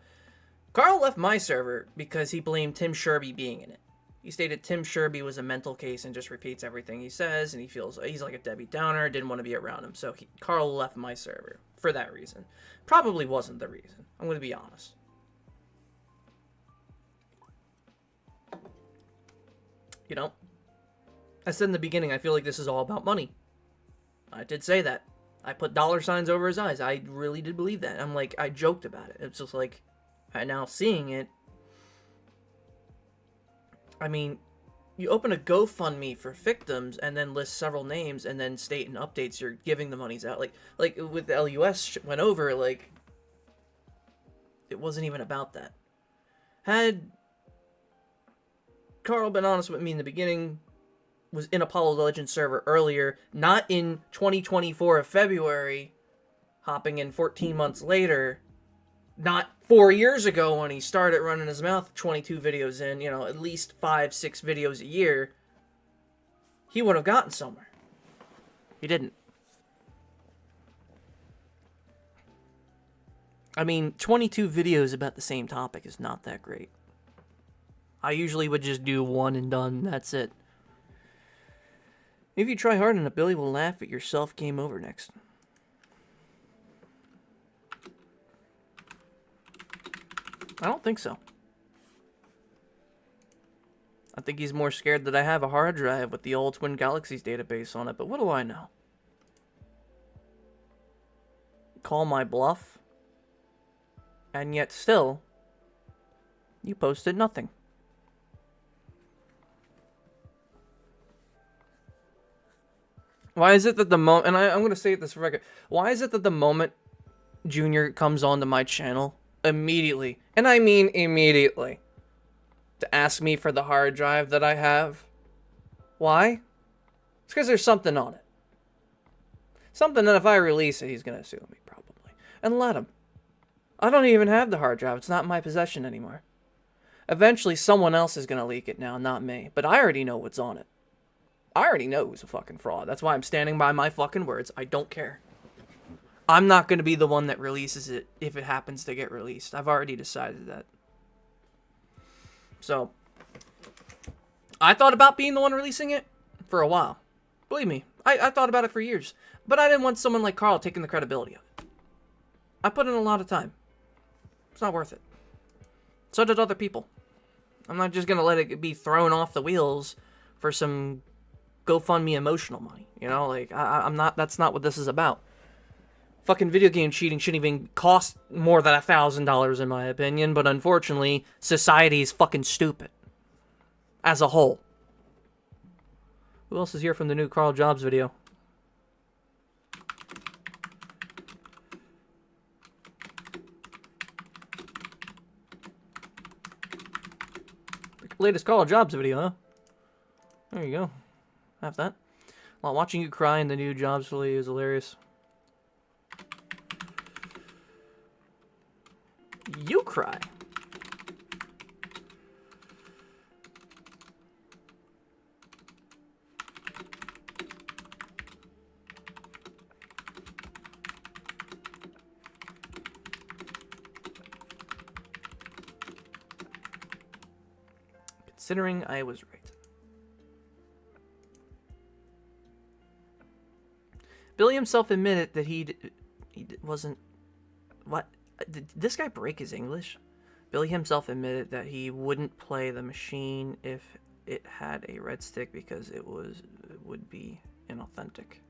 Karl left my server because he blamed Tim Sherby being in it. He stated Tim Sherby was a mental case and just repeats everything he says, and he feels he's like a Debbie Downer, didn't want to be around him. So Karl left my server for that reason. Probably wasn't the reason. I'm going to be honest. You know, I said in the beginning, I feel like this is all about money. I did say that. I put dollar signs over his eyes. I really did believe that. I'm like, I joked about it. It's just like, now seeing it, I mean, you open a GoFundMe for victims and then list several names and then state in updates you're giving the monies out. Like with the LUS went over, like, it wasn't even about that. Had Karl been honest with me in the beginning, was in Apollo Legends server earlier, not in 2024 of February, hopping in 14 months later, not 4 years ago when he started running his mouth 22 videos in, you know, at least 5-6 videos a year, he would have gotten somewhere. He didn't. I mean, 22 videos about the same topic is not that great. I usually would just do one and done, that's it. If you try hard enough, Billy will laugh at yourself. Game over next. I don't think so. I think he's more scared that I have a hard drive with the old Twin Galaxies database on it, but what do I know? Call my bluff. And yet still, you posted nothing. Why is it that the moment, and I'm going to say this for record, why is it that the moment Junior comes onto my channel, immediately, and I mean immediately, to ask me for the hard drive that I have? Why? It's because there's something on it. Something that if I release it, he's going to sue me, probably. And let him. I don't even have the hard drive. It's not in my possession anymore. Eventually, someone else is going to leak it now, not me. But I already know what's on it. I already know who's a fucking fraud. That's why I'm standing by my fucking words. I don't care. I'm not going to be the one that releases it if it happens to get released. I've already decided that. So, I thought about being the one releasing it for a while. Believe me, I thought about it for years. But I didn't want someone like Karl taking the credibility of it. I put in a lot of time. It's not worth it. So did other people. I'm not just going to let it be thrown off the wheels for some GoFundMe emotional money. You know, like, I'm not, that's not what this is about. Fucking video game cheating shouldn't even cost more than $1,000 in my opinion, but unfortunately, society is fucking stupid. As a whole. Who else is here from the new Karl Jobs video? The latest Karl Jobs video, huh? There you go. Have that. While watching you cry in the new Jobs video is hilarious. You cry. Considering I was right. Billy himself admitted that he wasn't... What? Did this guy break his English? Billy himself admitted that he wouldn't play the machine if it had a red stick because it would be inauthentic.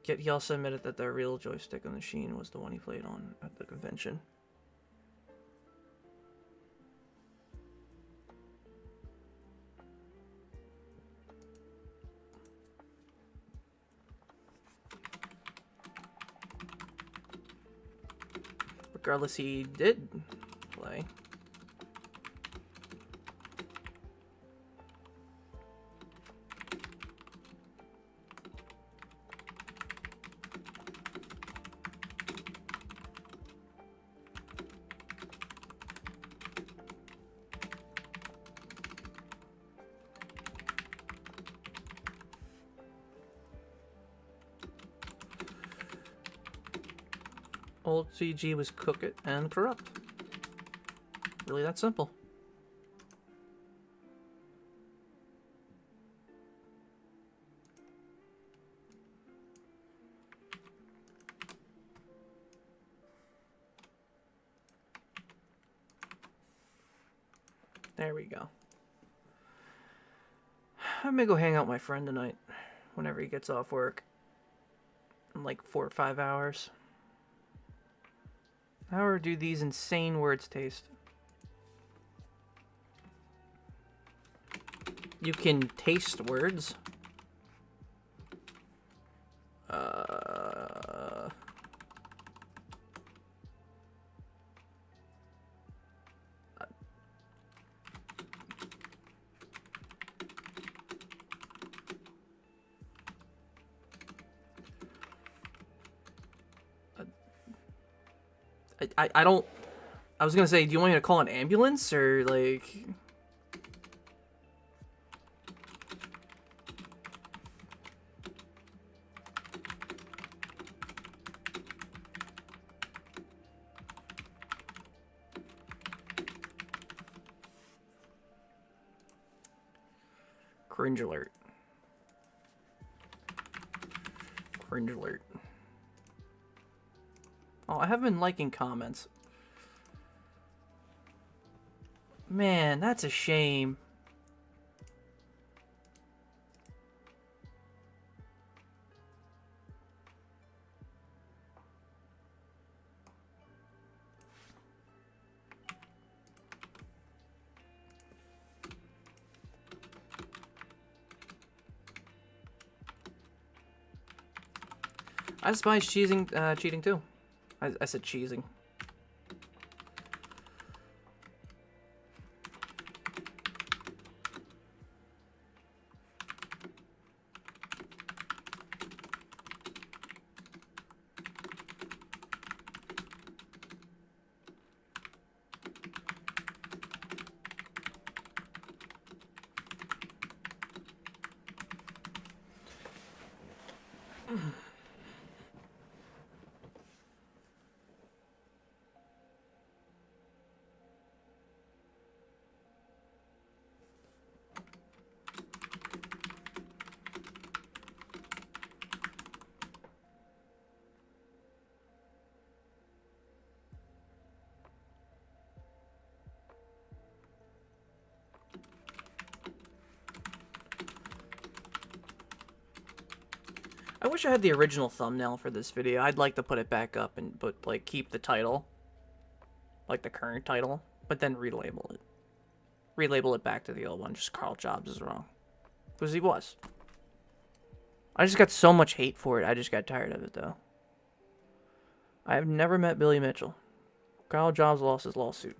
Yet he also admitted that the real joystick on the machine was the one he played on at the convention. Regardless, he did play. Old CG was cooked and corrupt. Really that simple. There we go. I'm gonna go hang out with my friend tonight whenever he gets off work in like 4 or 5 hours. How do these insane words taste? You can taste words. I don't... I was gonna say, do you want me to call an ambulance, or, like... Cringe alert. Cringe alert. Oh, I haven't been liking comments. Man, that's a shame. I despise cheating too. I said cheesing. I wish I had the original thumbnail for this video. I'd like to put it back up and like keep the title, like the current title, but then relabel it. Relabel it back to the old one. Just Karl Jobs is wrong, because he was. I just got so much hate for it. I just got tired of it though. I have never met Billy Mitchell. Karl Jobs lost his lawsuit.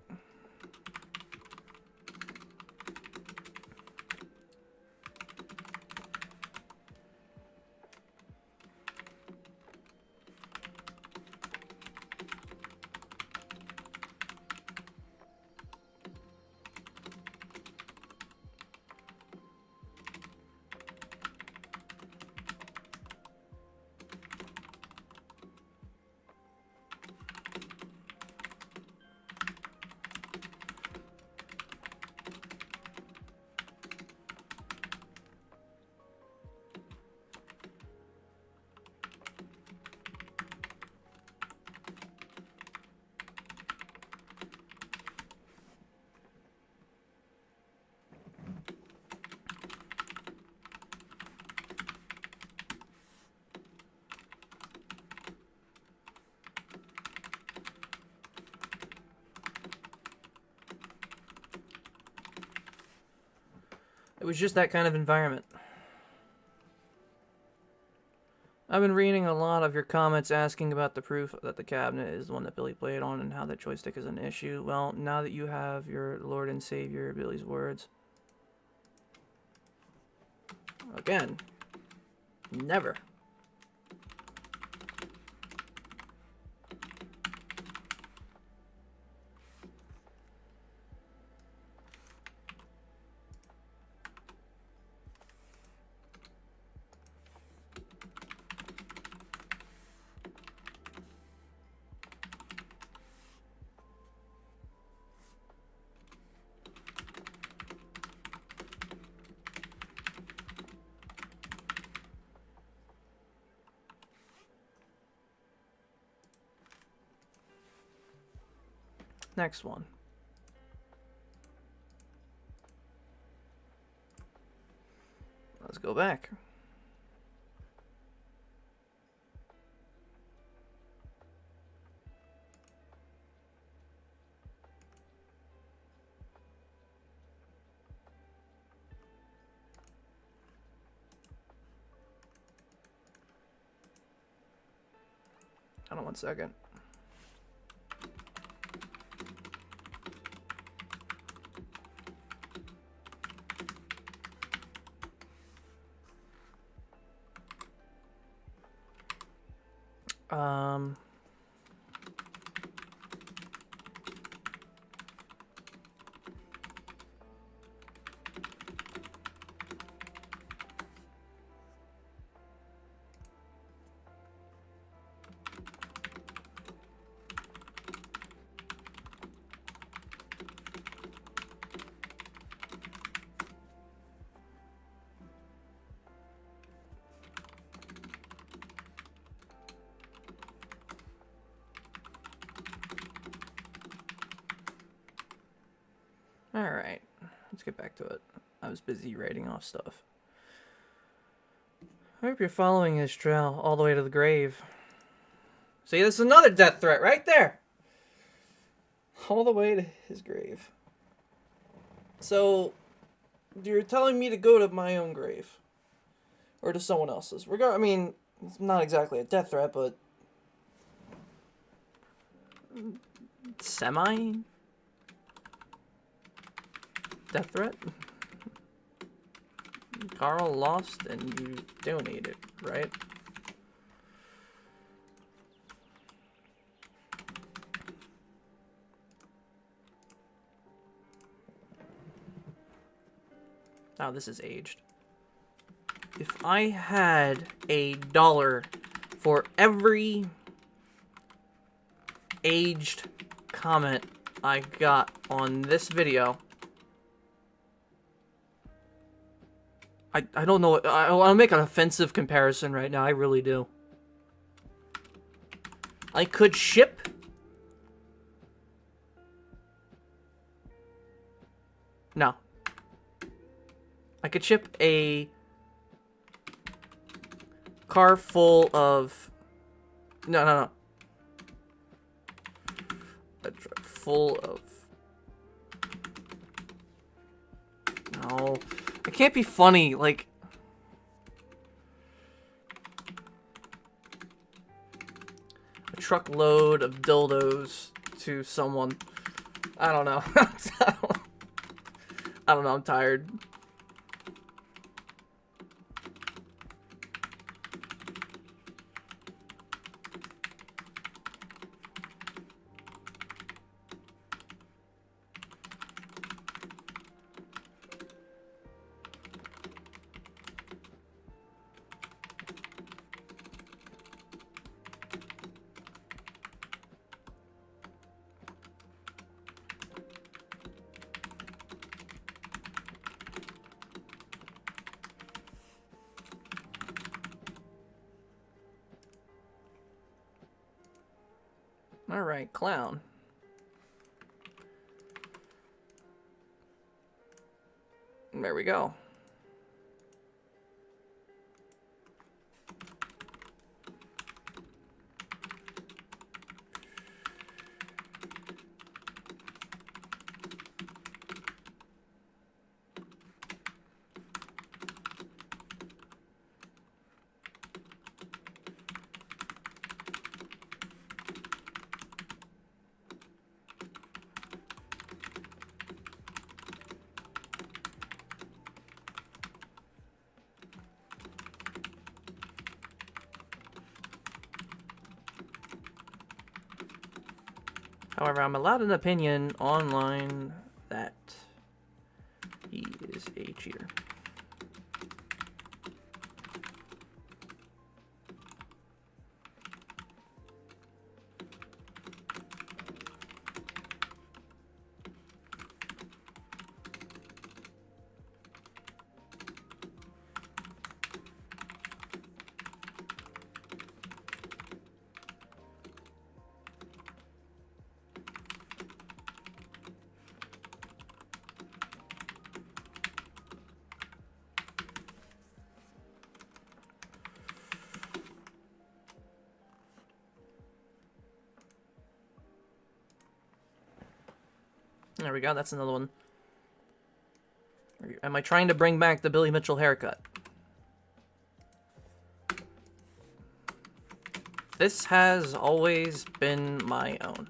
It was just that kind of environment. I've been reading a lot of your comments asking about the proof that the cabinet is the one that Billy played on and how that joystick is an issue. Well, now that you have your Lord and Savior Billy's words. Again, never. Next one. Let's go back. Hold on one second. Alright, let's get back to it. I was busy writing off stuff. I hope you're following his trail all the way to the grave. See, this is another death threat right there! All the way to his grave. So, you're telling me to go to my own grave. Or to someone else's. I mean, it's not exactly a death threat, but... semi? Death threat? Karl lost and you donated, right? Oh, this is aged. if I had $1 for every aged comment I got on this video, I don't know. I want to make an offensive comparison right now. I really do. I could ship no. I could ship a car full of no. A truck full of no. It can't be funny, like a truckload of dildos to someone. I don't know. I don't know, I'm tired. Alright, clown. There we go. However, I'm allowed an opinion online that he is a cheater. There we go, that's another one. Am I trying to bring back the Billy Mitchell haircut? This has always been my own.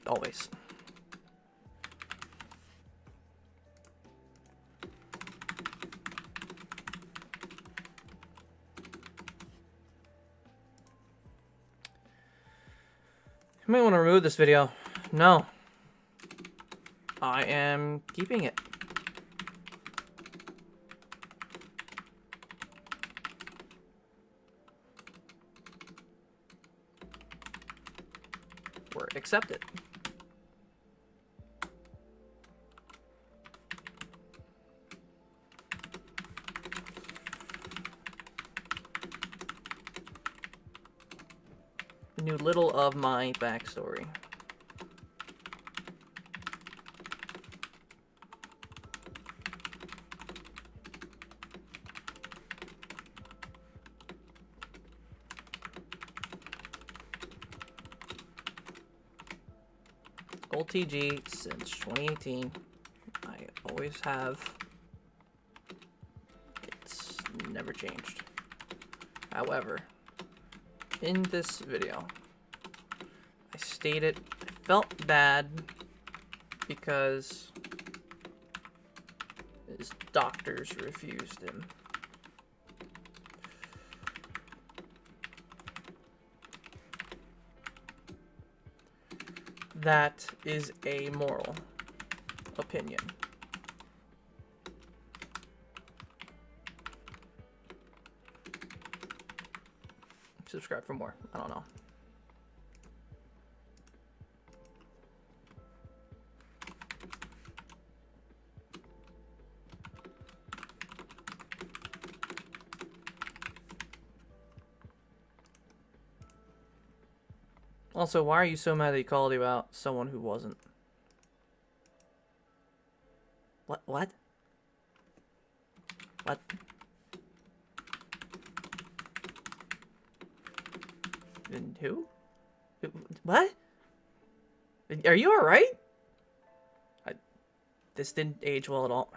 Always. You might want to remove this video. No. I am keeping it. Or accept it. Knew little of my backstory. Old TG since 2018. I always have. It's never changed. However, in this video, I stated I felt bad because his doctors refused him. That is a moral opinion. subscribe for more. I don't know. Also, why are you so mad that he called you out someone who wasn't? What? What? What? And who? What? Are you alright? This didn't age well at all.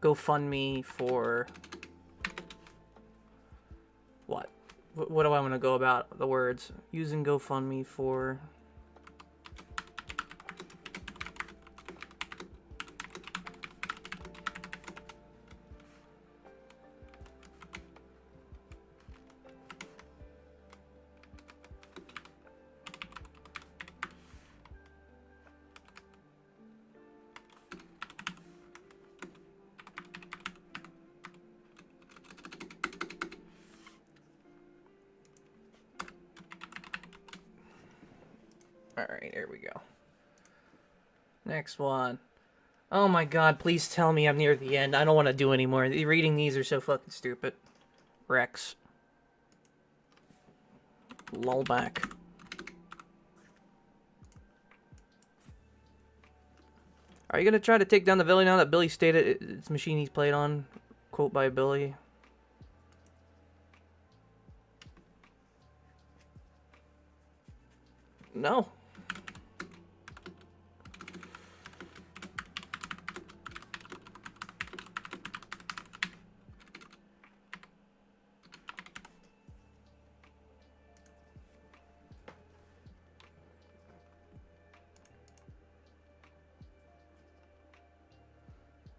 GoFundMe for what? What do I want to go about the words? Using GoFundMe for Alright, here we go. Next one. Oh my god, please tell me I'm near the end. I don't want to do anymore. Reading these are so fucking stupid. Rex. Lullback. Are you gonna try to take down the villain now that Billy stated it's machine he's played on? Quote by Billy. No.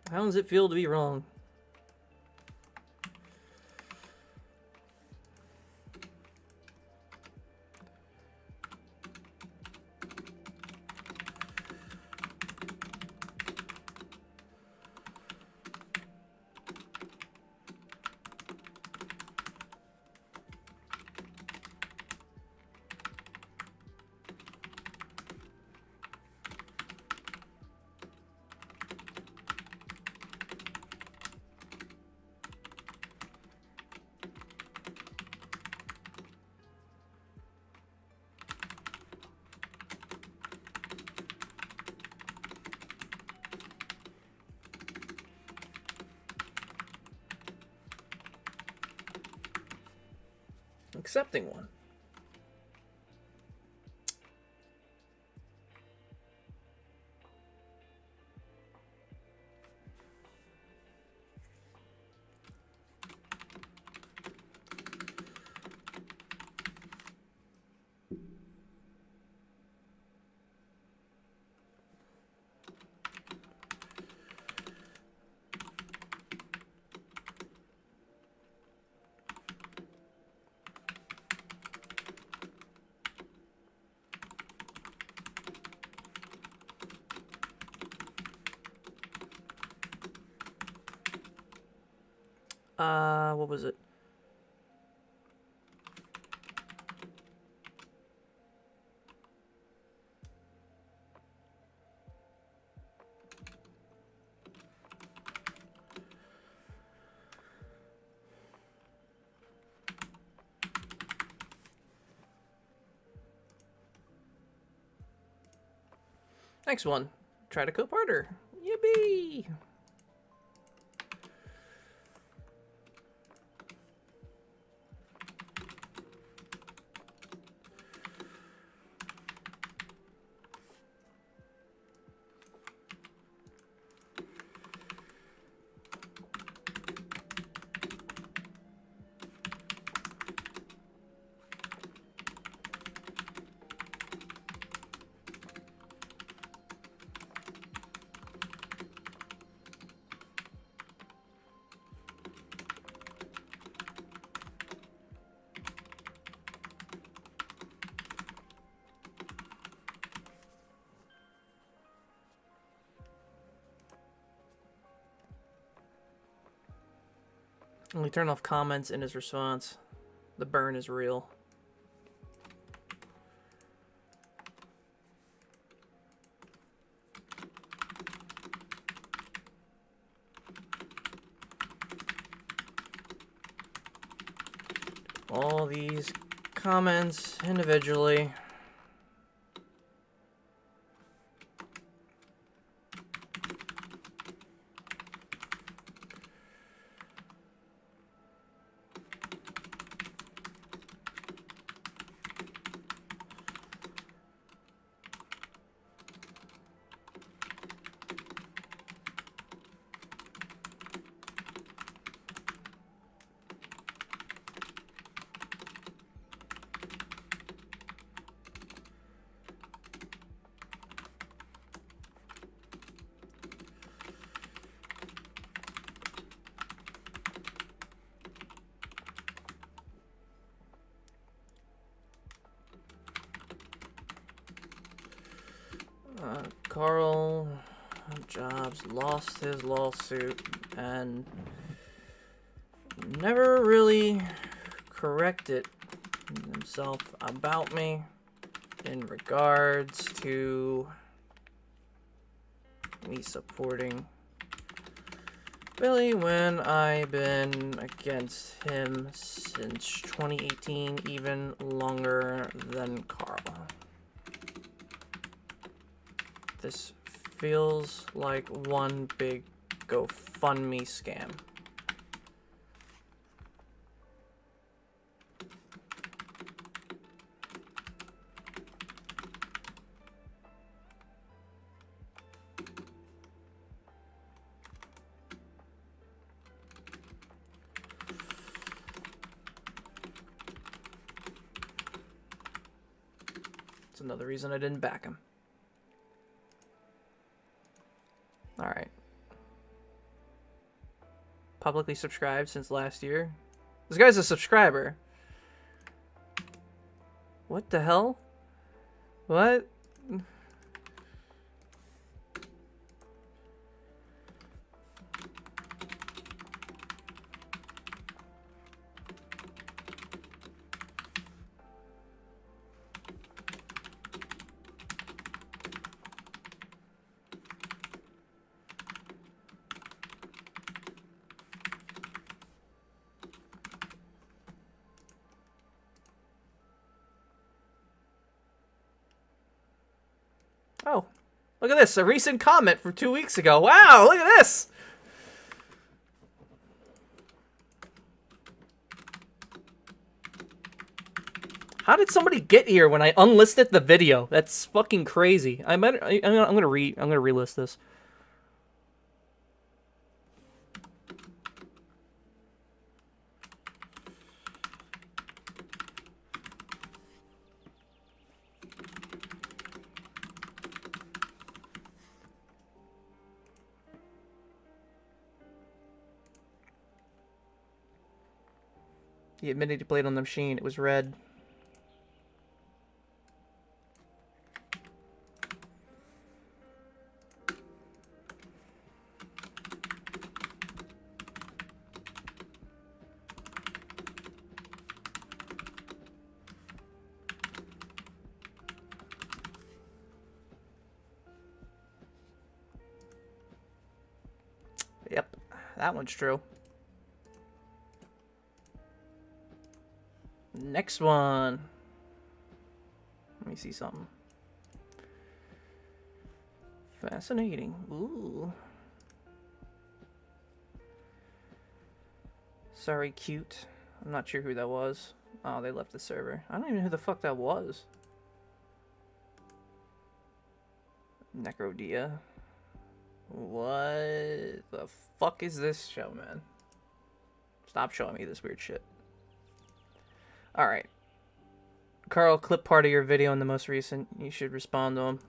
How does it feel to be wrong? Accepting one. What was it? Next one. Try to cope harder. Yippee! Only turn off comments in his response. The burn is real. All these comments individually. Karl Jobs lost his lawsuit and never really corrected himself about me in regards to me supporting Billy when I've been against him since 2018, even longer than Karl. This feels like one big GoFundMe scam. It's another reason I didn't back him. Alright. Publicly subscribed since last year. This guy's a subscriber. What the hell? What? Oh, look at this. A recent comment from 2 weeks ago. Wow, look at this. How did somebody get here when I unlisted the video? That's fucking crazy. I'm gonna relist this. He admitted he played on the machine. It was red. Yep, that one's true. Next one. Let me see something. Fascinating. Ooh. Sorry, cute. I'm not sure who that was. Oh, they left the server. I don't even know who the fuck that was. Necrodia. What the fuck is this show, man? Stop showing me this weird shit. Alright. Karl, clip part of your video in the most recent. You should respond to him.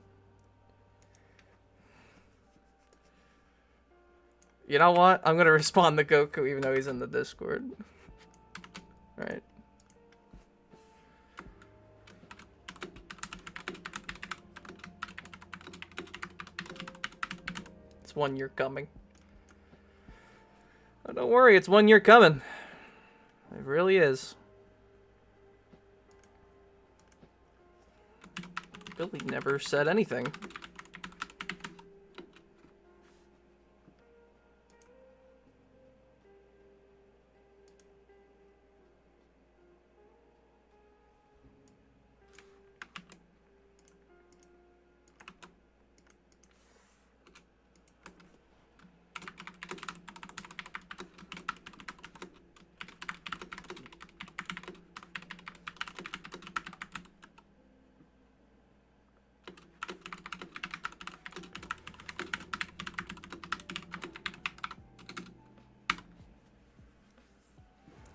You know what? I'm gonna respond to Goku even though he's in the Discord. Right. It's 1 year coming. Oh, don't worry, it's 1 year coming. It really is. Billy never said anything.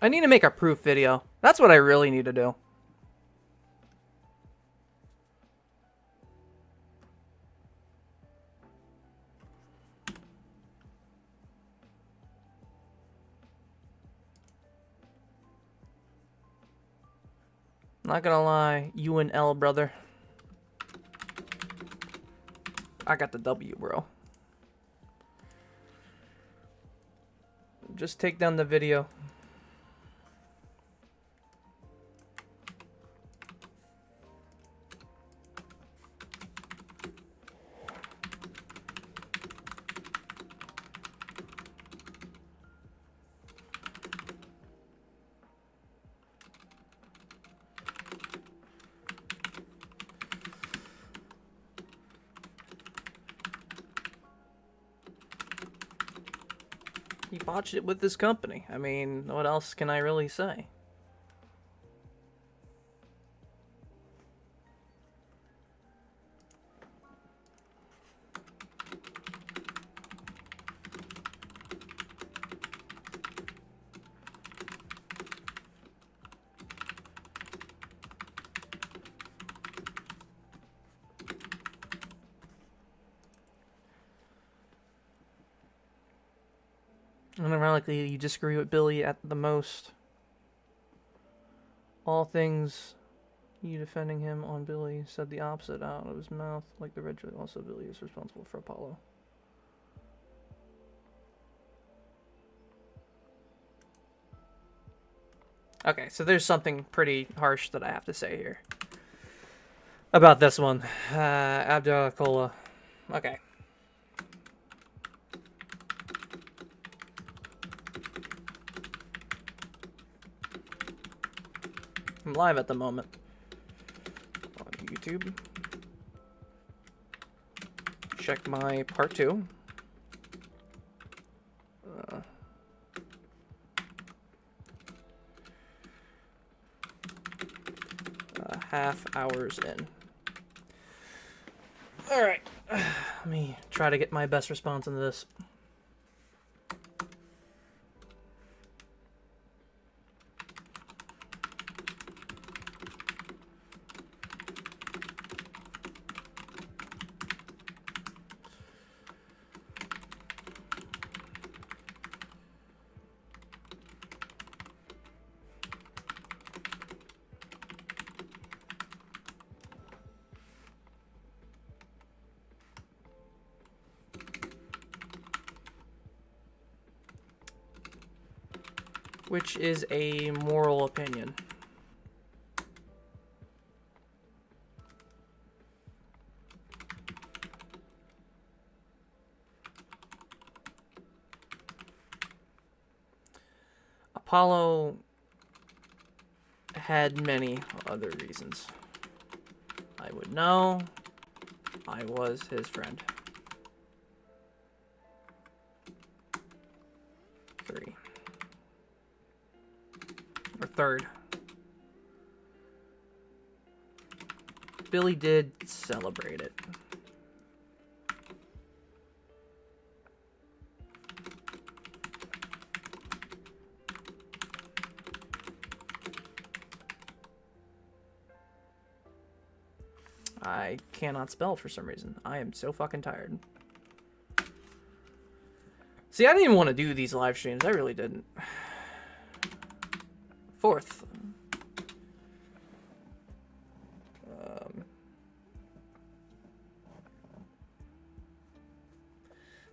I need to make a proof video. That's what I really need to do. Not gonna lie, you and L, brother. I got the W, bro. Just take down the video. He botched it with this company. I mean, what else can I really say? And ironically, you disagree with Billy at the most. All things you defending him on Billy said the opposite out of his mouth, like the red joy. Also, Billy is responsible for Apollo. Okay, so there's something pretty harsh that I have to say here about this one. Abdul Cola. Okay. I'm live at the moment on YouTube. Check my part 2. Half hours in. Alright. Let me try to get my best response into this. Which is a moral opinion. Apollo had many other reasons. I would know. I was his friend. 3rd. Billy did celebrate it. I cannot spell for some reason. I am so fucking tired. See, I didn't even want to do these live streams. I really didn't. 4th.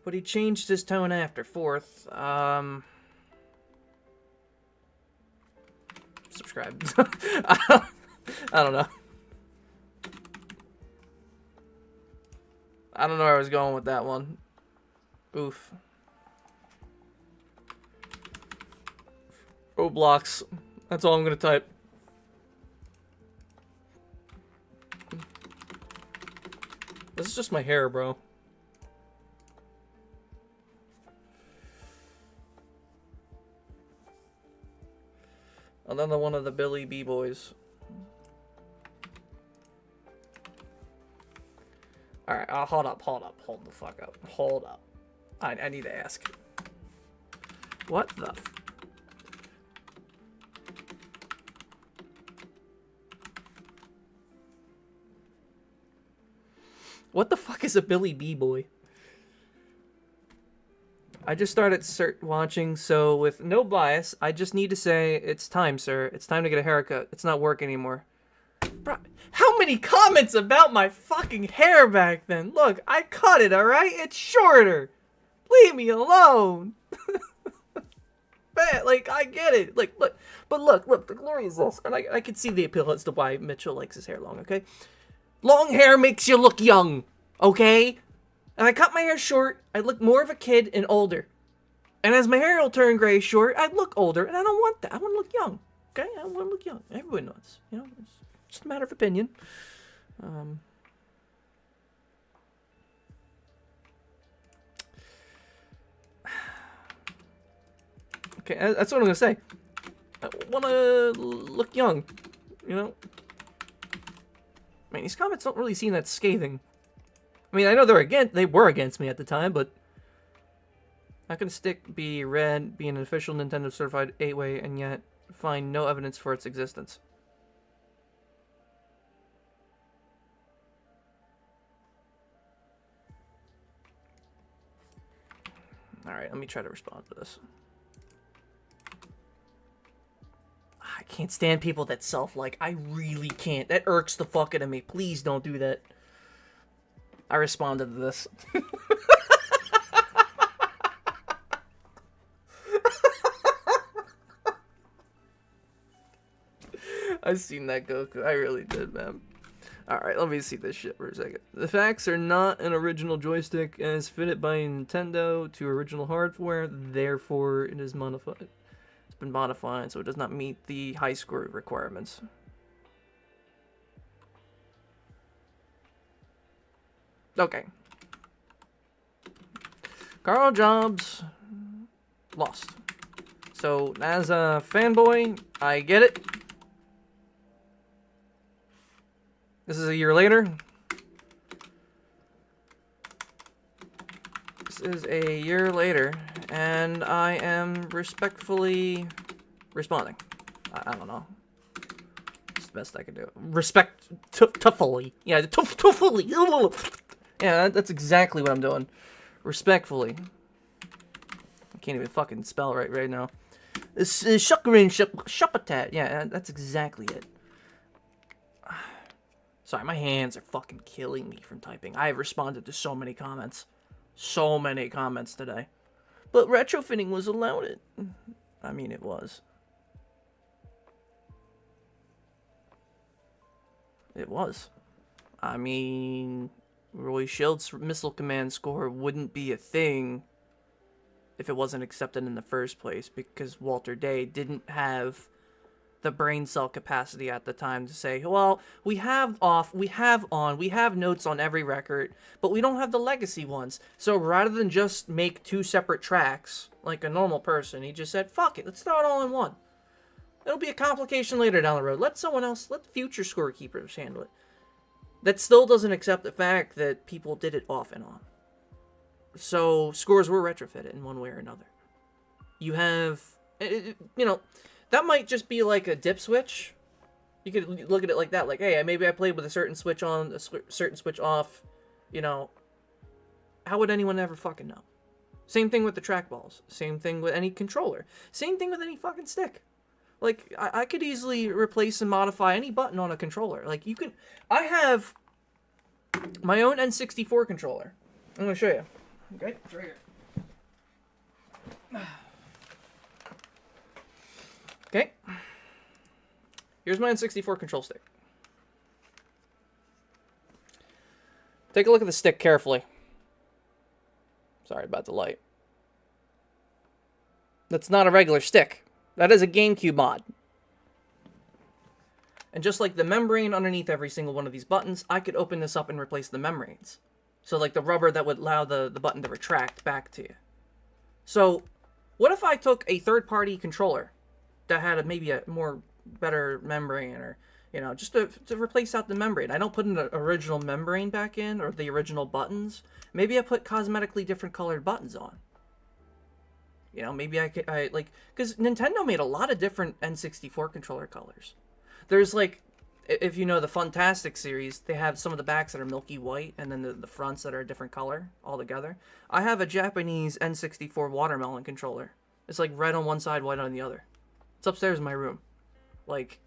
But he changed his tone after 4th. Subscribe. I don't know. I don't know where I was going with that one. Oof. Roblox. That's all I'm gonna type. This is just my hair, bro. Another one of the Billy B boys. Alright, hold up. Hold the fuck up. Hold up. I need to ask. What the... What the fuck is a Billy B boy? I just started watching, so with no bias, I just need to say, it's time, sir. It's time to get a haircut. It's not work anymore. Bro, how many comments about my fucking hair back then? Look, I cut it, alright? It's shorter. Leave me alone. Man, like, I get it. Like, look. But look, the glory is this. And I can see the appeal as to why Mitchell likes his hair long, okay? Long hair makes you look young, okay? And I cut my hair short, I look more of a kid and older. And as my hair will turn gray short, I look older, and I don't want that. I want to look young, okay? I want to look young. Everyone knows, you know? It's just a matter of opinion. Okay, that's what I'm gonna say. I want to look young, you know? I mean, these comments don't really seem that scathing. I mean, I know they were against me at the time, but how can a stick be red, be an official Nintendo certified 8-way, and yet find no evidence for its existence? Alright, let me try to respond to this. I can't stand people that self-like. I really can't. That irks the fuck out of me. Please don't do that. I responded to this. I seen that go. I really did, man. Alright, let me see this shit for a second. The facts are not an original joystick as fitted by Nintendo to original hardware, therefore it is modified. It's been modified, so it does not meet the high score requirements. Okay. Karl Jobs lost. So, as a fanboy, I get it. This is a year later. This is a year later, and I am respectfully responding. I don't know. It's the best I can do. Respectfully. Yeah, tuffully. Yeah, that's exactly what I'm doing. Respectfully. I can't even fucking spell right now. This is shuckerin shupatat. Yeah, that's exactly it. Sorry, my hands are fucking killing me from typing. I have responded to so many comments. So many comments today. But retrofitting was allowed. I mean, it was. It was. I mean, Roy Schild's missile command score wouldn't be a thing if it wasn't accepted in the first place, because Walter Day didn't have the brain cell capacity at the time to say, well, we have off, we have on, we have notes on every record, but we don't have the legacy ones. So rather than just make 2 separate tracks like a normal person, he just said, fuck it, let's throw it all in one. It'll be a complication later down the road. Let someone else, let future scorekeepers handle it. That still doesn't accept the fact that people did it off and on. So scores were retrofitted in one way or another. You have, that might just be like a dip switch. You could look at it like that, like, hey, maybe I played with a certain switch on, a certain switch off. How would anyone ever fucking know? Same thing with the trackballs. Same thing with any controller. Same thing with any fucking stick. Like, I could easily replace and modify any button on a controller. Like, you can... I have my own N64 controller. I'm going to show you. Okay, it's right here. Okay. Here's my N64 control stick. Take a look at the stick carefully. Sorry about the light. That's not a regular stick. That is a GameCube mod. And just like the membrane underneath every single one of these buttons, I could open this up and replace the membranes. So like the rubber that would allow the button to retract back to you. So what if I took a third-party controller that had maybe a more better membrane, or just to replace out the membrane? I don't put an original membrane back in, or the original buttons. Maybe I put cosmetically different colored buttons on. Maybe because Nintendo made a lot of different N64 controller colors. There's like, if you know the Funtastic series, they have some of the backs that are milky white, and then the fronts that are a different color altogether. I have a Japanese N64 watermelon controller. It's like red on one side, white on the other. It's upstairs in my room. Like,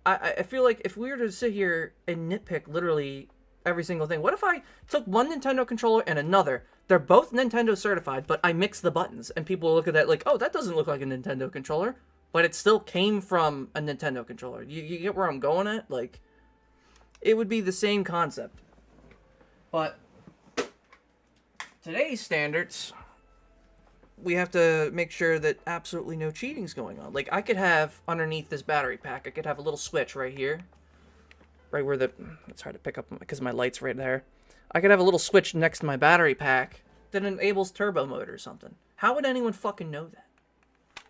I feel like if we were to sit here and nitpick literally every single thing, what if I took one Nintendo controller and another? They're both Nintendo certified, but I mix the buttons, and people will look at that like, oh, that doesn't look like a Nintendo controller, but it still came from a Nintendo controller. You get where I'm going at? Like, it would be the same concept. But today's standards, we have to make sure that absolutely no cheating's going on. Like, I could have underneath this battery pack, I could have a little switch right here, right where it's hard to pick up because my light's right there. I could have a little switch next to my battery pack that enables turbo mode or something. How would anyone fucking know that?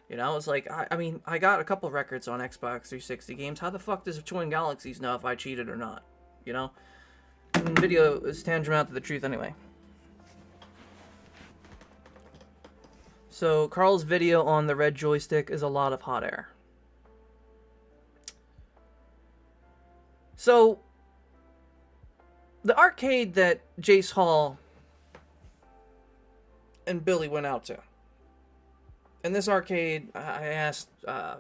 It's like, I mean, I got a couple records on Xbox 360 games. How the fuck does Twin Galaxies know if I cheated or not? And video is tantamount to the truth anyway. So, Karl's video on the red joystick is a lot of hot air. So, the arcade that Jace Hall and Billy went out to. And this arcade, I asked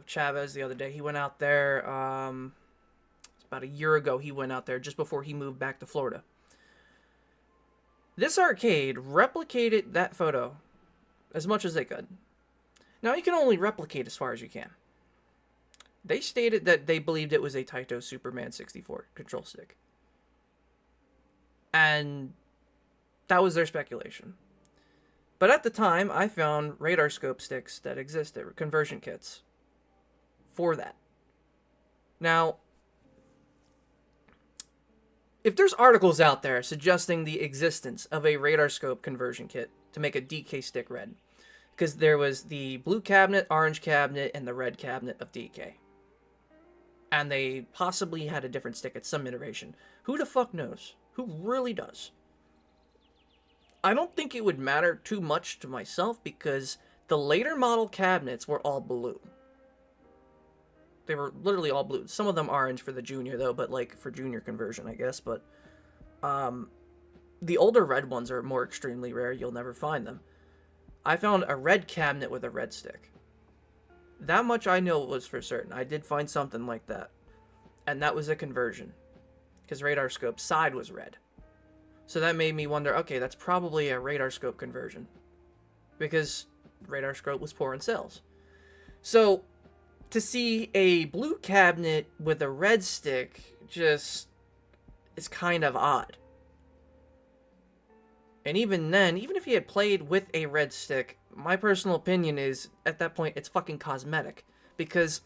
Chavez the other day, he went out there, it's about a year ago he went out there, just before he moved back to Florida. This arcade replicated that photo as much as they could. Now, you can only replicate as far as you can. They stated that they believed it was a Taito Superman 64 control stick. And that was their speculation. But at the time, I found radar scope sticks that existed, conversion kits, for that. Now, if there's articles out there suggesting the existence of a radar scope conversion kit to make a DK stick red, because there was the blue cabinet, orange cabinet, and the red cabinet of DK. And they possibly had a different stick at some iteration. Who the fuck knows? Who really does? I don't think it would matter too much to myself because the later model cabinets were all blue. They were literally all blue. Some of them orange for the junior though, but like for junior conversion, I guess. But the older red ones are more extremely rare. You'll never find them. I found a red cabinet with a red stick. That much I know was for certain. I did find something like that. And that was a conversion. Because radar scope side was red. So that made me wonder, okay, that's probably a radar scope conversion. Because radar scope was poor in sales. So, to see a blue cabinet with a red stick just is kind of odd. And even then, even if he had played with a red stick, my personal opinion is, at that point, it's fucking cosmetic. Because,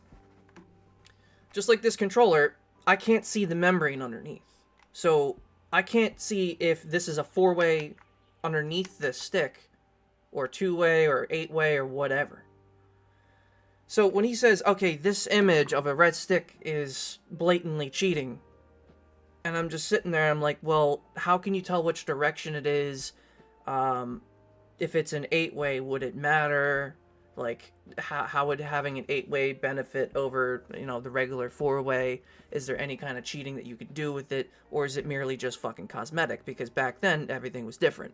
just like this controller, I can't see the membrane underneath. So, I can't see if this is a 4-way underneath the stick, or 2-way, or 8-way, or whatever. So when he says, okay, this image of a red stick is blatantly cheating, and I'm just sitting there, I'm like, well, how can you tell which direction it is? If it's an 8-way, would it matter? Like, how would having an 8-way benefit over, the regular 4-way? Is there any kind of cheating that you could do with it? Or is it merely just fucking cosmetic? Because back then, everything was different.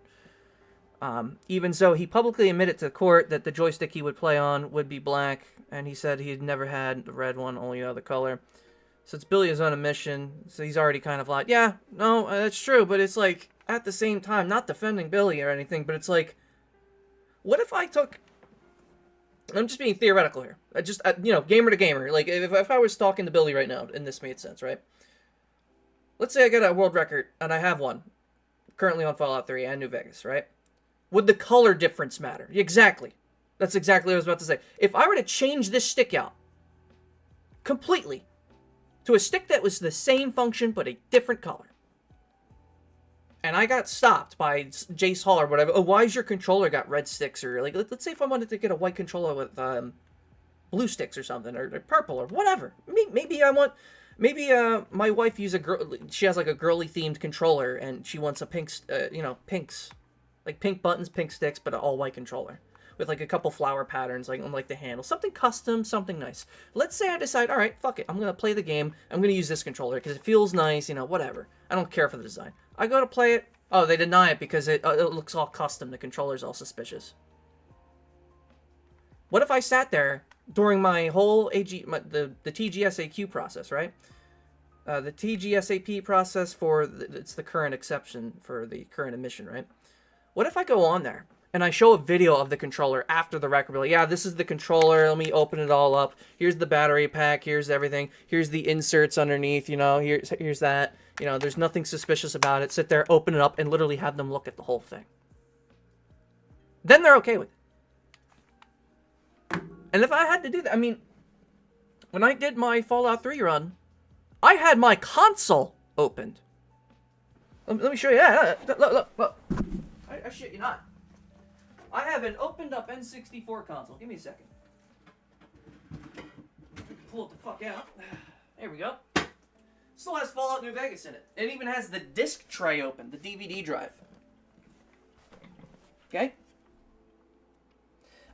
Even so, he publicly admitted to the court that the joystick he would play on would be black, and he said he had never had the red one, only the other color. So it's Billy is on a mission, so he's already kind of like, yeah, no, that's true, but it's like, at the same time, not defending Billy or anything, but it's like, what if I took... I'm just being theoretical here. Gamer to gamer. Like, if I was talking to Billy right now, and this made sense, right? Let's say I get a world record, and I have one, currently on Fallout 3 and New Vegas, right? Would the color difference matter? Exactly. That's exactly what I was about to say. If I were to change this stick out completely to a stick that was the same function but a different color, and I got stopped by Jace Hall or whatever, oh, why is your controller got red sticks? Or, like, let's say if I wanted to get a white controller with blue sticks or something, or purple or whatever. Maybe my wife she has like a girly themed controller, and she wants a pinks. Like pink buttons, pink sticks, but an all-white controller. With like a couple flower patterns like on like the handle. Something custom, something nice. Let's say I decide, alright, fuck it. I'm going to play the game. I'm going to use this controller because it feels nice, whatever. I don't care for the design. I go to play it. Oh, they deny it because it looks all custom. The controller's all suspicious. What if I sat there during my whole the TGSAQ process, right? The TGSAP process it's the current exception for the current emission, right? What if I go on there and I show a video of the controller after the record? Like, yeah, this is the controller. Let me open it all up. Here's the battery pack. Here's everything. Here's the inserts underneath. Here's that. There's nothing suspicious about it. Sit there, open it up, and literally have them look at the whole thing. Then they're okay with it. And if I had to do that, when I did my Fallout 3 run, I had my console opened. Let me show you. Yeah, look. I shit you not. I have an opened up N64 console. Give me a second. Pull it the fuck out. There we go. Still has Fallout New Vegas in it. It even has the disc tray open, the DVD drive. Okay?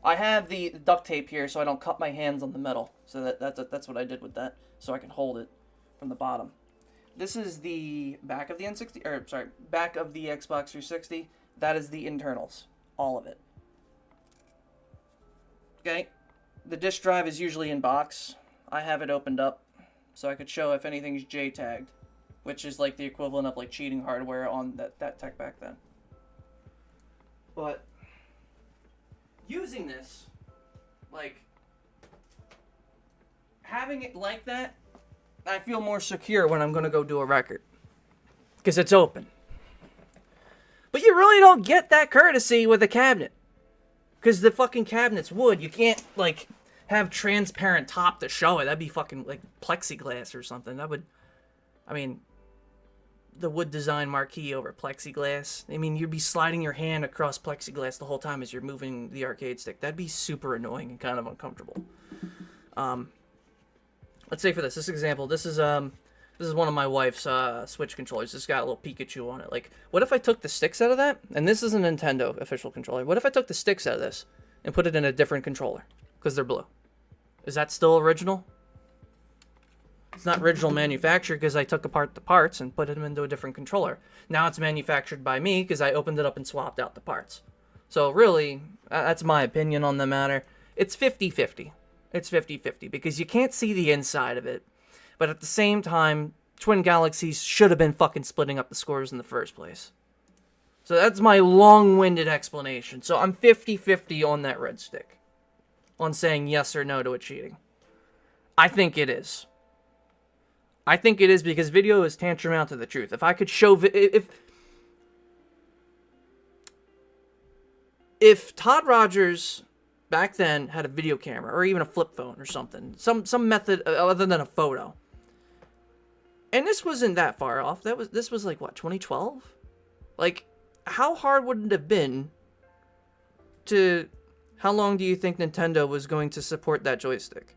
I have the duct tape here so I don't cut my hands on the metal. So that's what I did with that. So I can hold it from the bottom. This is the back of the back of the Xbox 360. That is the internals. All of it. Okay? The disk drive is usually in box. I have it opened up so I could show if anything's J-tagged, which is like the equivalent of like cheating hardware on that tech back then. But using this, like, having it like that, I feel more secure when I'm going to go do a record. Because it's open. But you really don't get that courtesy with a cabinet. Because the fucking cabinet's wood. You can't, like, have transparent top to show it. That'd be fucking, like, plexiglass or something. The wood design marquee over plexiglass. You'd be sliding your hand across plexiglass the whole time as you're moving the arcade stick. That'd be super annoying and kind of uncomfortable. Let's say for this example, this is one of my wife's Switch controllers. It's got a little Pikachu on it. Like, what if I took the sticks out of that? And this is a Nintendo official controller. What if I took the sticks out of this and put it in a different controller? Because they're blue. Is that still original? It's not original manufacture because I took apart the parts and put them into a different controller. Now it's manufactured by me because I opened it up and swapped out the parts. So really, that's my opinion on the matter. It's 50-50. It's 50-50 because you can't see the inside of it. But at the same time, Twin Galaxies should have been fucking splitting up the scores in the first place. So that's my long-winded explanation. So I'm 50-50 on that red stick. On saying yes or no to it cheating. I think it is. I think it is because video is tantamount to the truth. If I could show... If Todd Rogers back then had a video camera or even a flip phone or something, some method other than a photo, and this wasn't that far off. This was like what, 2012? Like, how hard would it have been to How long do you think Nintendo was going to support that joystick?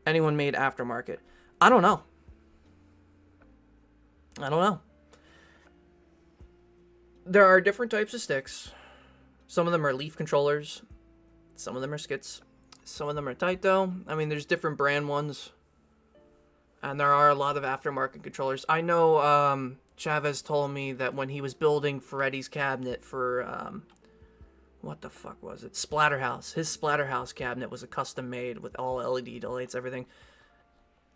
Anyone made aftermarket? I don't know. I don't know. There are different types of sticks. Some of them are leaf controllers. Some of them are skits. Some of them are Taito. I mean, there's different brand ones. And there are a lot of aftermarket controllers. I know Chavez told me that when he was building Freddy's cabinet for, what the fuck was it? Splatterhouse. His Splatterhouse cabinet was a custom made with all LED lights, everything.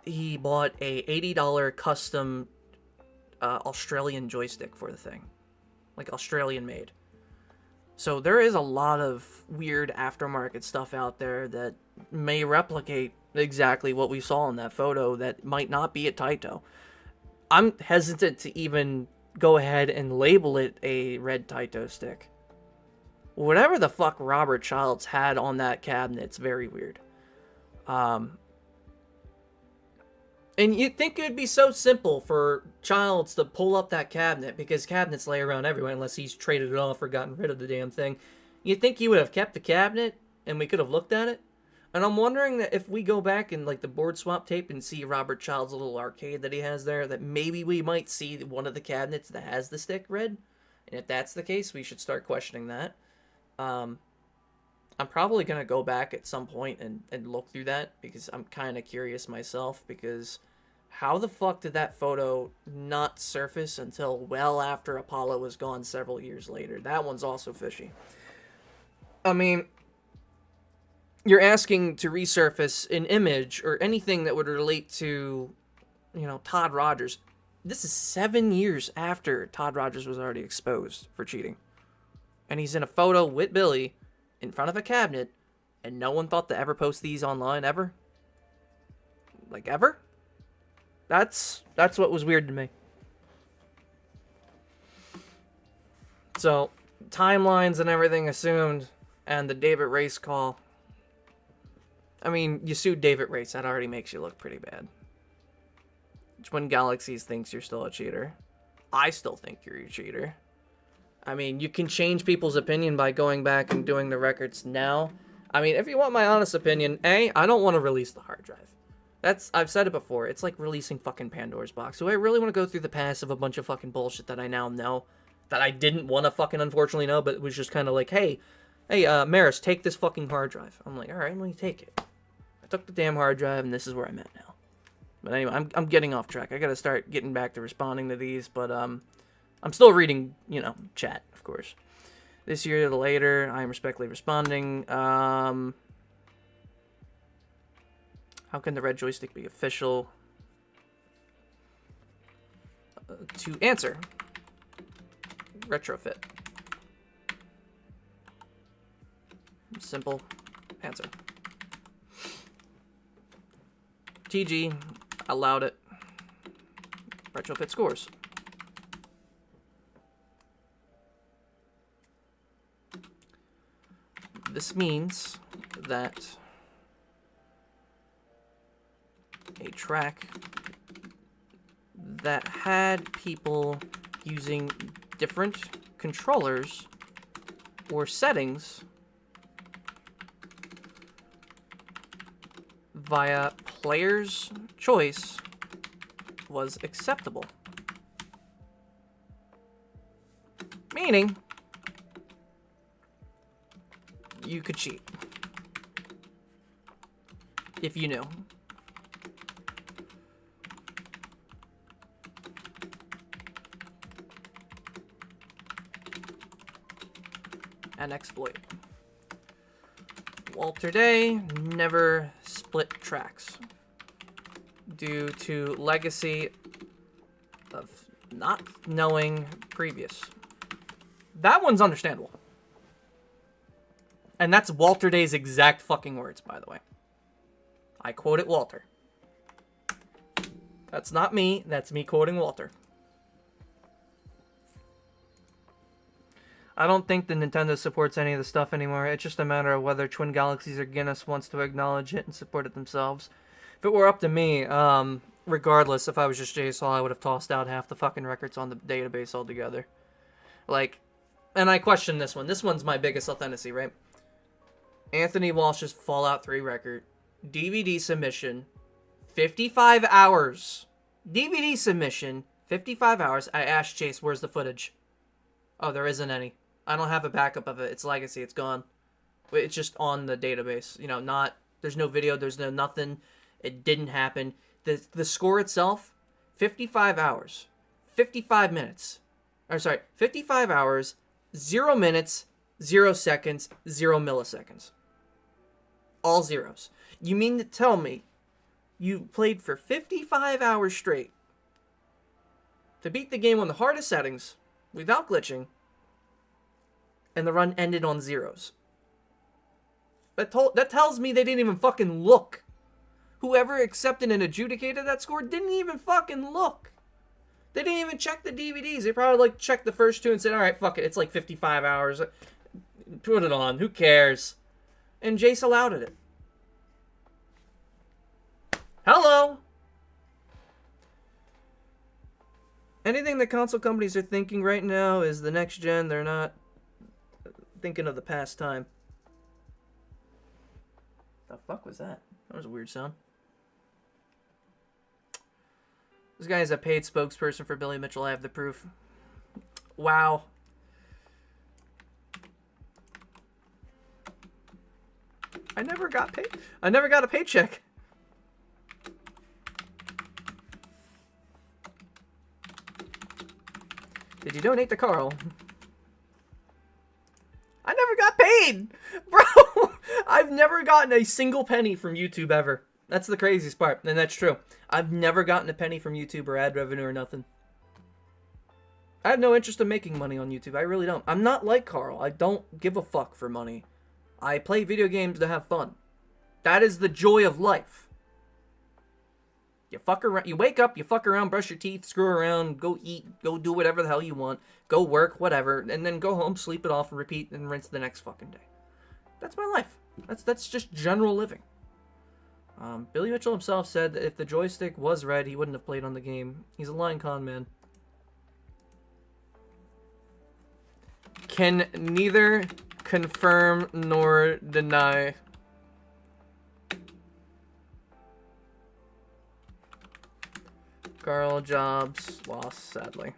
He bought a $80 custom Australian joystick for the thing. Like Australian made. So there is a lot of weird aftermarket stuff out there that may replicate exactly what we saw in that photo that might not be a Taito. I'm hesitant to even go ahead and label it a red Taito stick. Whatever the fuck Robert Childs had on that cabinet's very weird. And you'd think it'd be so simple for Childs to pull up that cabinet, because cabinets lay around everywhere unless he's traded it off or gotten rid of the damn thing. You'd think he would have kept the cabinet and we could have looked at it. And I'm wondering that if we go back in like the board swap tape and see Robert Childs' little arcade that he has there, that maybe we might see one of the cabinets that has the stick red. And if that's the case, we should start questioning that. I'm probably going to go back at some point and look through that, because I'm kind of curious myself, because how the fuck did that photo not surface until well after Apollo was gone several years later? That one's also fishy. I mean, you're asking to resurface an image or anything that would relate to, you know, Todd Rogers. This is 7 years after Todd Rogers was already exposed for cheating. And he's in a photo with Billy in front of a cabinet, and no one thought to ever post these online ever? Like, ever? That's what was weird to me. So, timelines and everything assumed, and the David Race call. I mean, you sued David Race, that already makes you look pretty bad. Twin Galaxies thinks you're still a cheater. I still think you're a cheater. I mean, you can change people's opinion by going back and doing the records now. I mean, if you want my honest opinion, I don't want to release the hard drive. I've said it before, it's like releasing fucking Pandora's box. Do I really want to go through the past of a bunch of fucking bullshit that I now know? That I didn't want to fucking unfortunately know, but it was just kind of like, hey, Maris, take this fucking hard drive. I'm like, alright, let me take it. I took the damn hard drive, and this is where I'm at now. But anyway, I'm getting off track. I gotta start getting back to responding to these, but, I'm still reading, you know, chat, of course. This year or later, I am respectfully responding. How can the red joystick be official? To answer. Retrofit. Simple answer. TG allowed it. Retrofit scores. This means that a track that had people using different controllers or settings via player's choice was acceptable. Meaning, you could cheat. If you knew. And exploit. Walter Day never split tracks due to legacy of not knowing previous. That one's understandable. And that's Walter Day's exact fucking words, by the way. I quoted Walter. That's not me, that's me quoting Walter. I don't think the Nintendo supports any of the stuff anymore. It's just a matter of whether Twin Galaxies or Guinness wants to acknowledge it and support it themselves. If it were up to me, regardless, if I was just JSL, I would have tossed out half the fucking records on the database altogether. Like, and I question this one. This one's my biggest authenticity, right? Anthony Walsh's Fallout 3 record. DVD submission. 55 hours. DVD submission. 55 hours. I asked Chase, where's the footage? Oh, there isn't any. I don't have a backup of it. It's legacy. It's gone. It's just on the database. You know, not... There's no video. There's no nothing. It didn't happen. The score itself, 55 hours. 55 minutes. Or sorry, 55 hours, 0 minutes, 0 seconds, 0 milliseconds. All zeros. You mean to tell me you played for 55 hours straight to beat the game on the hardest settings without glitching, and the run ended on zeros? That tells me they didn't even fucking look. Whoever accepted and adjudicated that score didn't even fucking look. They didn't even check the DVDs. They probably like checked the first two and said, all right, fuck it. It's like 55 hours. Put it on. Who cares? And Jace allowed it. Hello? Anything the console companies are thinking right now is the next gen. They're not thinking of the past time. The fuck was that? That was a weird sound. This guy is a paid spokesperson for Billy Mitchell. I have the proof. Wow. I never got paid. I never got a paycheck. Did you donate to Karl? I never got paid! Bro! I've never gotten a single penny from YouTube ever. That's the craziest part, and that's true. I've never gotten a penny from YouTube or ad revenue or nothing. I have no interest in making money on YouTube. I really don't. I'm not like Karl. I don't give a fuck for money. I play video games to have fun. That is the joy of life. You fuck around. You wake up, you fuck around, brush your teeth, screw around, go eat, go do whatever the hell you want, go work, whatever, and then go home, sleep it off, and repeat, and rinse the next fucking day. That's my life. That's just general living. Billy Mitchell himself said that if the joystick was red, he wouldn't have played on the game. He's a lying con man. Can neither confirm nor deny. Karl jobs lost, sadly.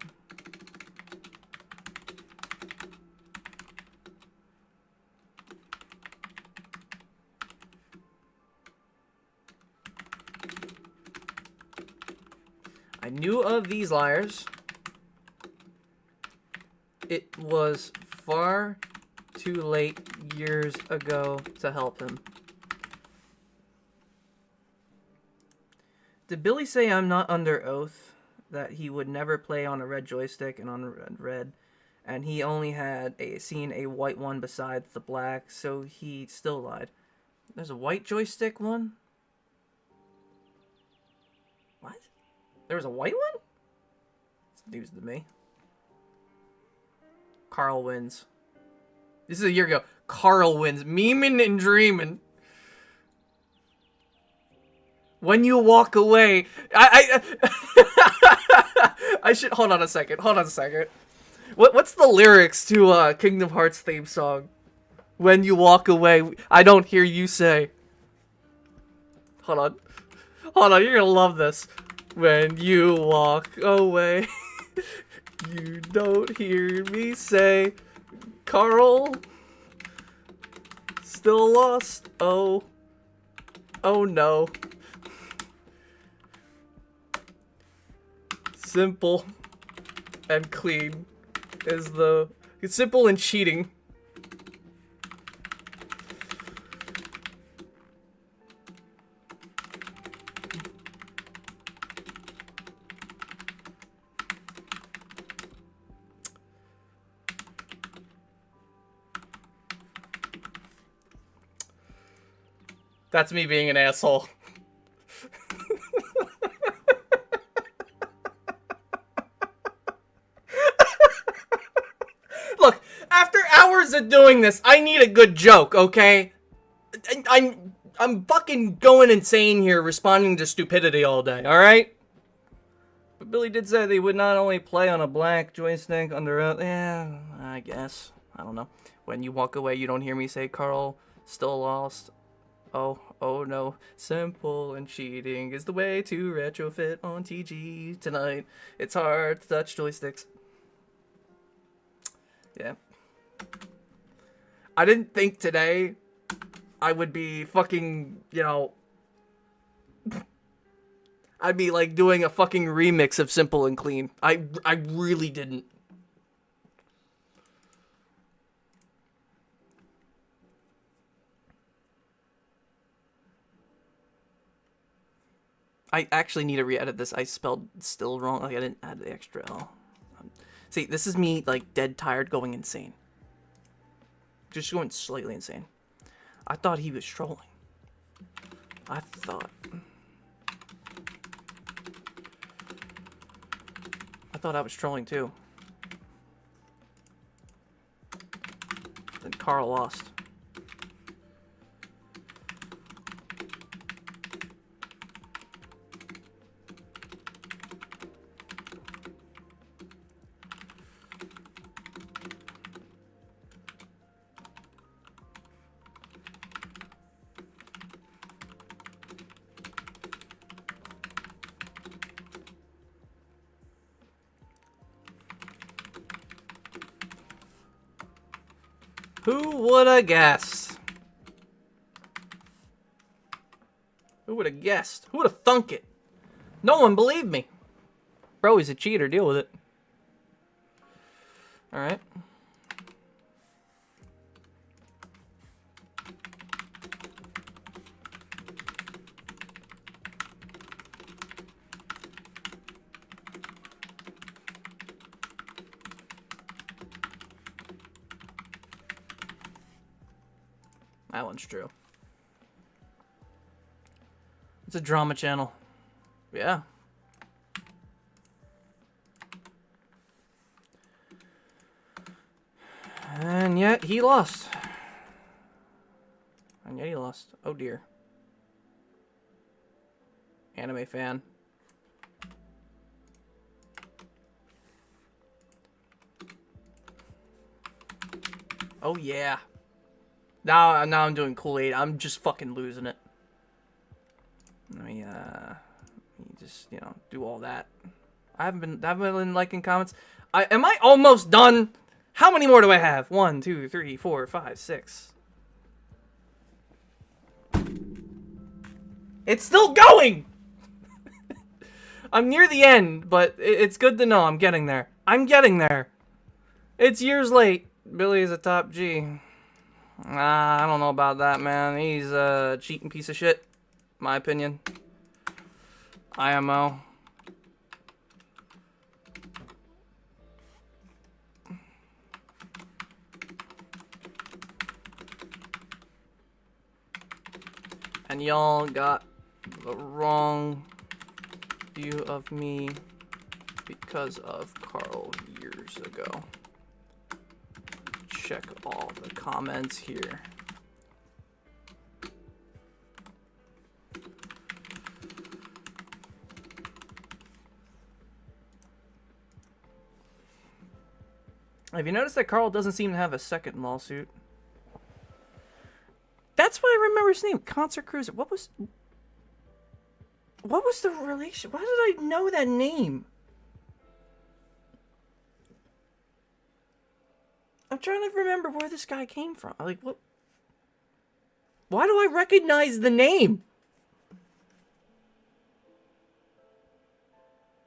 I knew of these liars. It was far too late years ago to help him. Did Billy say I'm not under oath that he would never play on a red joystick and on red, and he only had seen a white one besides the black, so he still lied? There's a white joystick one? What? There was a white one? It's news to me. Karl wins. This is a year ago. Karl wins. Memeing and dreaming. When you walk away, I should hold on a second. Hold on a second. What's the lyrics to Kingdom Hearts theme song? When you walk away, I don't hear you say. Hold on. Hold on, you're gonna love this. When you walk away, you don't hear me say, Karl, still lost. Oh no. Simple and clean is the... It's simple and cheating. That's me being an asshole. Look, after hours of doing this, I need a good joke, okay? I'm fucking going insane here, responding to stupidity all day, alright? But Billy did say they would not only play on a black joystick under oath. Yeah, I guess. I don't know. When you walk away, you don't hear me say, Karl, Still lost. Oh, oh no. Simple and cheating is the way to retrofit on TG tonight. It's hard to touch joysticks. Yeah. I didn't think today I would be fucking, you know, I'd be like doing a fucking remix of Simple and Clean. I really didn't. I actually need to re-edit this. I spelled still wrong. Like I didn't add the extra L. See, this is me like dead tired going insane. Just going slightly insane. I thought he was trolling. I thought I was trolling too. Then Karl lost. Who would have guessed? Who would have guessed? Who would have thunk it? No one believed me. Bro, he's a cheater. Deal with it. Alright. That one's true. It's a drama channel. Yeah. And yet he lost. And yet he lost. Oh dear. Anime fan. Oh yeah. Now I'm doing Kool-Aid. I'm just fucking losing it. Let me just, you know, do all that. I haven't been liking comments. Am I almost done? How many more do I have? 1, 2, 3, 4, 5, 6. It's still going! I'm near the end, but it's good to know I'm getting there. I'm getting there. It's years late. Billy is a top G. I don't know about that, man. He's a cheating piece of shit. My opinion. IMO. And y'all got the wrong view of me because of Karl years ago. Check all the comments here. Have you noticed that Karl doesn't seem to have a second lawsuit? That's why I remember his name, Concert Cruiser. What was the relation? Why did I know that name? I'm trying to remember where this guy came from. Like, what? Why do I recognize the name?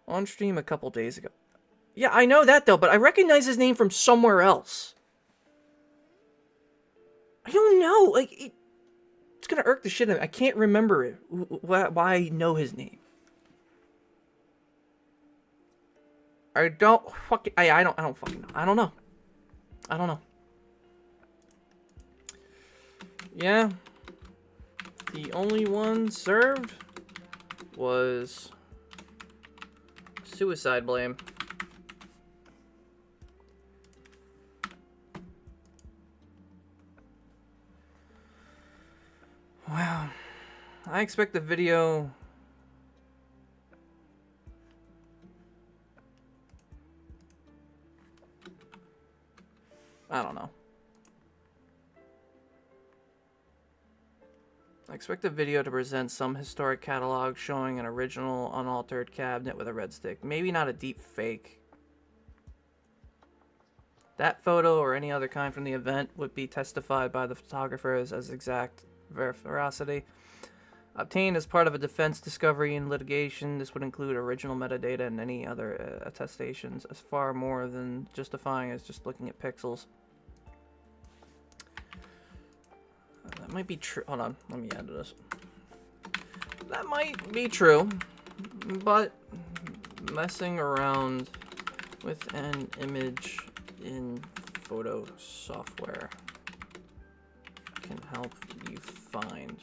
On stream a couple days ago. Yeah, I know that though, but I recognize his name from somewhere else. I don't know. Like, it's gonna irk the shit out of me. I can't remember it. Why I know his name. I don't fucking. I don't fucking know. I don't know. I don't know. Yeah. The only one served was suicide blame. Wow. I expect the video... I don't know. I expect the video to present some historic catalog showing an original unaltered cabinet with a red stick. Maybe not a deep fake. That photo or any other kind from the event would be testified by the photographers as exact veracity. Obtained as part of a defense discovery in litigation, this would include original metadata and any other attestations, as far more than justifying as just looking at pixels. That might be true. Hold on, let me add to this. That might be true, but messing around with an image in photo software can help you find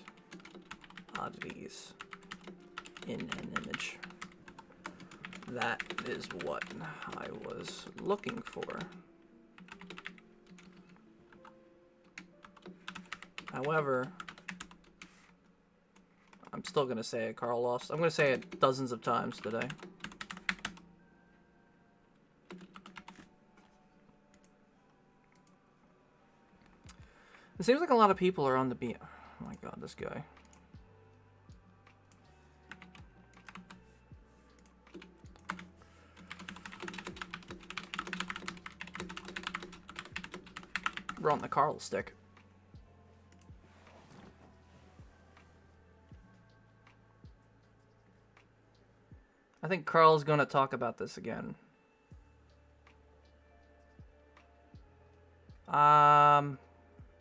oddities in an image. That is what I was looking for. However, I'm still going to say it, Karl lost. I'm going to say it dozens of times today. It seems like a lot of people are on the beat. Oh my god, this guy. We're on the Karl stick. I think Karl's going to talk about this again.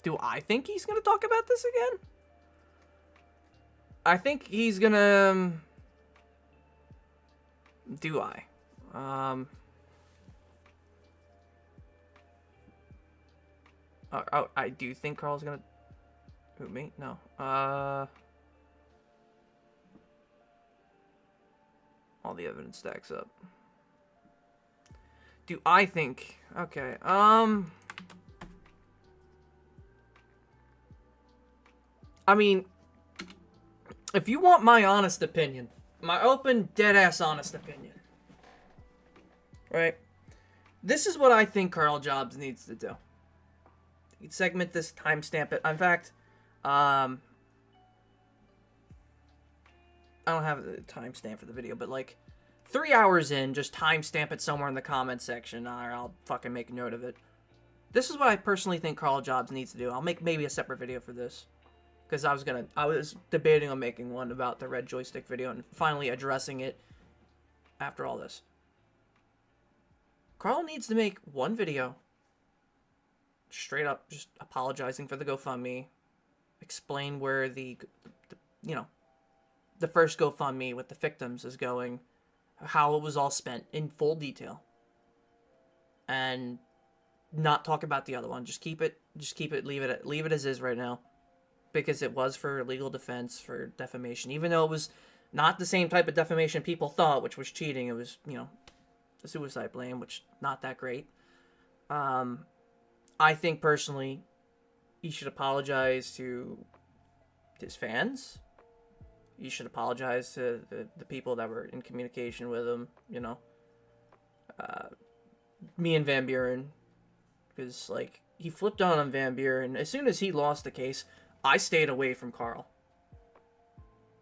Do I think he's going to talk about this again? I think he's going to... Do I? Oh, I do think Karl's going to... Who, me? No. All the evidence stacks up. Do I think... Okay, I mean, if you want my honest opinion, my open, dead-ass honest opinion, right? This is what I think Karl Jobs needs to do. He'd segment this, timestamp it. In fact, I don't have the timestamp for the video, but like 3 hours in, just timestamp it somewhere in the comment section, or I'll fucking make a note of it. This is what I personally think Karl Jobs needs to do. I'll make maybe a separate video for this. Because I was debating on making one about the red joystick video and finally addressing it after all this. Karl needs to make one video, straight up, just apologizing for the GoFundMe, explain where the first GoFundMe with the victims is going, how it was all spent in full detail, and not talk about the other one. Just keep it, leave it as is right now. Because it was for legal defense, for defamation. Even though it was not the same type of defamation people thought, which was cheating. It was, a suicide blame, which not that great. I think, personally, he should apologize to his fans. He should apologize to the people that were in communication with him, me and Van Buren. Because, like, he flipped on Van Buren. As soon as he lost the case... I stayed away from Karl.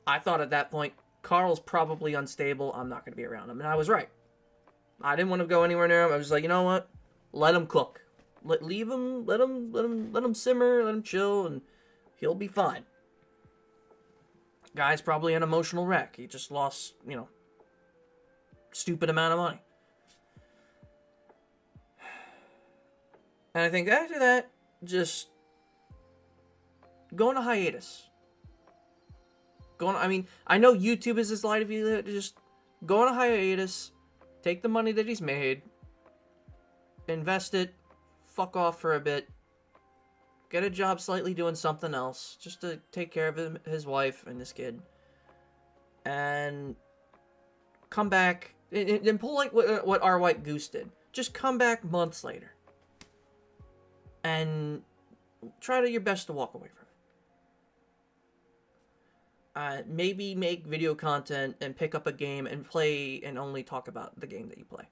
I thought at that point, Karl's probably unstable. I'm not going to be around him. And I was right. I didn't want to go anywhere near him. I was like, you know what? Let him cook. Leave him. Let him simmer. Let him chill, and he'll be fine. Guy's probably an emotional wreck. He just lost, stupid amount of money. And I think after that, just go on a hiatus. I know YouTube is his life. If you just go on a hiatus, take the money that he's made, invest it, fuck off for a bit, get a job slightly doing something else, just to take care of his wife and his kid, and come back and pull like what our White Goose did. Just come back months later, and try your best to walk away from it. Maybe make video content and pick up a game and play and only talk about the game that you play.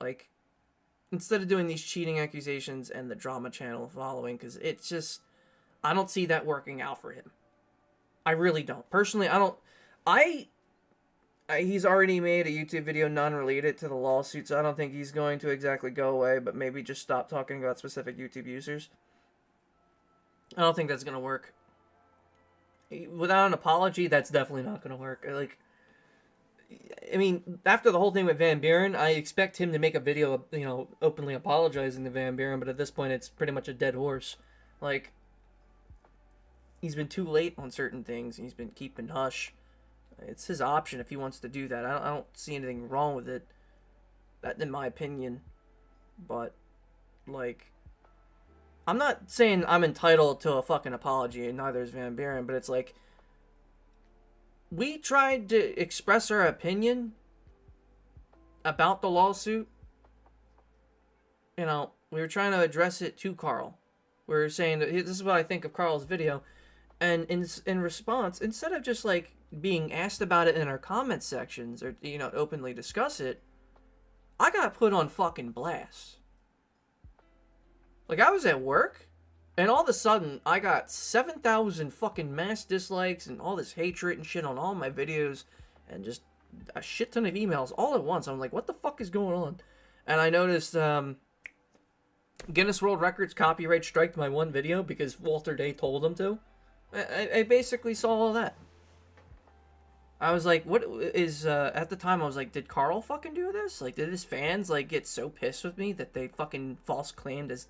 Like, instead of doing these cheating accusations and the drama channel following, because it's just, I don't see that working out for him. I really don't. Personally, I don't. I he's already made a YouTube video non-related to the lawsuit, so I don't think he's going to exactly go away, but maybe just stop talking about specific YouTube users. I don't think that's going to work. Without an apology, that's definitely not going to work. Like, I mean, after the whole thing with Van Buren, I expect him to make a video, you know, openly apologizing to Van Buren, but at this point, it's pretty much a dead horse. Like, he's been too late on certain things, and he's been keeping hush. It's his option if he wants to do that. I don't see anything wrong with it, that in my opinion. But, like, I'm not saying I'm entitled to a fucking apology, and neither is Van Buren, but it's like, we tried to express our opinion about the lawsuit. You know, we were trying to address it to Karl. We were saying that this is what I think of Karl's video. And in response, instead of just, like, being asked about it in our comment sections or, you know, openly discuss it, I got put on fucking blast. Like, I was at work, and all of a sudden, I got 7,000 fucking mass dislikes and all this hatred and shit on all my videos, and just a shit ton of emails all at once. I'm like, what the fuck is going on? And I noticed, Guinness World Records copyright striked my one video because Walter Day told them to. I basically saw all that. I was like, what is, at the time I was like, did Karl fucking do this? Like, did his fans, like, get so pissed with me that they fucking false claimed as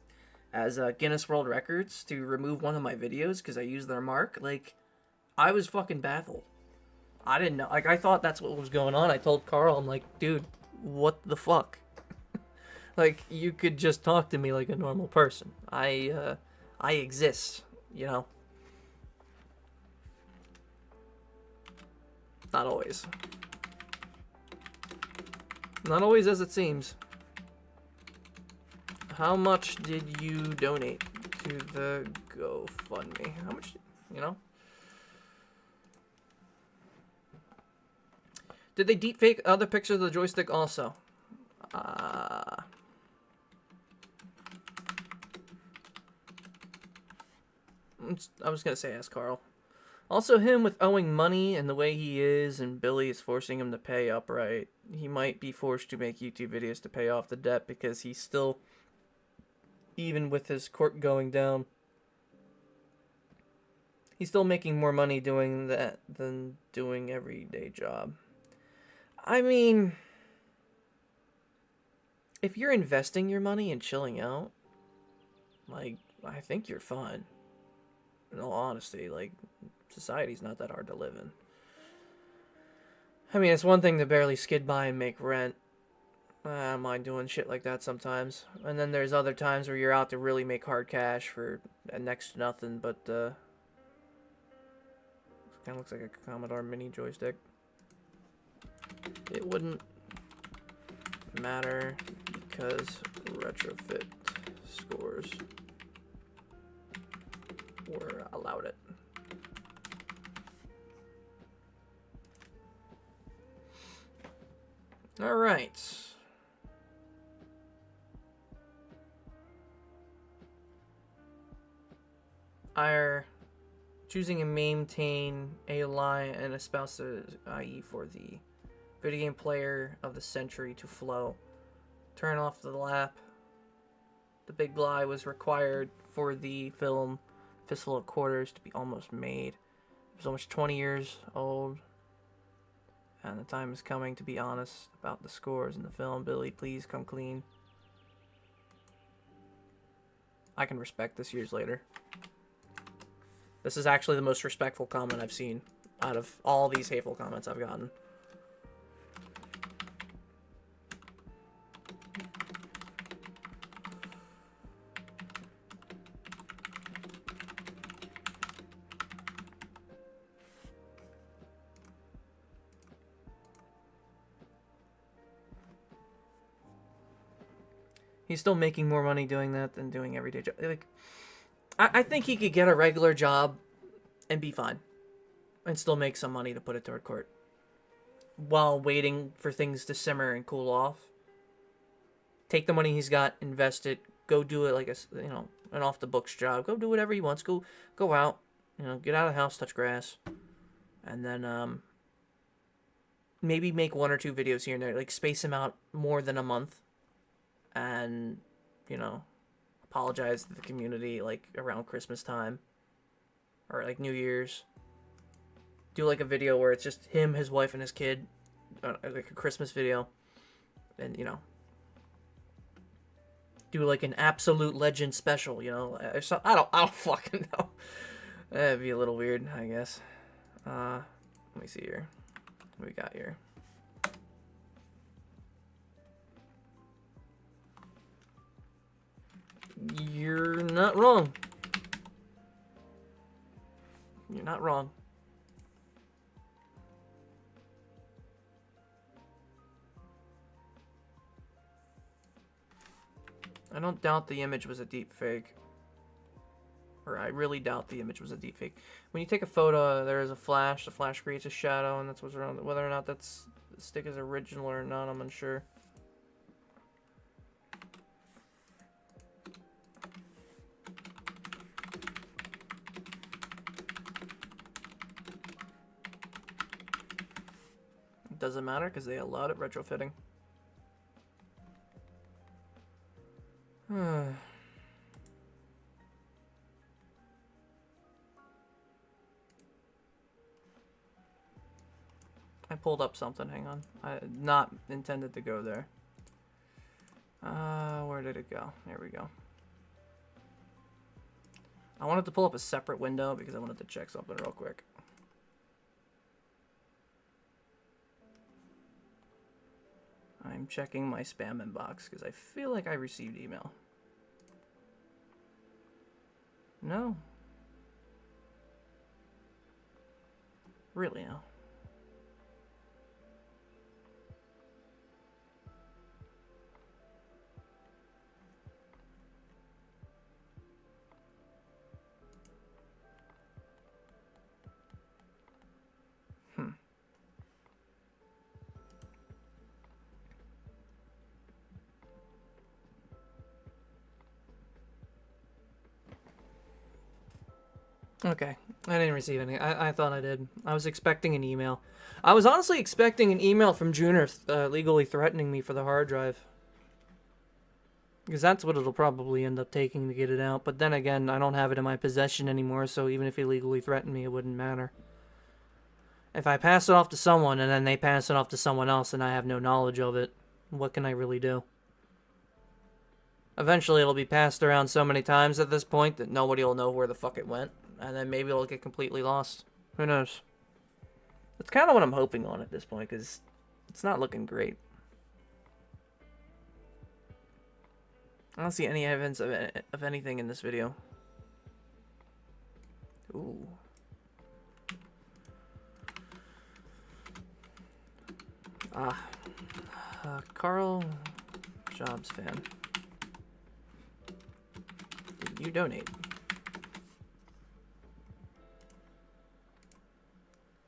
Guinness World Records to remove one of my videos because I used their mark? Like, I was fucking baffled. I didn't know. Like, I thought that's what was going on. I told Karl, I'm like, dude, what the fuck? Like, you could just talk to me like a normal person. I exist, you know? Not always. Not always as it seems. How much did you donate to the GoFundMe? How much, you know? Did they deepfake other pictures of the joystick also? I was gonna say ask Karl. Also, him with owing money and the way he is, and Billy is forcing him to pay upright. He might be forced to make YouTube videos to pay off the debt because he's still, even with his court going down, he's still making more money doing that than doing everyday job. I mean, if you're investing your money and chilling out, like, I think you're fine. In all honesty, like, society's not that hard to live in. I mean, it's one thing to barely skid by and make rent. I don't mind doing shit like that sometimes. And then there's other times where you're out to really make hard cash for next to nothing, but, kind of looks like a Commodore Mini joystick. It wouldn't matter because retrofit scores were allowed it. All right. Are choosing and maintain a lie and espouse the IE for the video game player of the century to flow. Turn off the lap. The big lie was required for the film Fistful of Quarters to be almost made. It was almost 20 years old. And the time is coming to be honest about the scores in the film. Billy, please come clean. I can respect this years later. This is actually the most respectful comment I've seen out of all these hateful comments I've gotten. He's still making more money doing that than doing everyday job. Like, I think he could get a regular job and be fine. And still make some money to put it toward court. While waiting for things to simmer and cool off. Take the money he's got, invest it, go do it like an off the books job. Go do whatever he wants. Go out, get out of the house, touch grass. And then, maybe make 1 or 2 videos here and there. Like, space them out more than a month. And, you know, apologize to the community, like, around Christmas time. Or, like, New Year's. Do, like, a video where it's just him, his wife, and his kid. Like, a Christmas video. And, you know. Do, like, an absolute legend special, you know? Or something. I don't fucking know. That'd be a little weird, I guess. Let me see here. What we got here? You're not wrong. You're not wrong. I don't doubt the image was a deep fake. Or I really doubt the image was a deep fake. When you take a photo, there is a flash. The flash creates a shadow, and that's what's around. Whether or not that's stick is original or not, I'm unsure. It doesn't matter because they allowed it retrofitting. I pulled up something, hang on. I not intended to go there. Where did it go? There we go. I wanted to pull up a separate window because I wanted to check something real quick. I'm checking my spam inbox because I feel like I received email. No. Really, no. Okay, I didn't receive any. I thought I did. I was expecting an email. I was honestly expecting an email from Junior legally threatening me for the hard drive. Because that's what it'll probably end up taking to get it out. But then again, I don't have it in my possession anymore, so even if he legally threatened me, it wouldn't matter. If I pass it off to someone and then they pass it off to someone else and I have no knowledge of it, what can I really do? Eventually it'll be passed around so many times at this point that nobody will know where the fuck it went. And then maybe it'll get completely lost. Who knows? That's kind of what I'm hoping on at this point, because it's not looking great. I don't see any evidence of anything in this video. Ooh. Karl, Jobs fan. Did you donate?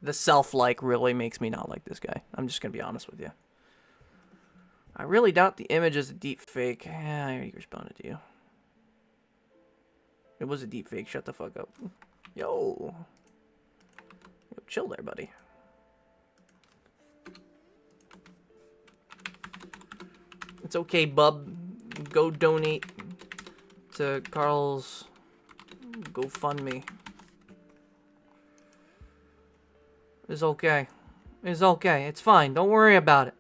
The self-like really makes me not like this guy. I'm just gonna be honest with you. I really doubt the image is a deep fake. Yeah, I already responded to you. It was a deep fake. Shut the fuck up. Yo, chill there, buddy. It's okay, bub. Go donate to Karl's GoFundMe. It's okay. It's okay. It's fine. Don't worry about it.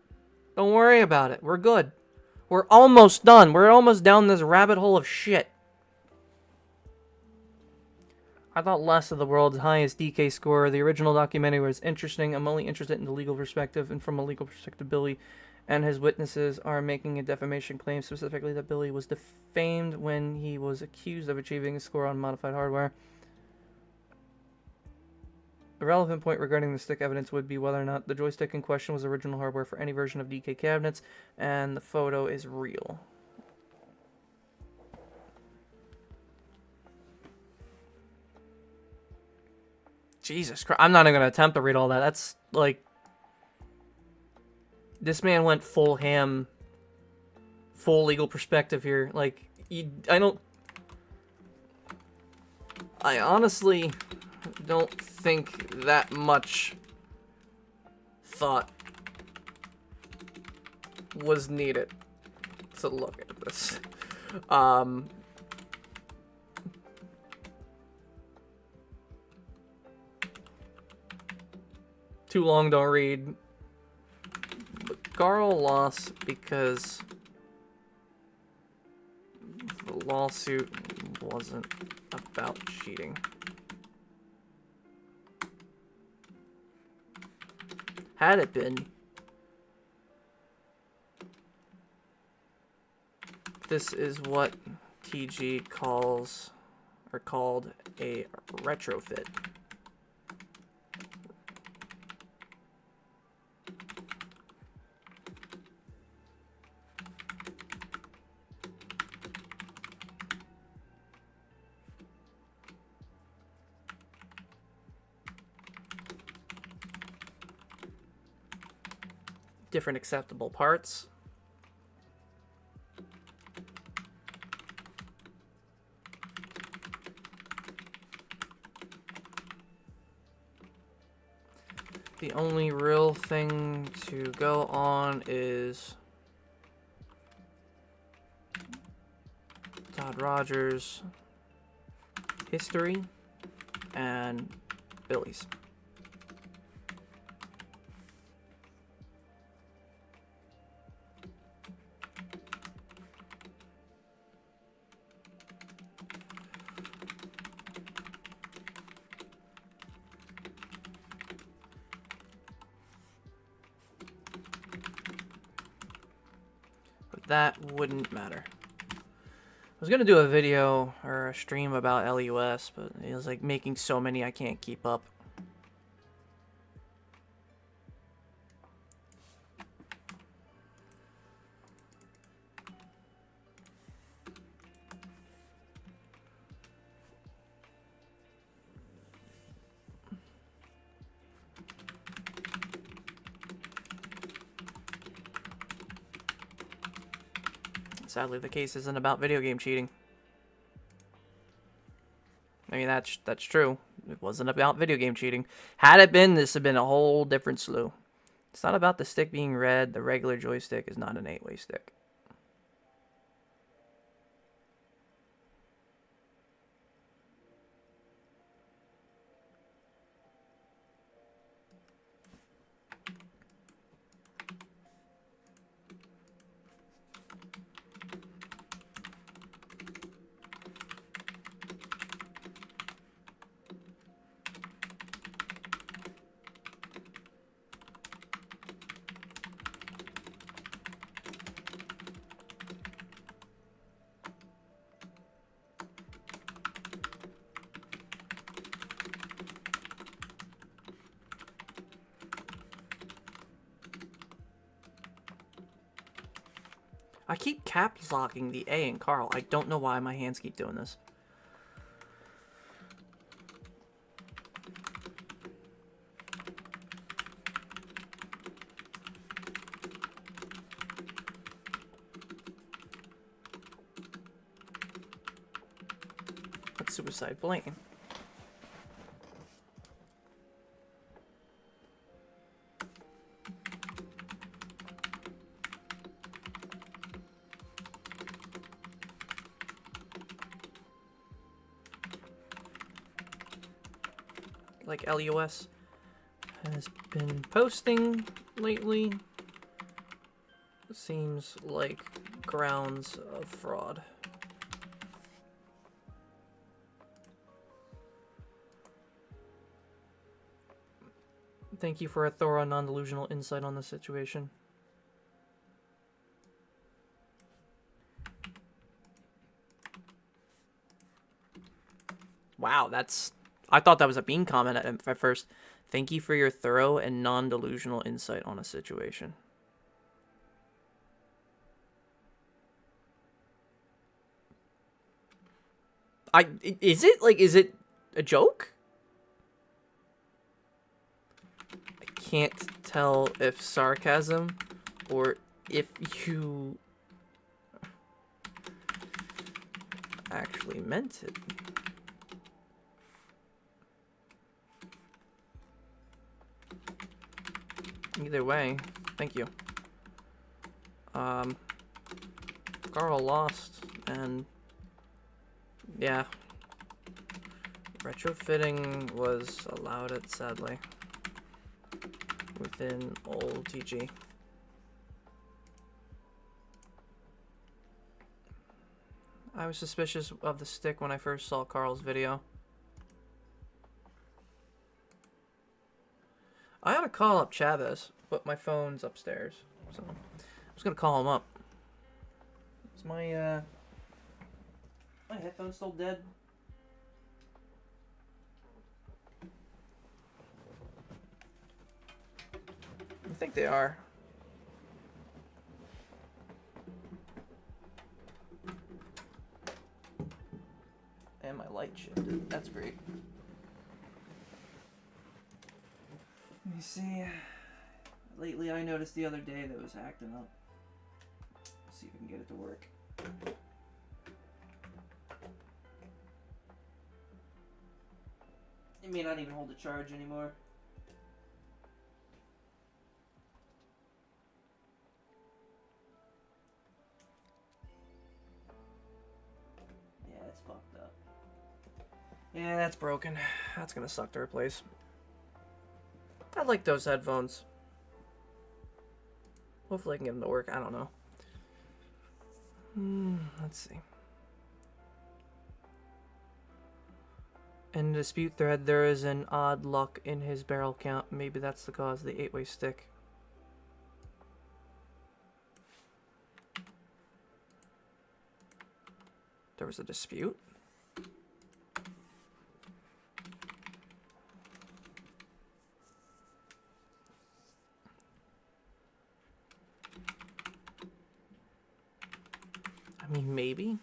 Don't worry about it. We're good. We're almost done. We're almost down this rabbit hole of shit. I thought less of the world's highest DK score. The original documentary was interesting. I'm only interested in the legal perspective, and from a legal perspective, Billy and his witnesses are making a defamation claim, specifically that Billy was defamed when he was accused of achieving a score on modified hardware. The relevant point regarding the stick evidence would be whether or not the joystick in question was original hardware for any version of DK cabinets, and the photo is real. Jesus Christ. I'm not even going to attempt to read all that. That's, like... This man went full ham, full legal perspective here. Like, I honestly... don't think that much thought was needed to look at this. Too long, don't read. But Karl lost because the lawsuit wasn't about cheating. Had it been, this is what TG calls, or called, a retrofit. Different acceptable parts. The only real thing to go on is Todd Rogers' history and Billy's. That wouldn't matter. I was gonna do a video or a stream about LUS, but it was like making so many I can't keep up. Sadly, the case isn't about video game cheating. I mean, that's true. It wasn't about video game cheating. Had it been, this would have been a whole different slew. It's not about the stick being red. The regular joystick is not an 8-way stick. I keep caps locking the A in Karl. I don't know why my hands keep doing this. That's suicide blame. Like LUS has been posting lately, seems like grounds of fraud. Thank you for a thorough, non-delusional insight on the situation. Wow, that's... I thought that was a bean comment at first. Thank you for your thorough and non-delusional insight on a situation. Is it a joke? I can't tell if sarcasm or if you actually meant it. Either way, thank you. Karl lost, and yeah, retrofitting was allowed it, sadly, within old TG. I was suspicious of the stick when I first saw Karl's video. I ought to call up Chavez, but my phone's upstairs, so I'm just gonna call him up. Is my headphones still dead? I think they are. And my light shifted. That's great. Let me see. Lately, I noticed the other day that it was acting up. Let's see if we can get it to work. It may not even hold a charge anymore. Yeah, it's fucked up. Yeah, that's broken. That's gonna suck to replace. I like those headphones. Hopefully I can get them to work. I don't know. Let's see. In the dispute thread, there is an odd luck in his barrel count. Maybe that's the cause of the 8-way stick. There was a dispute? I mean, maybe.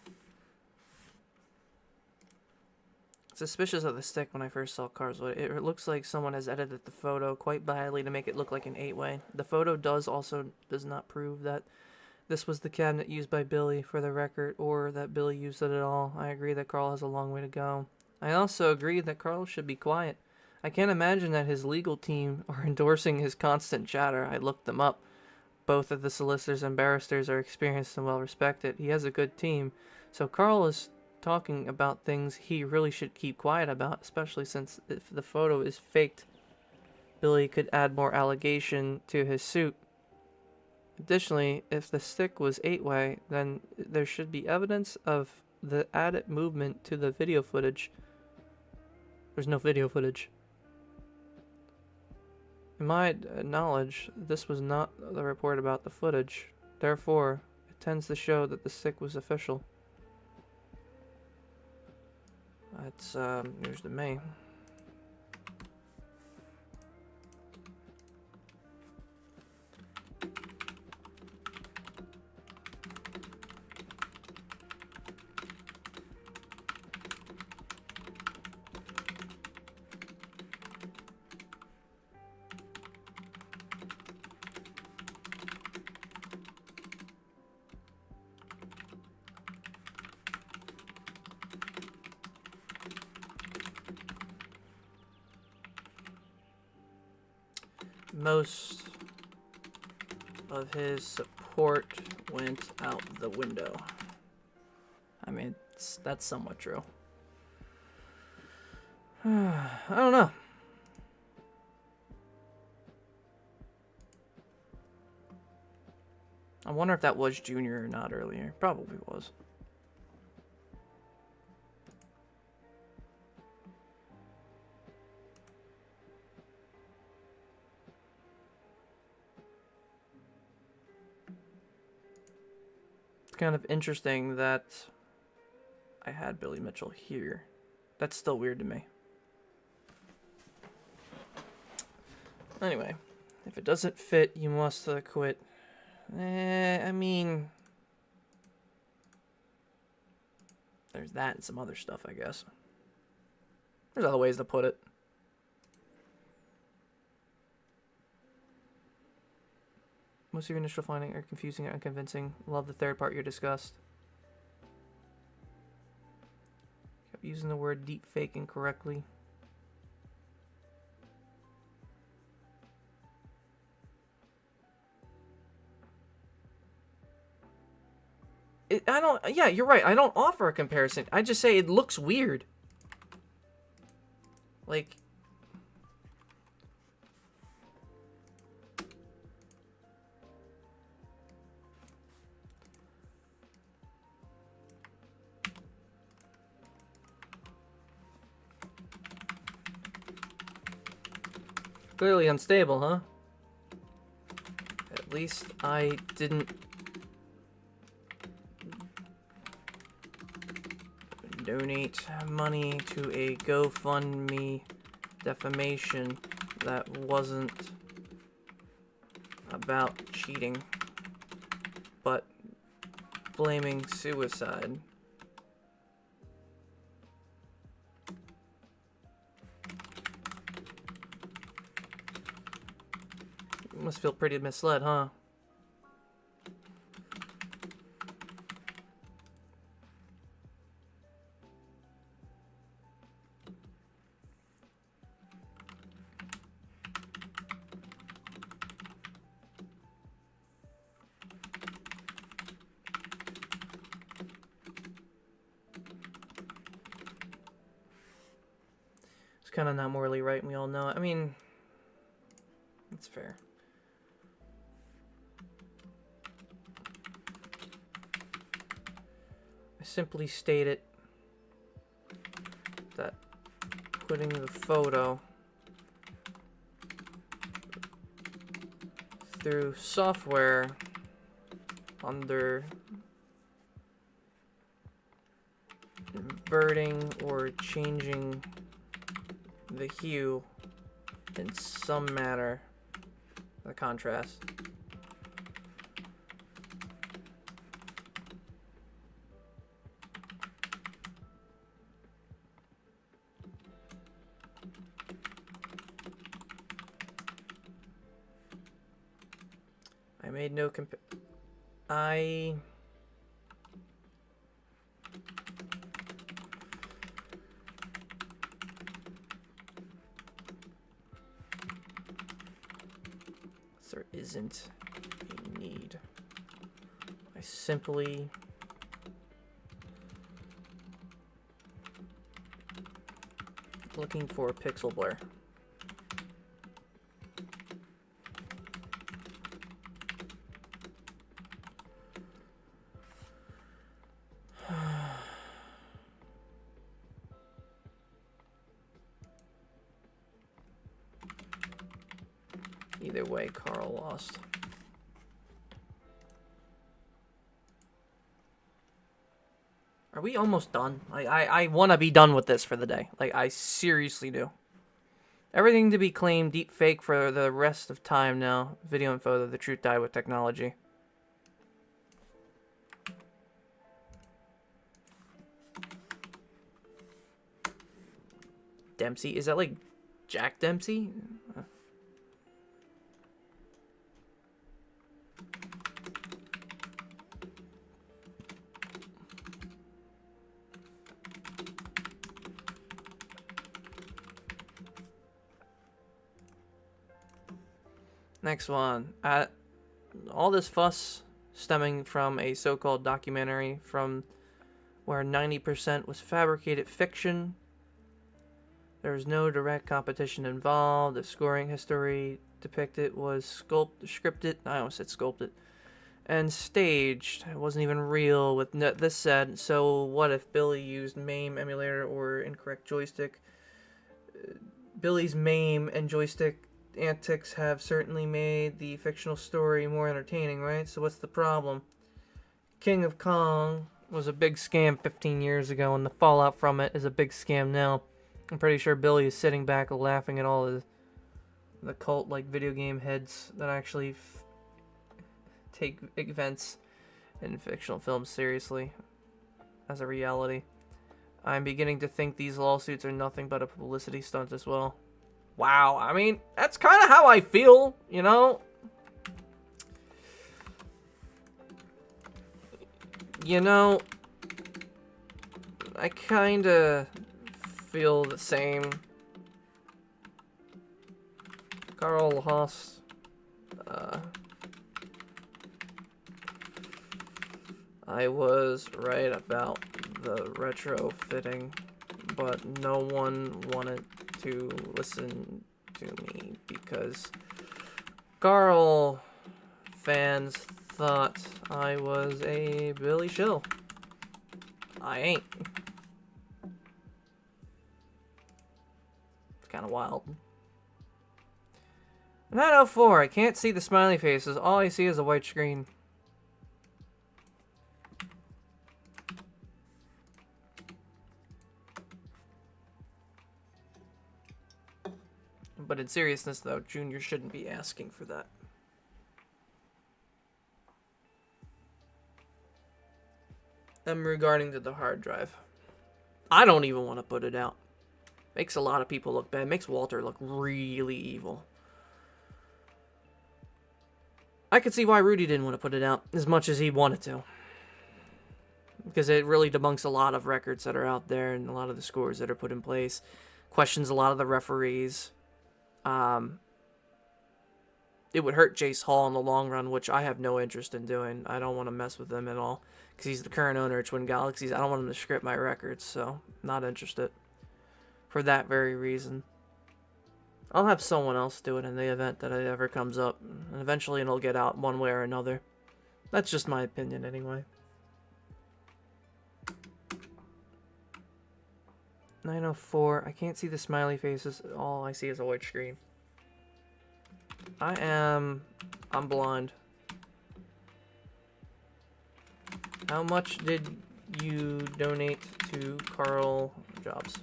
Suspicious of the stick when I first saw Karl's. It looks like someone has edited the photo quite badly to make it look like an 8-way. The photo does not prove that this was the cabinet used by Billy for the record, or that Billy used it at all. I agree that Karl has a long way to go. I also agree that Karl should be quiet. I can't imagine that his legal team are endorsing his constant chatter. I looked them up. Both of the solicitors and barristers are experienced and well respected. He has a good team. So Karl is talking about things he really should keep quiet about, especially since if the photo is faked, Billy could add more allegation to his suit. Additionally, if the stick was 8-way, then there should be evidence of the added movement to the video footage. There's no video footage. In my knowledge, this was not the report about the footage. Therefore, it tends to show that the stick was official. That's news to me. Most of his support went out the window. I mean, that's somewhat true. I don't know. I wonder if that was Junior or not earlier. Probably was. Kind of interesting that I had Billy Mitchell here. That's still weird to me. Anyway, if it doesn't fit, you must quit. I mean, there's that and some other stuff, I guess. There's other ways to put it. Most of your initial findings are confusing and unconvincing. Love the third part you discussed. Kept using the word deep fake incorrectly. I don't. Yeah, you're right. I don't offer a comparison. I just say it looks weird. Like. Clearly unstable, huh? At least I didn't donate money to a GoFundMe defamation that wasn't about cheating, but blaming suicide. You must feel pretty misled, huh? It's kind of not morally right, and we all know it. I mean, that's fair. I simply stated that putting the photo through software under inverting or changing the hue in some manner, the contrast. I made no there isn't a need. I simply looking for pixel blur. Either way, Karl lost. Are we almost done? I want to be done with this for the day. Like, I seriously do. Everything to be claimed deep fake for the rest of time now. Video and photo, the truth died with technology. Dempsey? Is that like Jack Dempsey? Next one. All this fuss stemming from a so-called documentary from where 90% was fabricated fiction. There was no direct competition involved. The scoring history depicted was scripted. I almost said sculpted. And staged. It wasn't even real. With this said, so what if Billy used MAME emulator or incorrect joystick? Billy's MAME and joystick antics have certainly made the fictional story more entertaining, right? So what's the problem? King of Kong was a big scam 15 years ago, and the fallout from it is a big scam now. I'm pretty sure Billy is sitting back laughing at all the cult-like video game heads that actually take events in fictional films seriously as a reality. I'm beginning to think these lawsuits are nothing but a publicity stunt as well. Wow, I mean, that's kind of how I feel, you know? You know, I kind of feel the same. Karl Haas. I was right about the retrofitting, but no one wanted to listen to me because Karl fans thought I was a Billy shill. I ain't. It's kind of wild. 904, I can't see the smiley faces. All I see is a white screen. But in seriousness, though, Junior shouldn't be asking for that. Regarding to the hard drive, I don't even want to put it out. Makes a lot of people look bad. Makes Walter look really evil. I could see why Rudy didn't want to put it out as much as he wanted to. Because it really debunks a lot of records that are out there and a lot of the scores that are put in place. Questions a lot of the referees. It would hurt Jace Hall in the long run, which I have no interest in doing. I don't want to mess with him at all. Because he's the current owner of Twin Galaxies. I don't want him to script my records, so not interested. For that very reason. I'll have someone else do it in the event that it ever comes up. And eventually it'll get out one way or another. That's just my opinion anyway. 904. I can't see the smiley faces. All I see is a white screen. I'm blind. How much did you donate to Karl Jobs?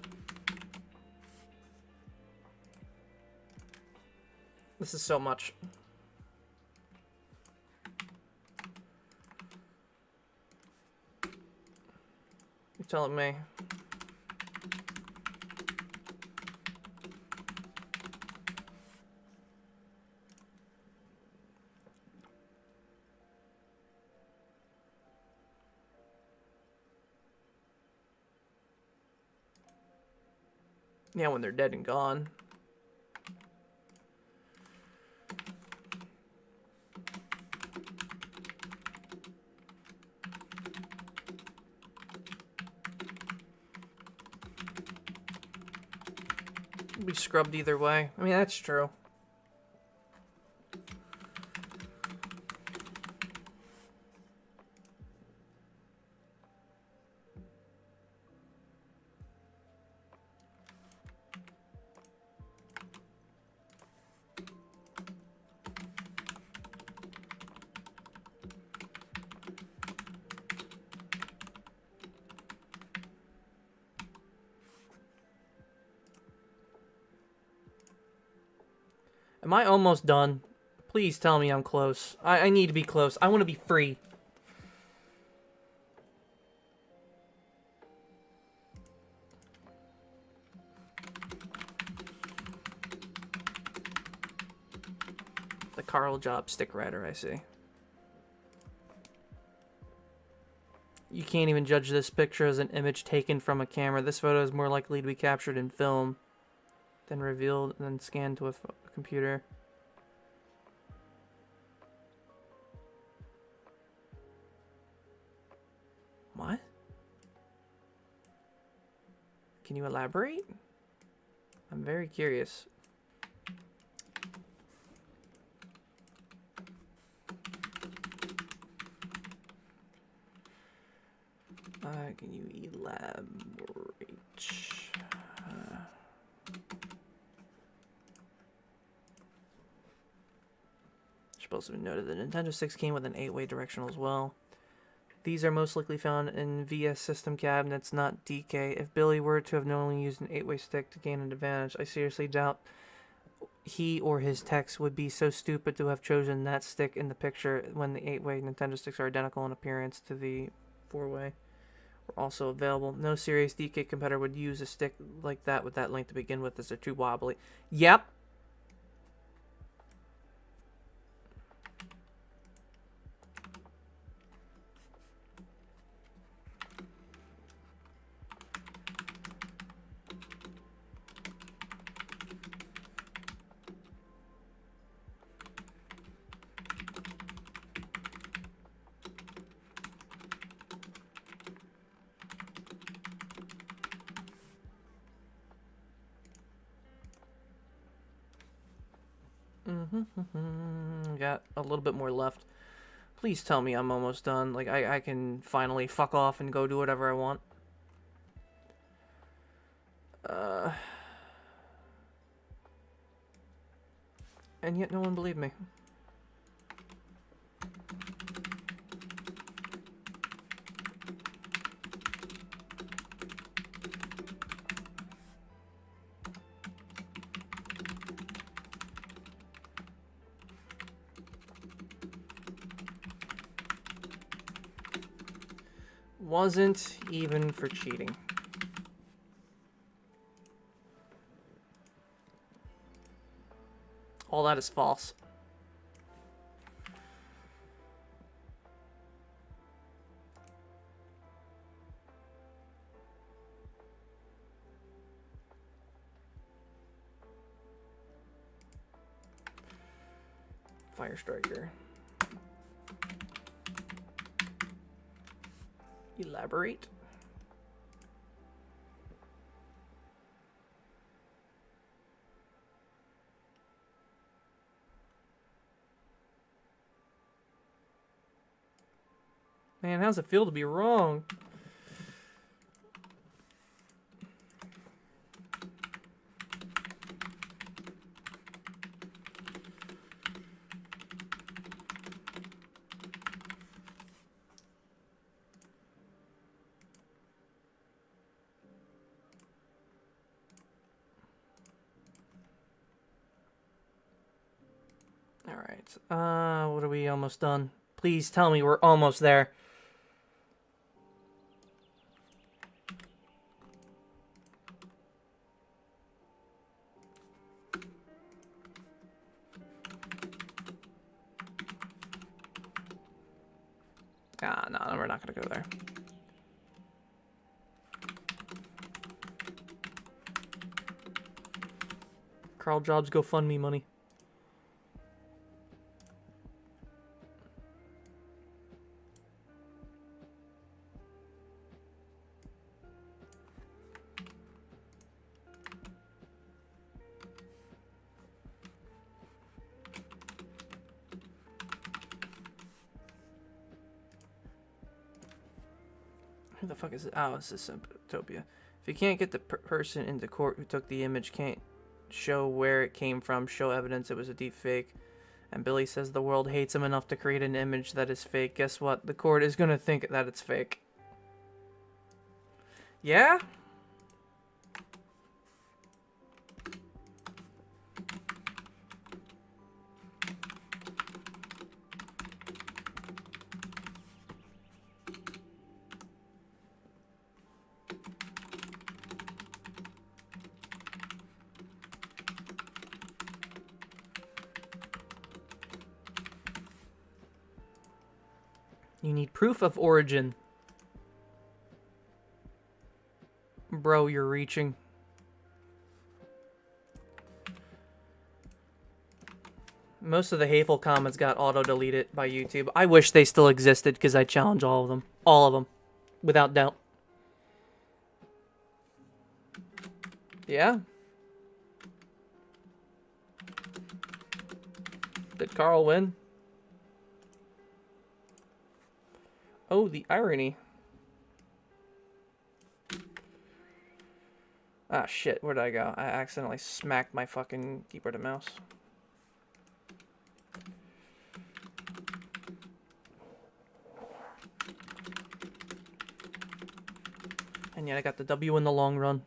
This is so much. You're telling me. Yeah, when they're dead and gone. Be scrubbed either way. I mean, that's true. Am I almost done? Please tell me I'm close. I need to be close. I want to be free. The Karl Job stick writer, I see. You can't even judge this picture as an image taken from a camera. This photo is more likely to be captured in film than revealed and then scanned to a computer. What? Can you elaborate? I'm very curious. Can you elaborate? Supposed to be noted the Nintendo 6 came with an 8-way directional as well. These are most likely found in VS system cabinets, not DK. If Billy were to have knowingly used an 8-way stick to gain an advantage, I seriously doubt he or his techs would be so stupid to have chosen that stick in the picture when the 8-way Nintendo sticks are identical in appearance to the 4-way. Were also available. No serious DK competitor would use a stick like that with that length to begin with, as they're too wobbly. Yep. Got a little bit more left. Please tell me I'm almost done. Like, I can finally fuck off and go do whatever I want. And yet no one believed me. Wasn't even for cheating. All that is false. Fire striker. Elaborate. Man, how's it feel to be wrong? All right. What are we almost done? Please tell me we're almost there. Ah, no, we're not gonna go there. Karl Jobs GoFundMe money. Who the fuck is it? Oh, this is Symptopia. If you can't get the person into court who took the image, can't show where it came from, show evidence it was a deep fake, and Billy says the world hates him enough to create an image that is fake, guess what? The court is gonna think that it's fake. Yeah? You need proof of origin. Bro, you're reaching. Most of the hateful comments got auto-deleted by YouTube. I wish they still existed because I challenge all of them. All of them. Without doubt. Yeah? Did Karl win? Oh, the irony. Ah, shit. Where did I go? I accidentally smacked my fucking keyboard and mouse. And yet I got the W in the long run.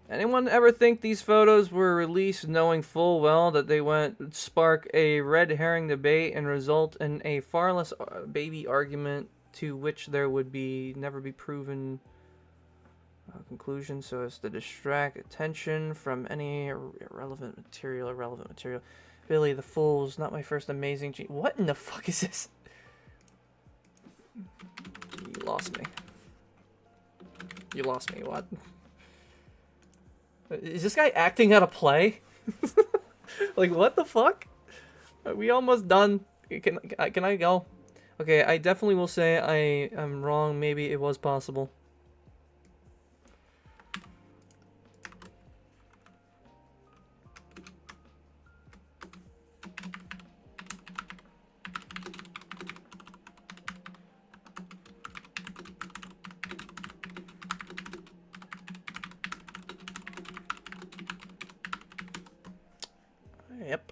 Anyone ever think these photos were released knowing full well that they would spark a red herring debate and result in a far less baby argument to which there would be never be proven conclusion so as to distract attention from any irrelevant material. Billy the Fool's not my first amazing What in the fuck is this? You lost me. You lost me, what? Is this guy acting out a play? Like, what the fuck? Are we almost done? Can I go? Okay, I definitely will say I am wrong. Maybe it was possible. Yep.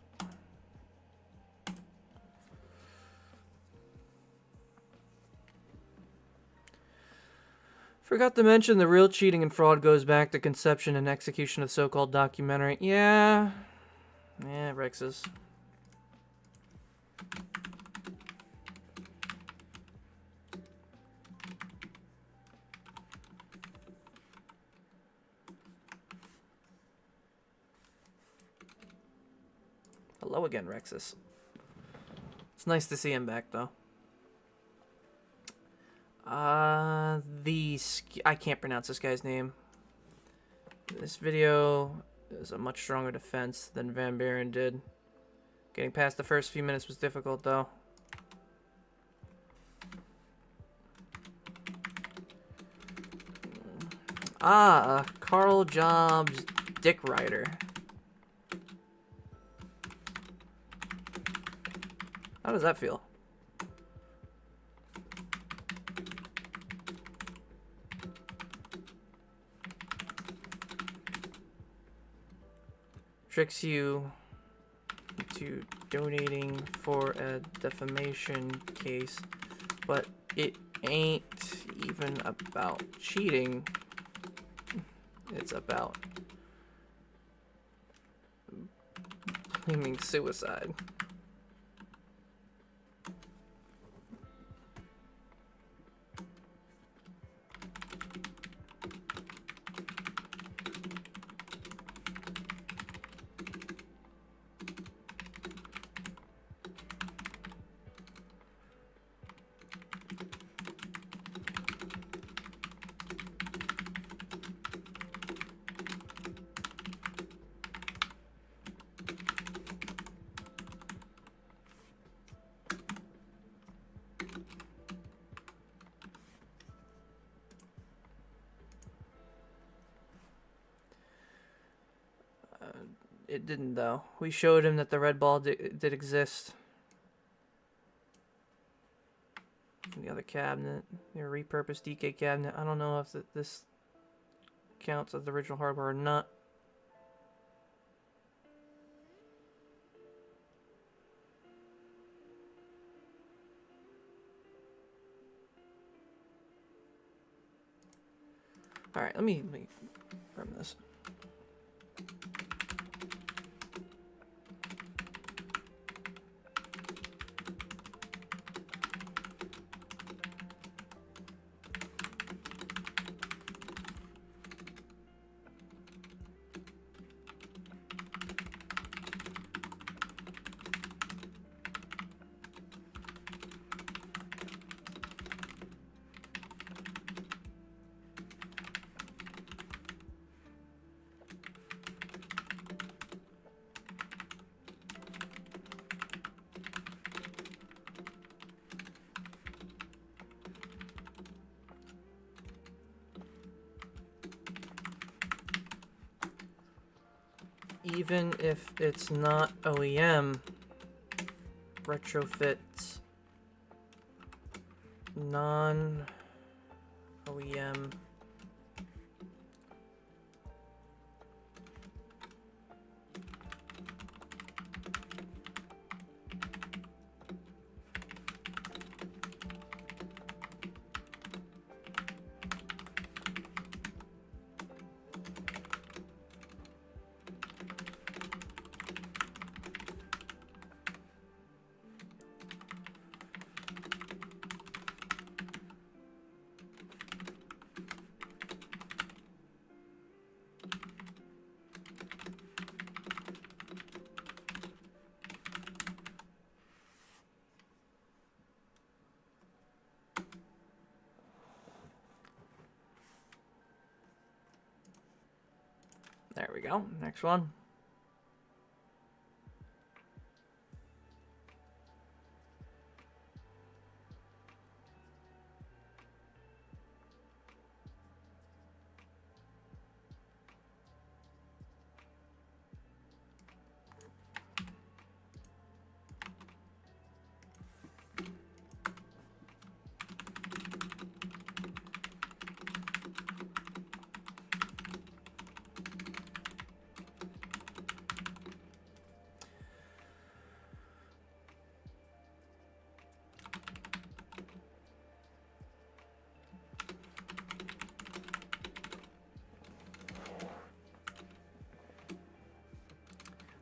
Forgot to mention the real cheating and fraud goes back to conception and execution of so-called documentary. Yeah. Yeah, Rexes. Hello again, Rexus. It's nice to see him back, though. I can't pronounce this guy's name. This video is a much stronger defense than Van Buren did. Getting past the first few minutes was difficult, though. Karl Jobs Dick Rider. How does that feel? Tricks you into donating for a defamation case, but it ain't even about cheating. It's about claiming suicide. It didn't, though. We showed him that the red ball did exist. In the other cabinet, their repurposed DK cabinet. I don't know if this counts as the original hardware or not. All right, let me confirm this. Even if it's not OEM, retrofits non-OEM There we go. Next one.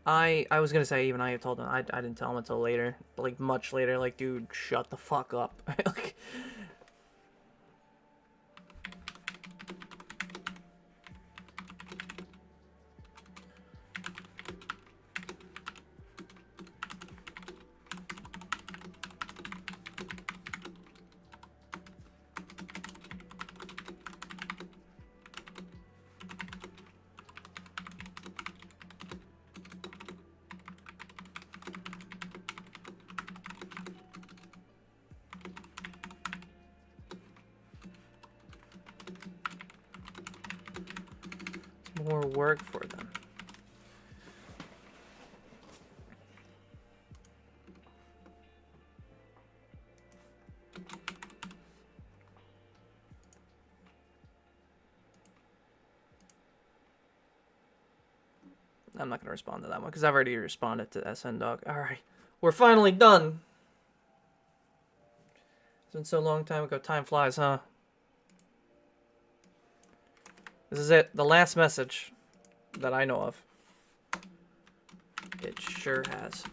I was gonna say even I had told him. I didn't tell him until later, like much later. Like, dude, shut the fuck up. Like, more work for them. I'm not going to respond to that one because I've already responded to SN Dog. Alright, we're finally done. It's been so long time ago. Time flies, huh? This is it. The last message that I know of. It sure has.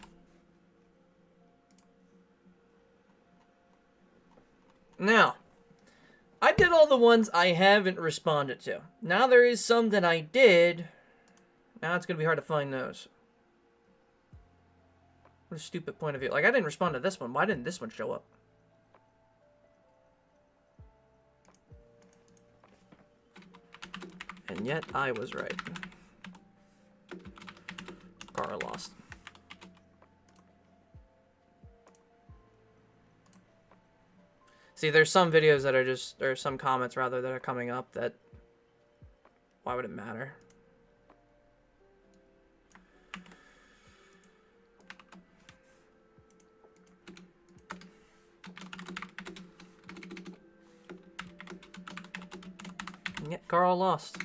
Now, I did all the ones I haven't responded to. Now there is some that I did. Now it's going to be hard to find those. What a stupid point of view. Like, I didn't respond to this one. Why didn't this one show up? And yet, I was right. Karl lost. See, there's some videos that are just, or some comments rather, that are coming up that, why would it matter? And yet, Karl lost.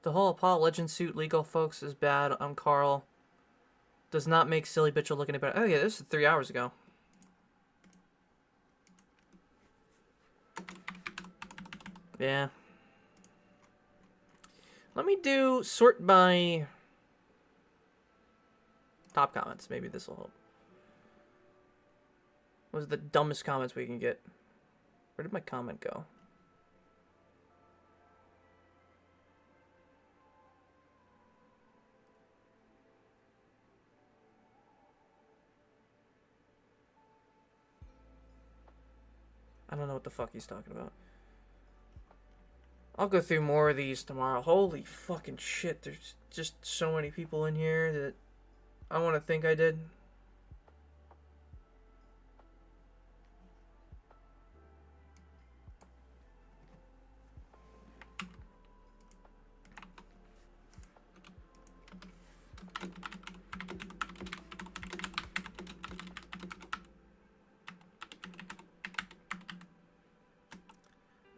The whole Apollo Legend suit legal, folks, is bad. I'm Karl. Does not make Silly Bitch look any better. Oh, yeah, this is 3 hours ago. Yeah. Let me do sort by top comments. Maybe this will help. What was the dumbest comments we can get? Where did my comment go? I don't know what the fuck he's talking about. I'll go through more of these tomorrow. Holy fucking shit, there's just so many people in here that I want to think I did.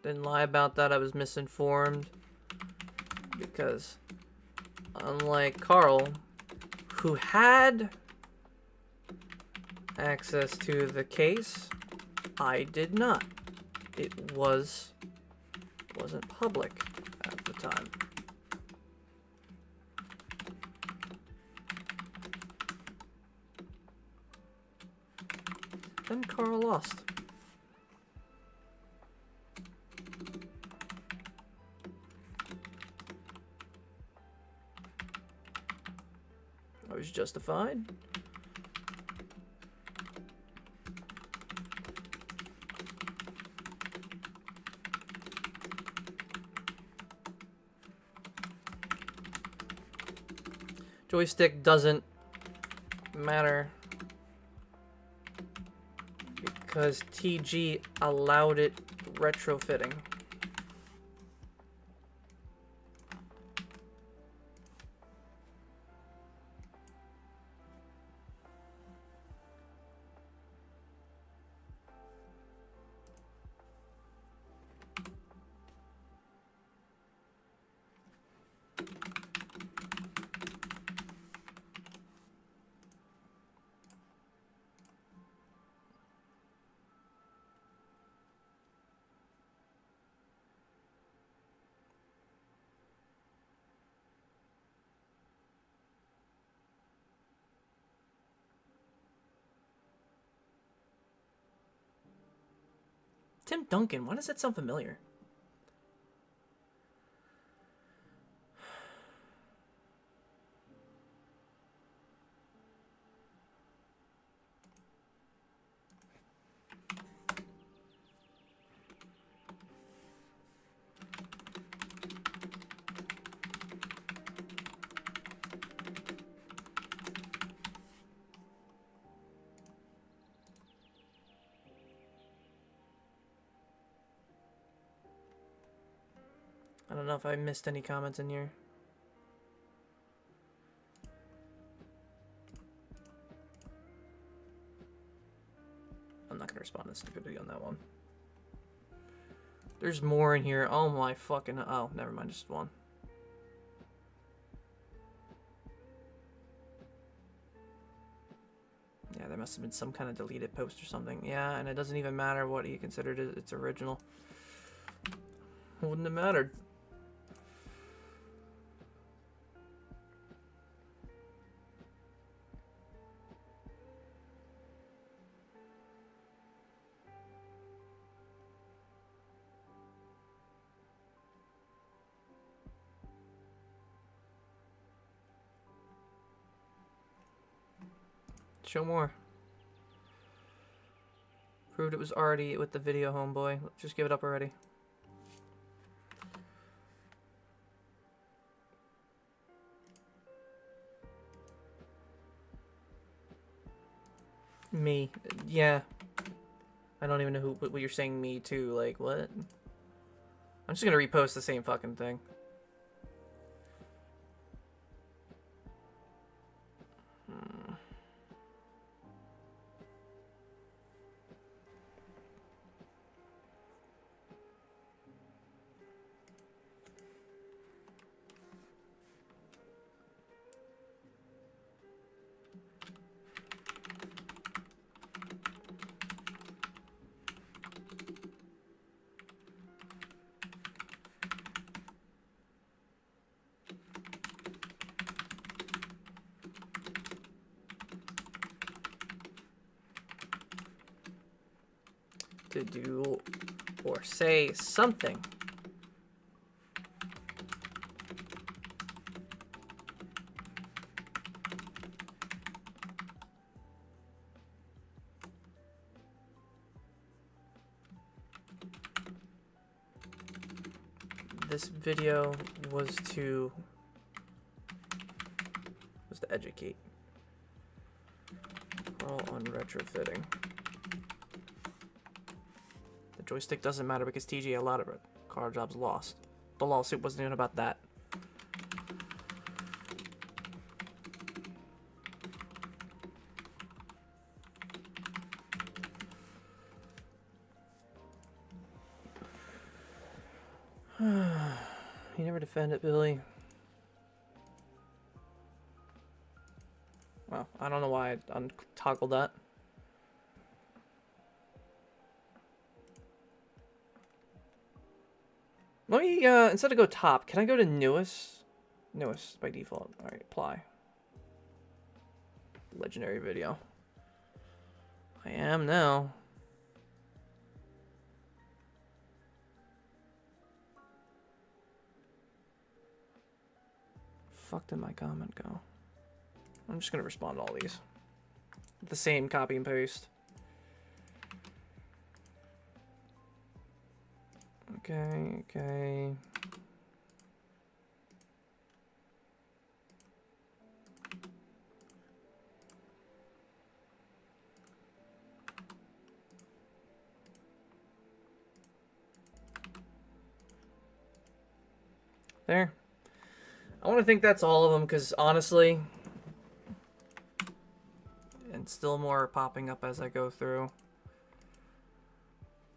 Didn't lie about that, I was misinformed. Because, unlike Karl, who had access to the case, I did not. It wasn't public at the time. Then Karl lost. I was justified. Joystick doesn't matter because TG allowed it retrofitting. Tim Duncan, why does that sound familiar? I don't know if I missed any comments in here. I'm not gonna respond to stupidity on that one. There's more in here. Oh my fucking... Oh, never mind. Just one. Yeah, there must have been some kind of deleted post or something. Yeah, and it doesn't even matter what he considered its original. Wouldn't have mattered. Show more. Proved it was already with the video, homeboy. Just give it up already. Me. Yeah. I don't even know what you're saying me to. Like, what? I'm just gonna repost the same fucking thing. To do or say something. This video was to educate. Karl on retrofitting. The joystick doesn't matter because TG allowed it. Car job's lost. The lawsuit wasn't even about that. You never defend it, Billy. Well, I don't know why I untoggled that. Let me, instead of go top, can I go to newest? Newest by default. Alright, apply. Legendary video. I am now. Fuck did my comment go? I'm just gonna respond to all these. The same copy and paste. Okay, okay. There. I want to think that's all of them, because honestly... And still more are popping up as I go through.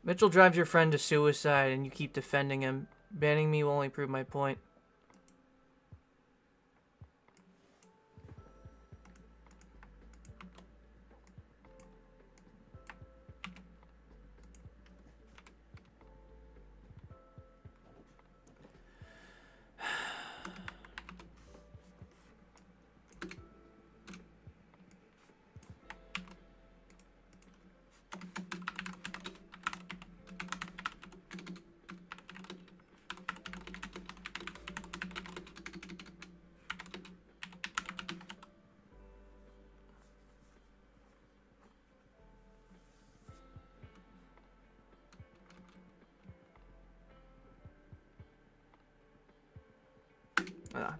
Mitchell drives your friend to suicide, and you keep defending him. Banning me will only prove my point.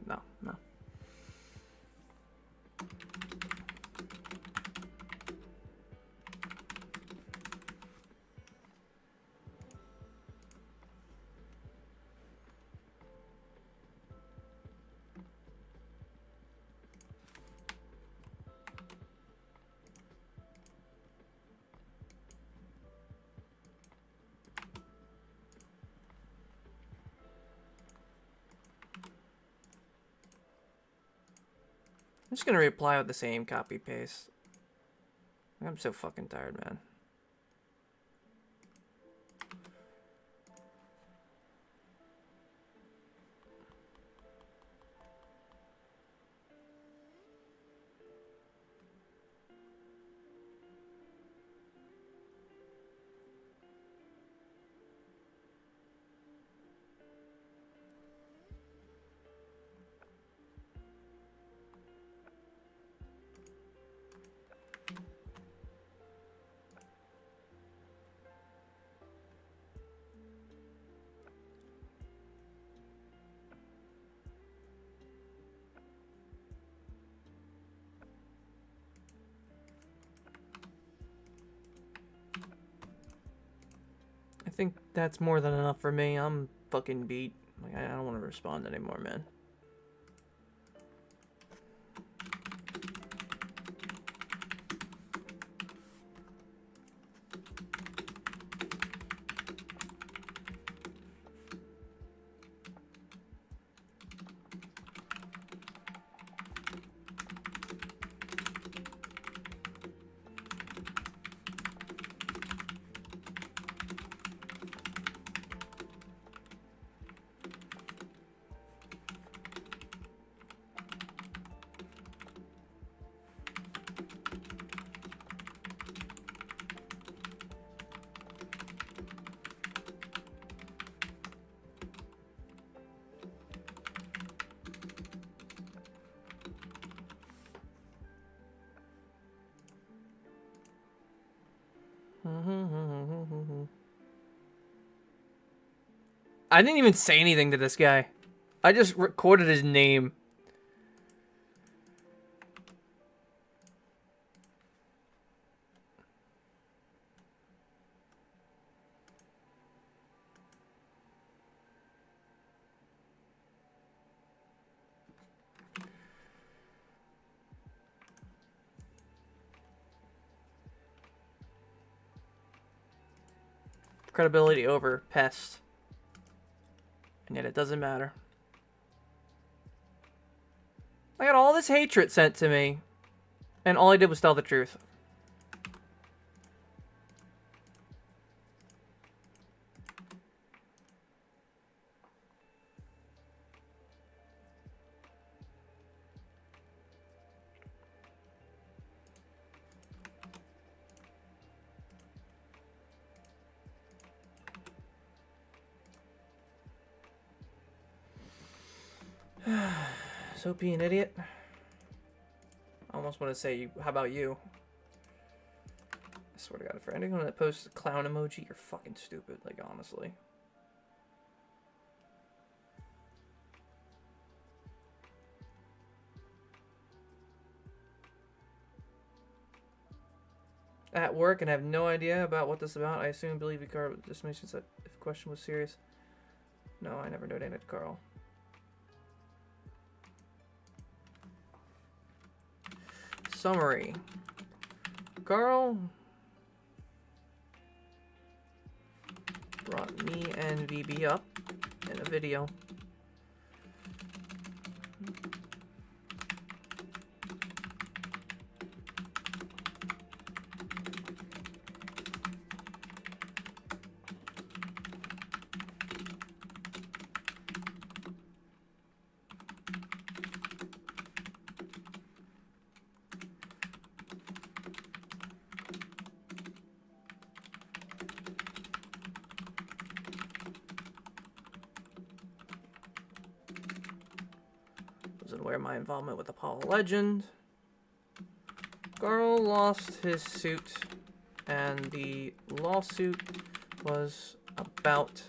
No. I'm just gonna reply with the same copy paste. I'm so fucking tired, man. I think that's more than enough for me. I'm fucking beat. Like, I don't want to respond anymore, man. I didn't even say anything to this guy. I just recorded his name. Credibility over pest. And yet it doesn't matter. I got all this hatred sent to me. And all I did was tell the truth. So be an idiot. I almost want to say, how about you? I swear to God, for anyone that posts a clown emoji, you're fucking stupid, like, honestly. At work and have no idea about what this is about. I assume believe you, Karl. Just mentions that if the question was serious. No, I never donated to Karl. summary. Karl brought me and VB up in a video. Wasn't aware of my involvement with Apollo Legend. Karl lost his suit, and the lawsuit was about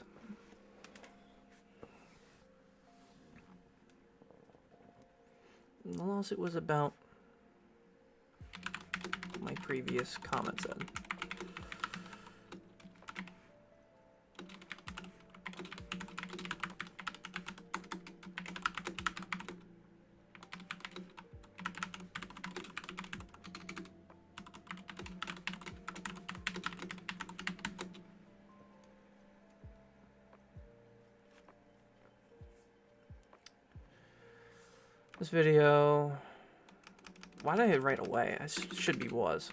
my previous comment said. This video, why did I hit right away? I should be was.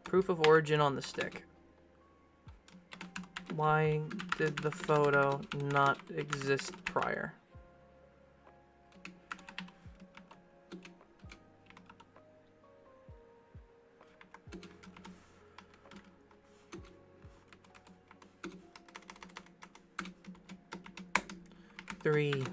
Proof of origin on the stick. Why did the photo not exist prior? Three.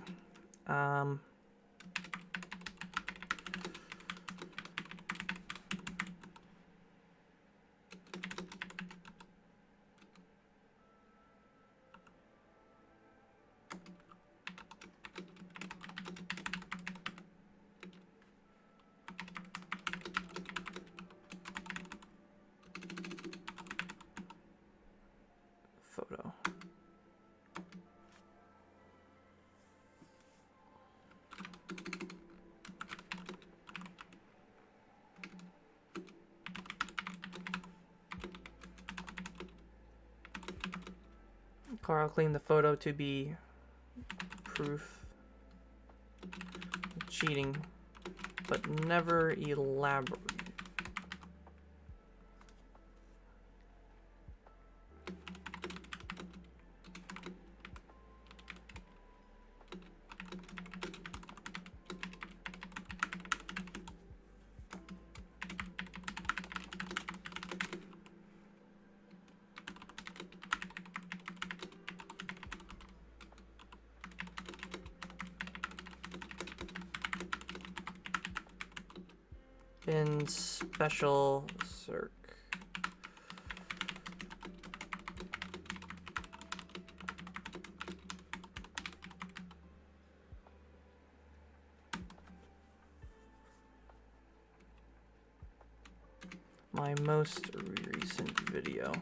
Photo. Karl claimed the photo to be proof of cheating, but never elaborate. In special circ. My most recent video.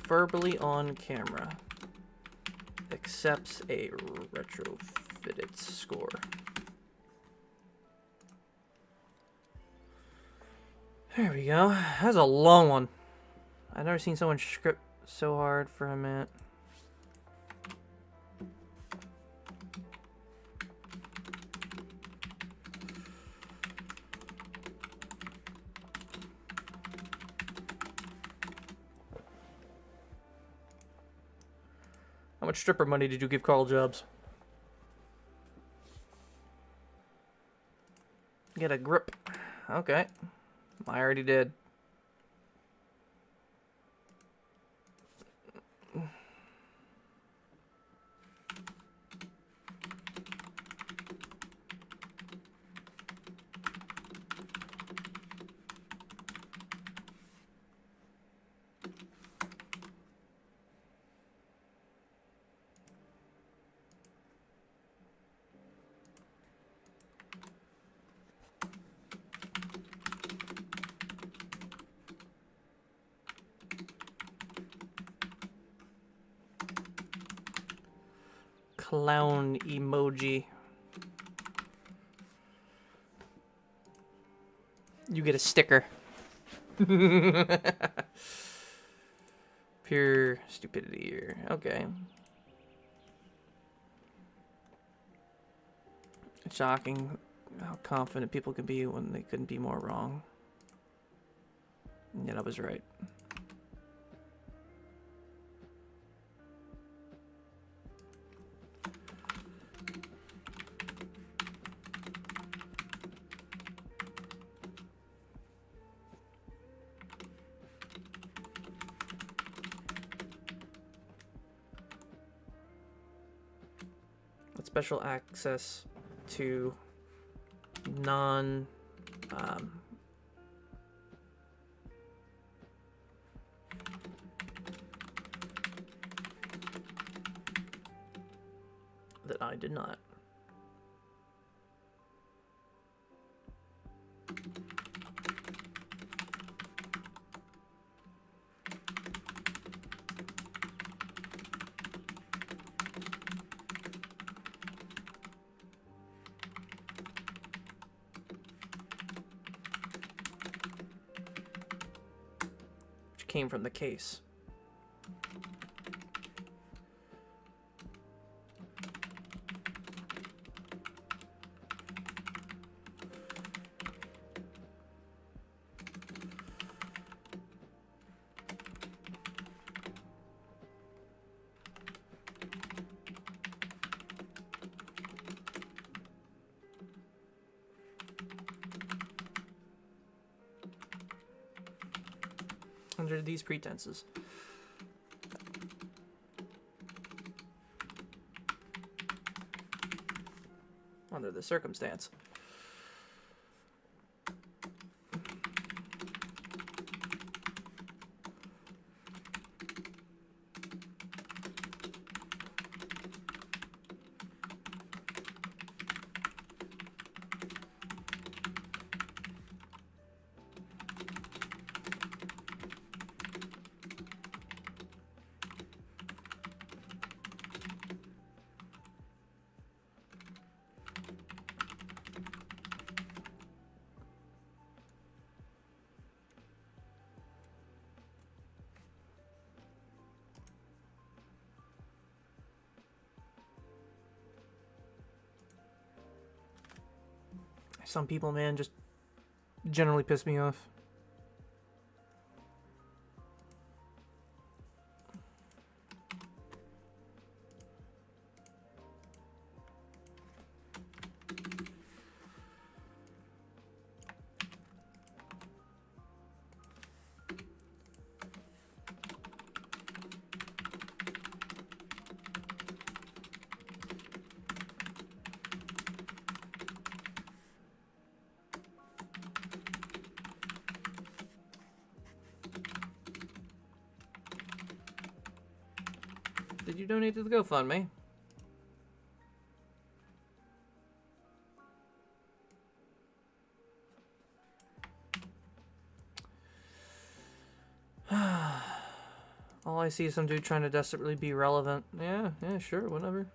Verbally on camera. Accepts a retrofitted score. There we go. That's a long one. I've never seen someone script so hard for a minute. How much stripper money did you give Karl Jobs? Get a grip. Okay. I already did. clown emoji. You get a sticker. Pure stupidity here. Okay. It's shocking how confident people can be when they couldn't be more wrong. And yet I was right. With special access to non that I did not. Which came from the case. Under these pretenses. Under the circumstance. Some people, man, just generally piss me off. Did you donate to the GoFundMe? All I see is some dude trying to desperately be relevant. Yeah, sure, whatever.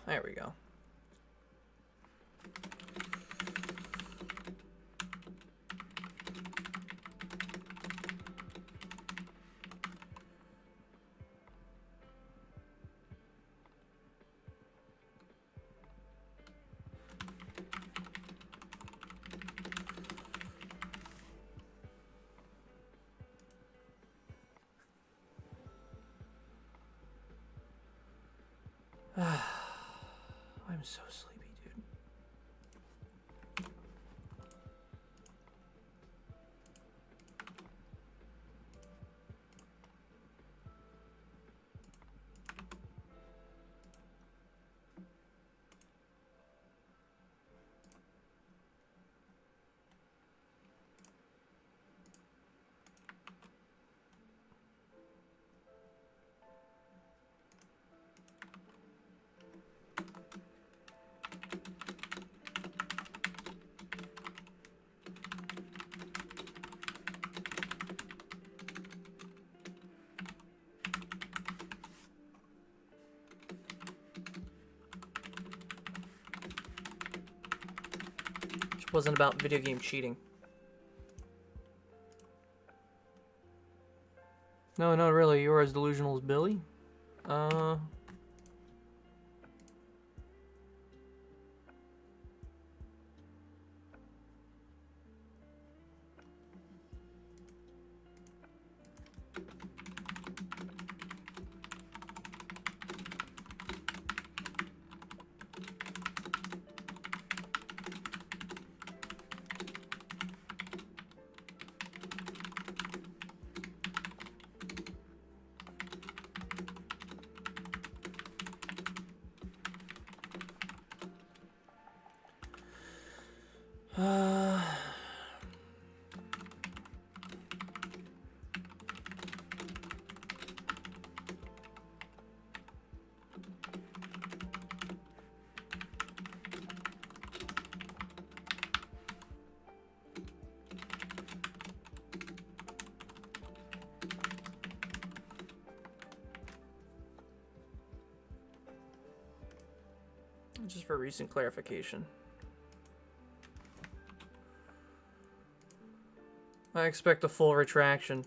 There we go. so sleepy, dude. Which wasn't about video game cheating. No, not really. You're as delusional as Billy. Just for recent clarification. I expect a full retraction.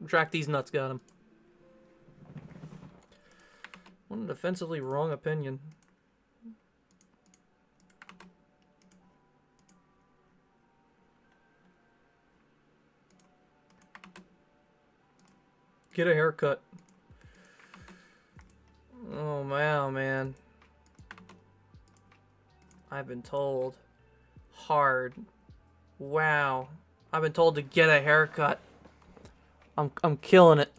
Retract these nuts, got him. What a defensively wrong opinion. Get a haircut. Oh, wow, man. I've been told. Hard. Wow. I've been told to get a haircut. I'm killing it.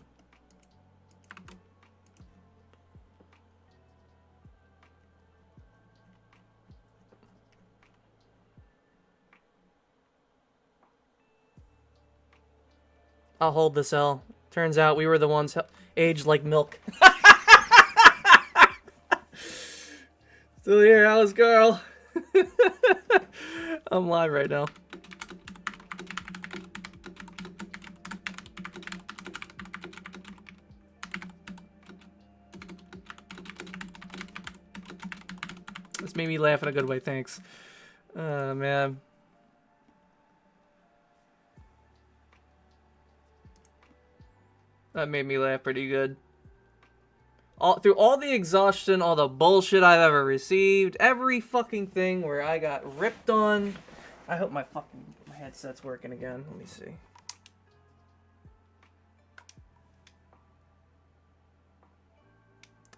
I'll hold this L. Turns out we were the ones aged like milk. Still here, how's Karl? I'm live right now. This made me laugh in a good way, thanks. Man. That made me laugh pretty good. Through all the exhaustion, all the bullshit I've ever received, every fucking thing where I got ripped on. I hope my headset's working again. Let me see.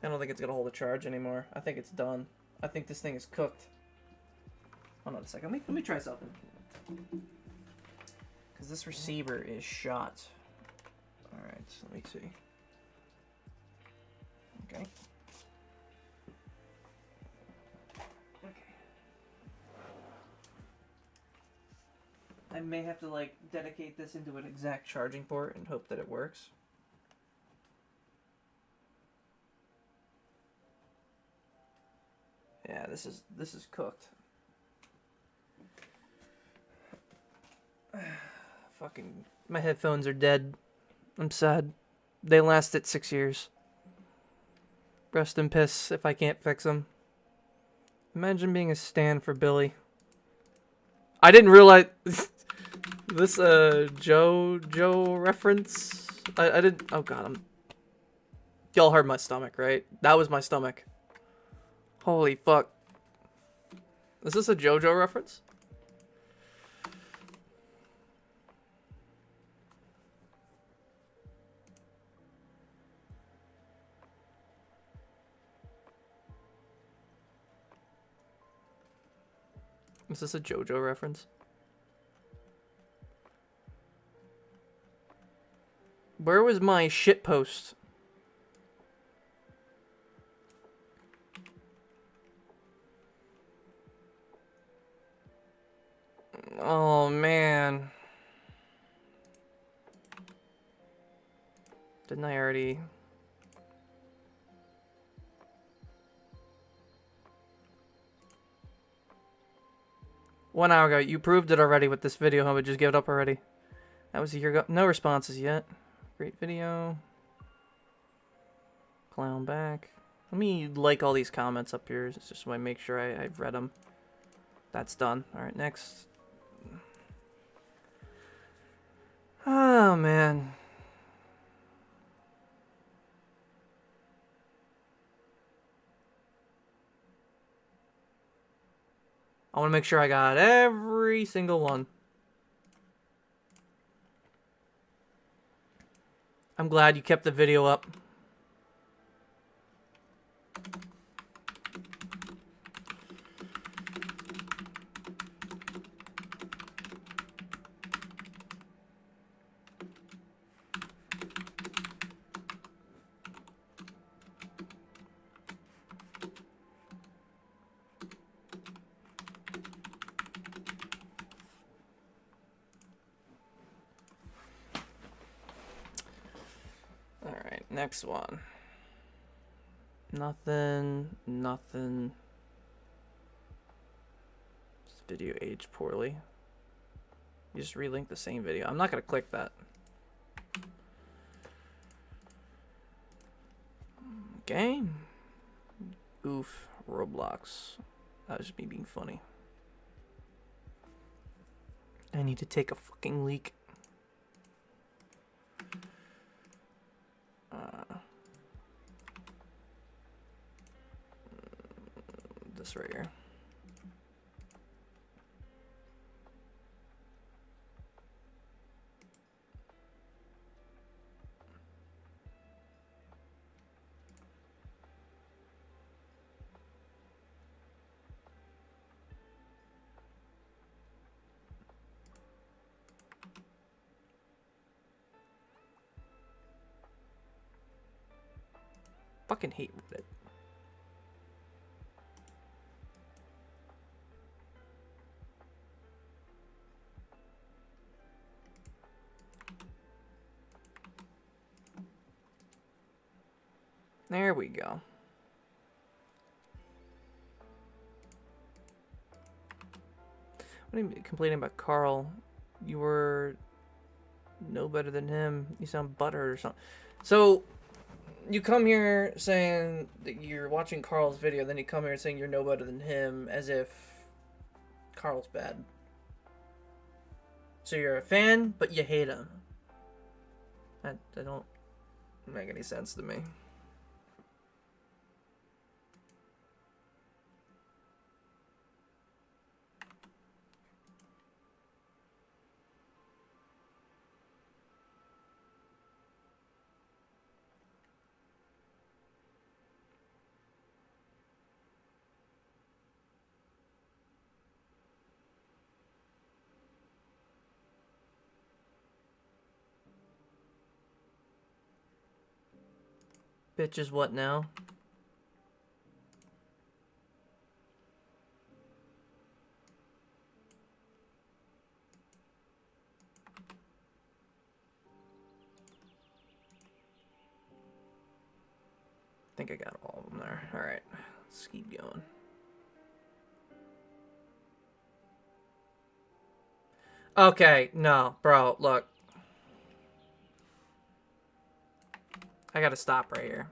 I don't think it's gonna hold a charge anymore. I think it's done. I think this thing is cooked. Hold on a second. Let me try something. Because this receiver is shot. Alright, so let me see. Okay. Okay. I may have to, like, dedicate this into an exact charging port and hope that it works. Yeah, this is cooked. Fucking, my headphones are dead. I'm sad. They lasted 6 years. Rest in piss if I can't fix them. Imagine being a stan for Billy. I didn't realize this JoJo reference. I didn't. Oh god, y'all heard my stomach, right? That was my stomach. Holy fuck. Is this a JoJo reference? Is this a JoJo reference? Where was my shit post? Oh man. Didn't I already? One hour ago. You proved it already with this video. I would just give it up already. That was a year ago. No responses yet. Great video. Clown back. Let me like all these comments up here. Just so I make sure I've read them. That's done. Alright, next. Oh, man. I want to make sure I got every single one. I'm glad you kept the video up. Alright, next one. Nothing. This video aged poorly. You just relink the same video. I'm not gonna click that. Okay. Oof. Roblox. That was just me being funny. I need to take a fucking leak. This right here. Fucking hate Reddit. There we go. What are you complaining about, Karl? You were no better than him. You sound buttered or something. So, you come here saying that you're watching Karl's video, then you come here saying you're no better than him, as if Karl's bad. So you're a fan, but you hate him. That don't make any sense to me. Bitch is what now? I think I got all of them there. Alright, let's keep going. Okay, no, bro, look. I gotta stop right here.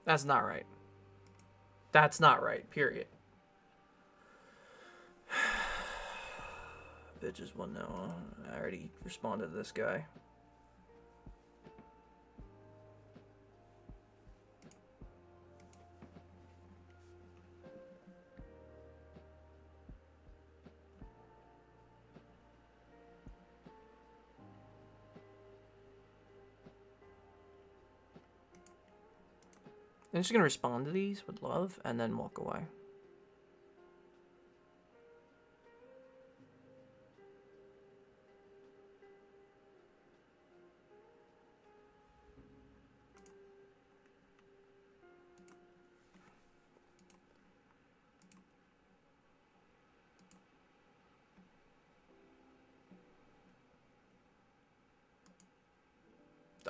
That's not right. That's not right, period. Bitches one now. I already responded to this guy. I'm just gonna respond to these with love and then walk away.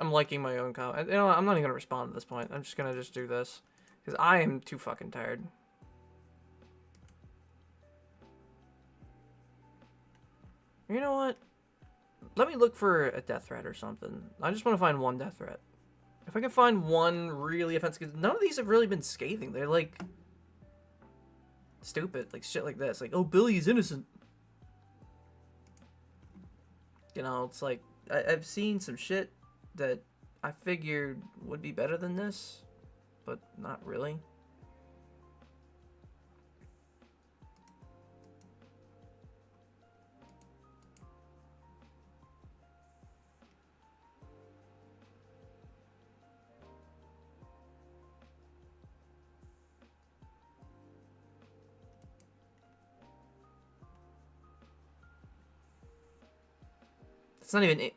I'm liking my own comment. You know what? I'm not even gonna respond at this point. I'm just gonna do this because I am too fucking tired. You know what? Let me look for a death threat or something. I just want to find one death threat. If I can find one really offensive, because none of these have really been scathing. They're like stupid, like shit like this. Like, oh, Billy is innocent. You know, it's like I've seen some shit that I figured would be better than this, but not really. It's not even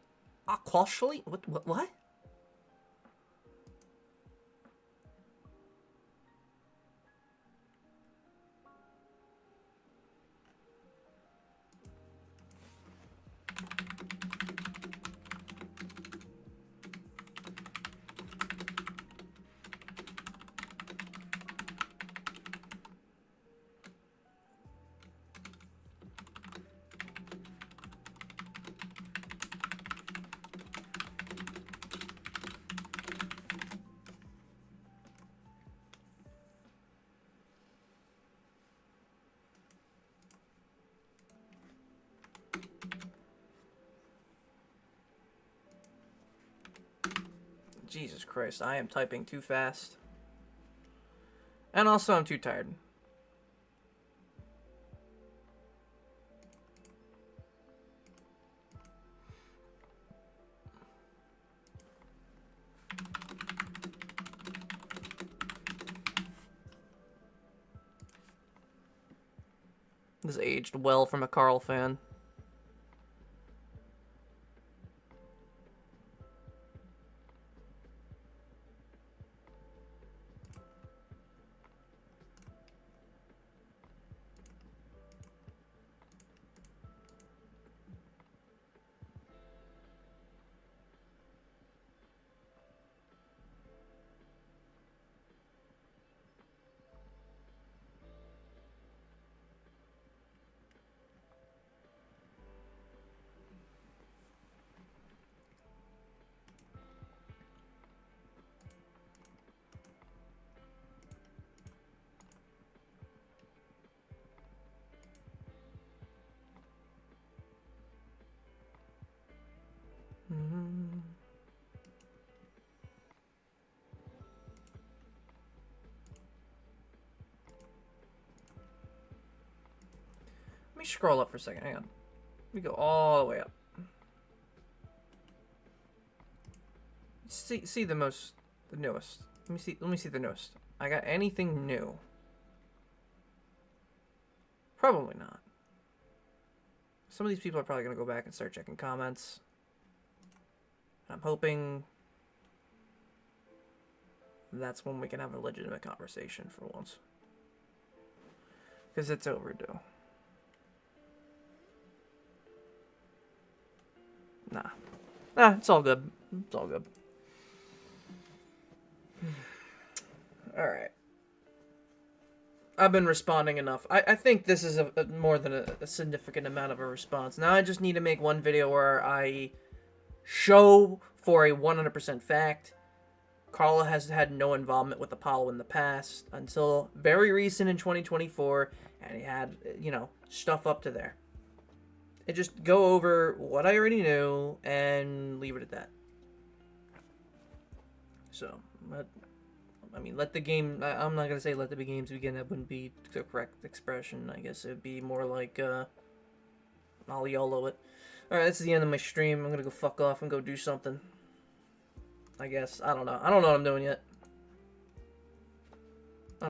aquashly. What? Jesus Christ, I am typing too fast. And also, I'm too tired. This aged well from a Karl fan. Let me scroll up for a second. Hang on. Let me go all the way up. See the newest. Let me see the newest. I got anything new? Probably not. Some of these people are probably gonna go back and start checking comments. I'm hoping that's when we can have a legitimate conversation for once. Because it's overdue. Nah, it's all good. It's all good. Alright. I've been responding enough. I think this is a more than a significant amount of a response. Now I just need to make one video where I show for a 100% fact Karl has had no involvement with Apollo in the past until very recent in 2024, and he had, stuff up to there. And just go over what I already knew and leave it at that. So, let the game... I'm not going to say let the games begin. That wouldn't be the correct expression. I guess it would be more like, I'll YOLO it. Alright, that's the end of my stream. I'm going to go fuck off and go do something. I guess. I don't know. I don't know what I'm doing yet.